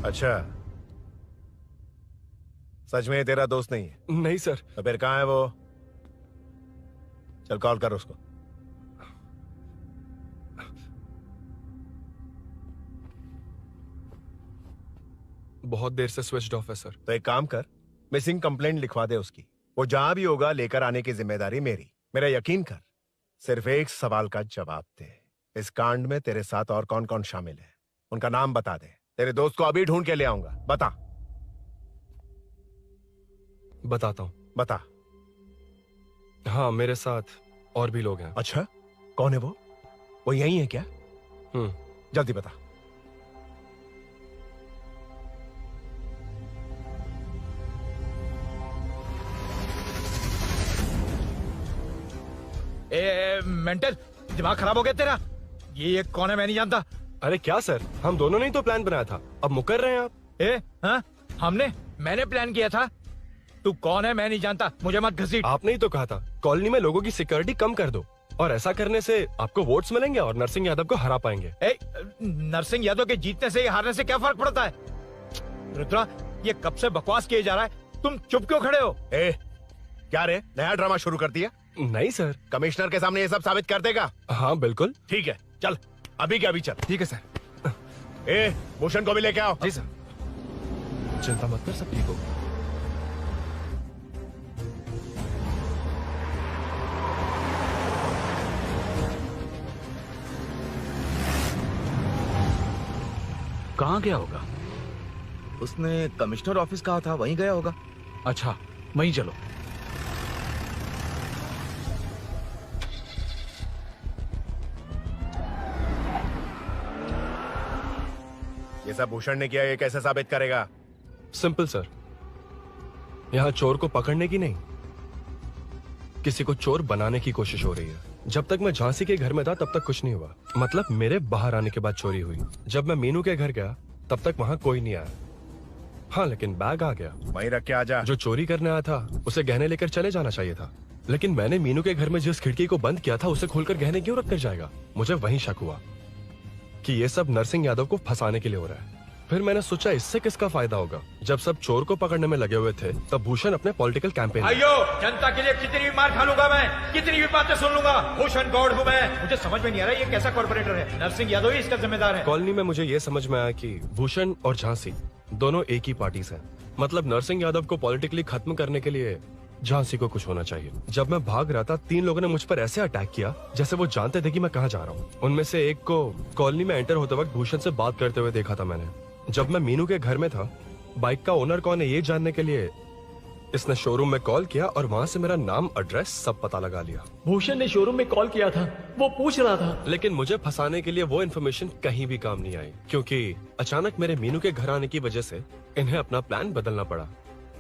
अच्छा, सच में ये तेरा दोस्त नहीं है? नहीं सर। तो फिर कहाँ है वो? चल कॉल कर उसको। बहुत देर से स्विच ऑफ है सर। तो एक काम कर, मिसिंग कंप्लेंट लिखवा दे उसकी, वो जहां भी होगा लेकर आने की जिम्मेदारी मेरी। मेरा यकीन कर, सिर्फ एक सवाल का जवाब दे, इस कांड में तेरे साथ और कौन कौन शामिल है, उनका नाम बता दे। तेरे दोस्त को अभी ढूंढ के ले आऊंगा। बता। बताता हूँ। बता। हाँ मेरे साथ और भी लोग हैं। अच्छा, कौन है वो यही है क्या? जल्दी बता। मेंटल, दिमाग खराब हो गया तेरा? ये कौन है, मैं नहीं जानता। अरे क्या सर, हम दोनों ने ही तो प्लान बनाया था, अब मुकर रहे हैं आप। हाँ? मैंने प्लान किया था। तू कौन है मैं नहीं जानता, मुझे मत घसीट। आपने ही तो कहा था कॉलोनी में लोगों की सिक्योरिटी कम कर दो, और ऐसा करने से आपको वोट्स मिलेंगे और नरसिंह यादव को हरा पाएंगे। नरसिंह यादव के जीतने से या हारने से क्या फर्क पड़ता है? रुद्रा, ये कब से बकवास किए जा रहा है, तुम चुप क्यों खड़े हो? क्या रे, नया ड्रामा शुरू कर दिया? नहीं सर। कमिश्नर के सामने ये सब साबित कर देगा? हाँ बिल्कुल। ठीक है, चल अभी के अभी चल। ठीक है सर। भूषण को भी लेके आओ। जी सर। चिंता मत कर, सब ठीक होगा। कहाँ गया होगा? उसने कमिश्नर ऑफिस कहा था, वहीं गया होगा। अच्छा, वहीं चलो। ये सब भूषण ने किया, ये कैसे साबित करेगा? सिंपल सर, यहाँ चोर को पकड़ने की नहीं, किसी को चोर बनाने की कोशिश हो रही है। जब तक मैं झांसी के घर में था तब तक कुछ नहीं हुआ, मतलब मेरे बाहर आने के बाद चोरी हुई। जब मैं मीनू के घर गया तब तक वहाँ कोई नहीं आया। हाँ, लेकिन बैग आ गया। वहीं रख के आ जा। जो चोरी करने आया था उसे गहने लेकर चले जाना चाहिए था, लेकिन मैंने मीनू के घर में जिस खिड़की को बंद किया था उसे खोलकर गहने क्यों रख कर जाएगा। मुझे वहीं शक हुआ कि ये सब नरसिंह यादव को फंसाने के लिए हो रहा है। फिर मैंने सोचा इससे किसका फायदा होगा। जब सब चोर को पकड़ने में लगे हुए थे तब भूषण अपने पॉलिटिकल कैंपेन। भाइयों, जनता के लिए कितनी भी मार खा लूंगा मैं, कितनी भी बातें सुन लूंगा, भूषण गौड़ हूँ मैं। मुझे समझ में नहीं आ रहा ये कैसा कॉर्पोरेटर है। नरसिंह यादव ही इसका जिम्मेदार है। कॉलोनी में मुझे ये समझ में आया कि भूषण और झांसी दोनों एक ही पार्टी से, मतलब नरसिंह यादव को पॉलिटिकली खत्म करने के लिए झांसी को कुछ होना चाहिए। जब मैं भाग रहा था 3 लोगों ने मुझ पर ऐसे अटैक किया जैसे वो जानते थे कि मैं कहाँ जा रहा हूँ। उनमें से एक को कॉलोनी में एंटर होते वक्त भूषण से बात करते हुए देखा था मैंने। जब मैं मीनू के घर में था, बाइक का ओनर कौन है ये जानने के लिए इसने शोरूम में कॉल किया और वहाँ से मेरा नाम, एड्रेस सब पता लगा लिया। भूषण ने शोरूम में कॉल किया था, वो पूछ रहा था। लेकिन मुझे फंसाने के लिए वो इन्फॉर्मेशन कहीं भी काम नहीं आई, क्योंकि अचानक मेरे मीनू के घर आने की वजह से इन्हें अपना प्लान बदलना पड़ा।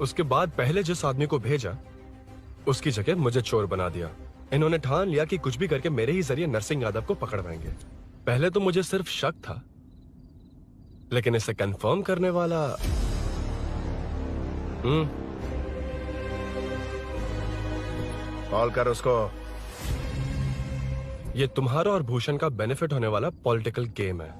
उसके बाद पहले जिस आदमी को भेजा उसकी जगह मुझे चोर बना दिया। इन्होंने ठान लिया कि कुछ भी करके मेरे ही जरिए नरसिंह यादव को पकड़वाएंगे। पहले तो मुझे सिर्फ शक था, लेकिन इसे कंफर्म करने वाला कॉल कर उसको। ये तुम्हारा और भूषण का बेनिफिट होने वाला पॉलिटिकल गेम है।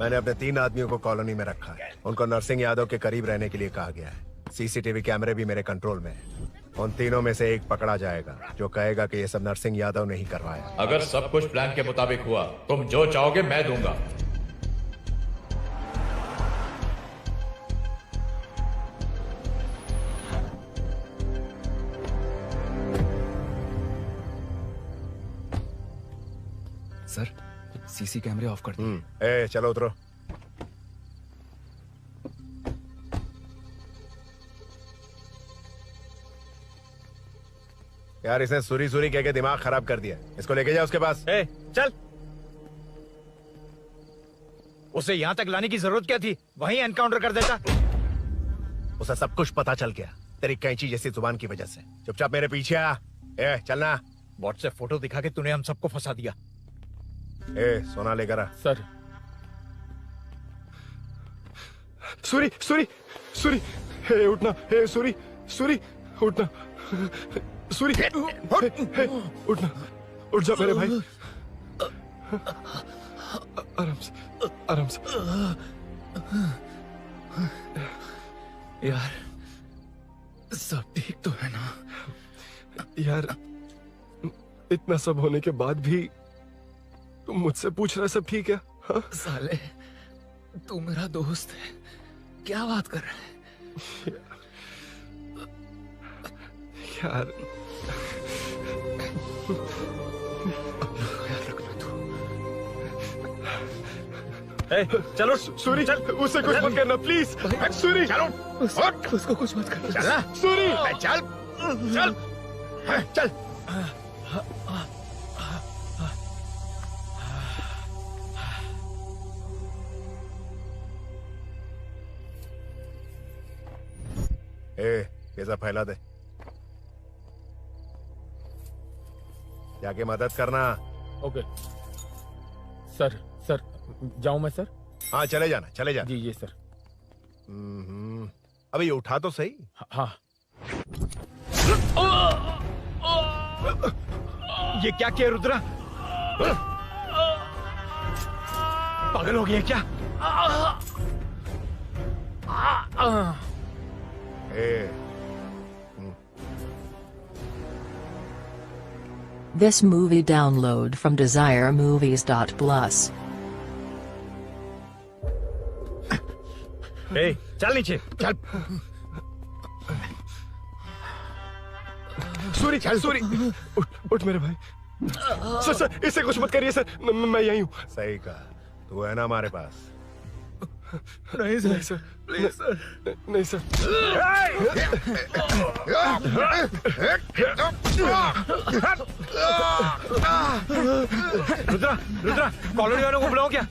मैंने अपने 3 आदमियों को कॉलोनी में रखा है। उनको नरसिंह यादव के करीब रहने के लिए कहा गया है। सीसीटीवी कैमरे भी मेरे कंट्रोल में है। उन तीनों में से एक पकड़ा जाएगा जो कहेगा कि ये सब नरसिंह यादव ने ही करवाया। अगर सब कुछ प्लान के मुताबिक हुआ, तुम जो चाहोगे मैं दूंगा। सर, सीसी कैमरे ऑफ कर दो। ए, चलो उतरो। यार इसने सुरी सुरी कह के दिमाग खराब कर दिया। इसको लेके जा उसके पास। ए, चल। उसे यहाँ तक लाने की जरूरत क्या थी? वहीं एनकाउंटर कर देता। उसे सब कुछ पता चल गया तेरी कैंची जैसी जुबान की वजह से। चुपचाप मेरे पीछे आ। ए, चलना। व्हाट्सएप फोटो दिखा के तूने हम सबको फंसा दिया। ए, सोना लेकर आ। सर। सूरी, सूरी, सूरी, हे उठना, हे सूरी, सूरी, उठना, सूरी, हे, उठना, उठ जा मेरे भाई। आराम से, आराम से। यार, सब ठीक तो है ना? यार, इतना सब होने के बाद भी तुम मुझसे पूछ रहा सब ठीक है? हाँ? साले, तू मेरा दोस्त है, क्या बात कर रहा है? यार, चलो सूरी, चल, उसे कुछ मत करना प्लीज। सूरी, चलो, उसको कुछ मत करना। चल, सूरी, चल, चल, चल। ए, ये सब फैला दे। जाके मदद करना। Okay sir. सर जाऊं मैं सर? हाँ, चले जाना, चले जाना। जी सर। अबे ये उठा तो सही। हाँ। ये क्या किया रुद्रा? पागल हो गया क्या? This movie download from DesireMovies.plus. ए, चल नीचे, चल। सूरी, सूरी, उठ मेरे भाई। सर, सर, इसे कुछ मत करिए सर, मैं यहीं हूँ। सही कहा, तू है ना हमारे पास। नहीं सर, सर, प्लीज सर, नहीं सर। रुद्रा, रुद्रा, कॉलोनी वालों को बुलाओ क्या?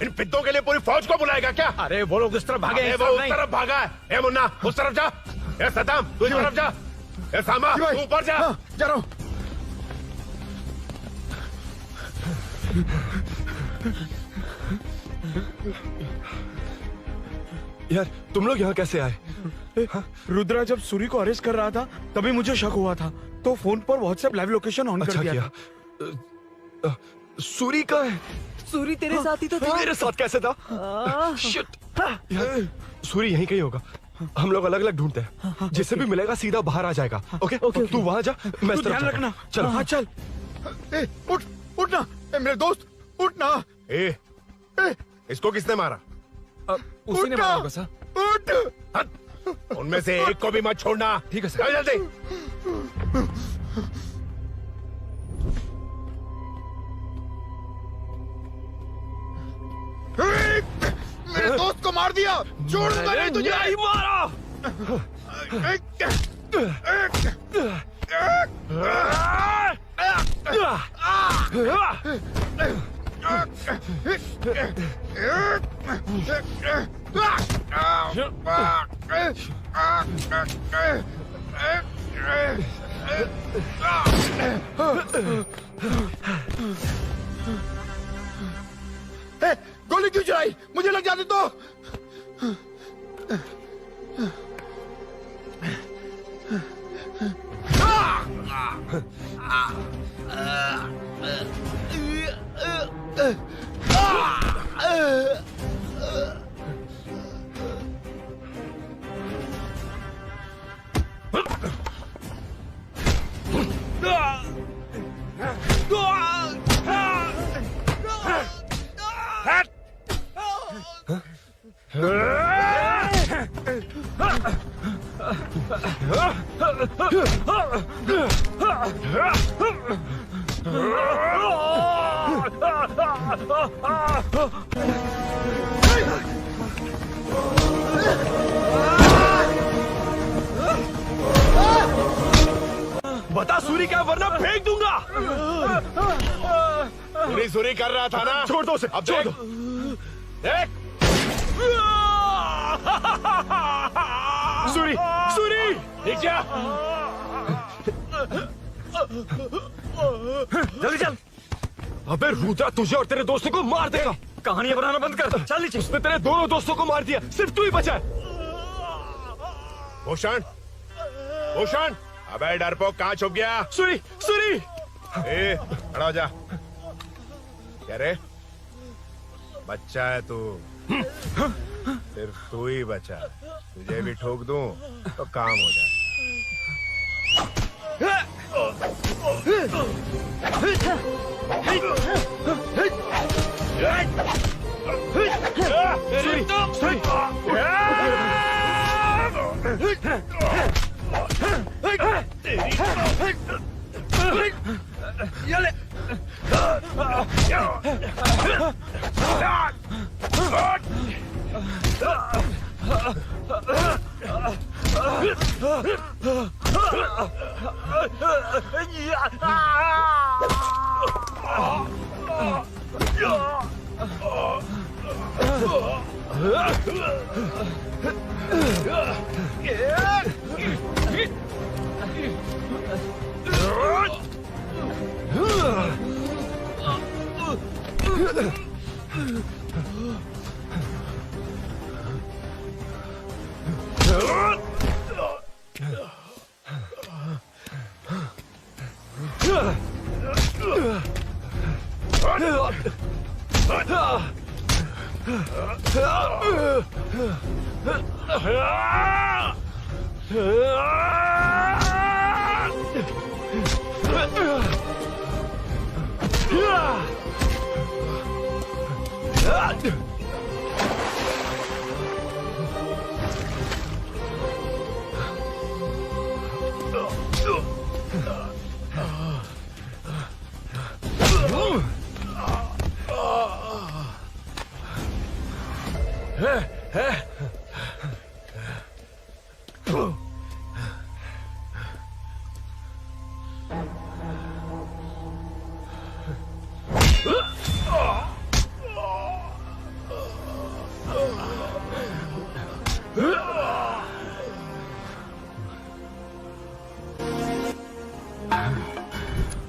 इन पिद्दों के लिए पूरी फौज को बुलाएगा क्या? अरे वो लोग उस तरफ भागे हैं। वो उस तरफ भागा है। ए मुन्ना, उस तरफ जा। ए सदाम, तू इस तरफ जा। ए सामा, तू ऊपर जा। जा रहा हूँ। यार तुम लोग यहाँ कैसे आए? रुद्रा जब सूरी को अरेस्ट कर रहा था तभी मुझे शक हुआ था, तो फोन पर व्हाट्सएप लाइव लोकेशन ऑन कर दिया। सूरी का है? सूरी तेरे साथ ही तो था। मेरे साथ कैसे था? शिट। यार, सूरी यहीं कहीं होगा। हम लोग अलग अलग ढूंढते हैं, जिसे भी मिलेगा सीधा बाहर आ जाएगा। ओके तू वहां जा, मैं इस तरफ ध्यान जाता हूं। रखना। चल हाँ चल। उठ उठना मेरे दोस्त, उठना। इसको किसने मारा? उसी ने मारा होगा सर। उठ। उनमें से एक को भी मत छोड़ना। ठीक है सर। जल्दी। मेरे दोस्त को मार दिया, छोड़ दूंगा नहीं तुझे। नहीं मारा। गोली क्यों चलाई? मुझे लग जाती तो। बता सूरी क्या, वरना फेंक दूंगा। सूरी कर रहा था ना? छोड़ दो उसे, अब छोड़ दो। देख। सूरी, सूरी, देख जा। जल्दी चल। अबे रुद्रा तुझे और तेरे दोस्तों को मार देगा। कहानियां बनाना बंद कर, चल नीचे। उसने तेरे दोनों दोस्तों को मार दिया, सिर्फ तू ही बचा है। भूषण, भूषण, अबे डरपोक कहाँ छुप गया? सूरी, सूरी। खड़ा हो जा। क्या रे? बच्चा है तू, सिर्फ तू ही बचा। तुझे भी ठोक दूं तो काम हो जाए।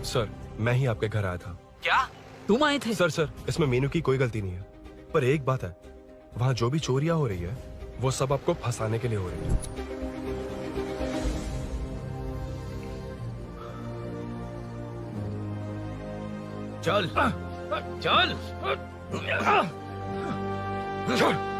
सर, मैं ही आपके घर आया था। क्या? तुम आए थे? सर इसमें मीनू की कोई गलती नहीं है, पर एक बात है, वहाँ जो भी चोरियां हो रही है वो सब आपको फंसाने के लिए हो रही है। चल चल चल।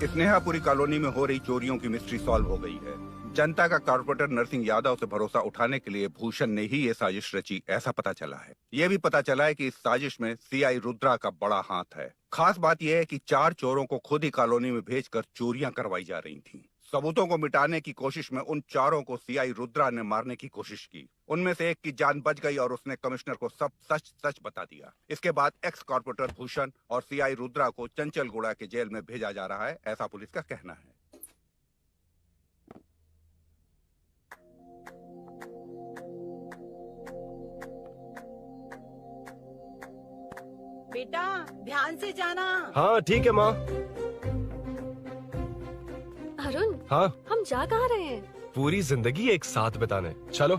स्नेहापुरी कॉलोनी में हो रही चोरियों की मिस्ट्री सॉल्व हो गई है। जनता का कॉर्पोरेटर नरसिंह यादव से भरोसा उठाने के लिए भूषण ने ही ये साजिश रची, ऐसा पता चला है। ये भी पता चला है कि इस साजिश में सीआई रुद्रा का बड़ा हाथ है। खास बात यह है कि 4 चोरों को खुद ही कॉलोनी में भेजकर चोरियां करवाई जा रही थीं। सबूतों को मिटाने की कोशिश में उन 4 को सीआई रुद्रा ने मारने की कोशिश की। उनमें से एक की जान बच गई और उसने कमिश्नर को सब सच सच बता दिया। इसके बाद एक्स कॉर्पोरेटर भूषण और सीआई रुद्रा को चंचलगुड़ा के जेल में भेजा जा रहा है, ऐसा पुलिस का कहना है। बेटा ध्यान से जाना। हाँ ठीक है माँ। अरुण, हाँ हम जा कहाँ रहे हैं? पूरी जिंदगी एक साथ बिताने, चलो।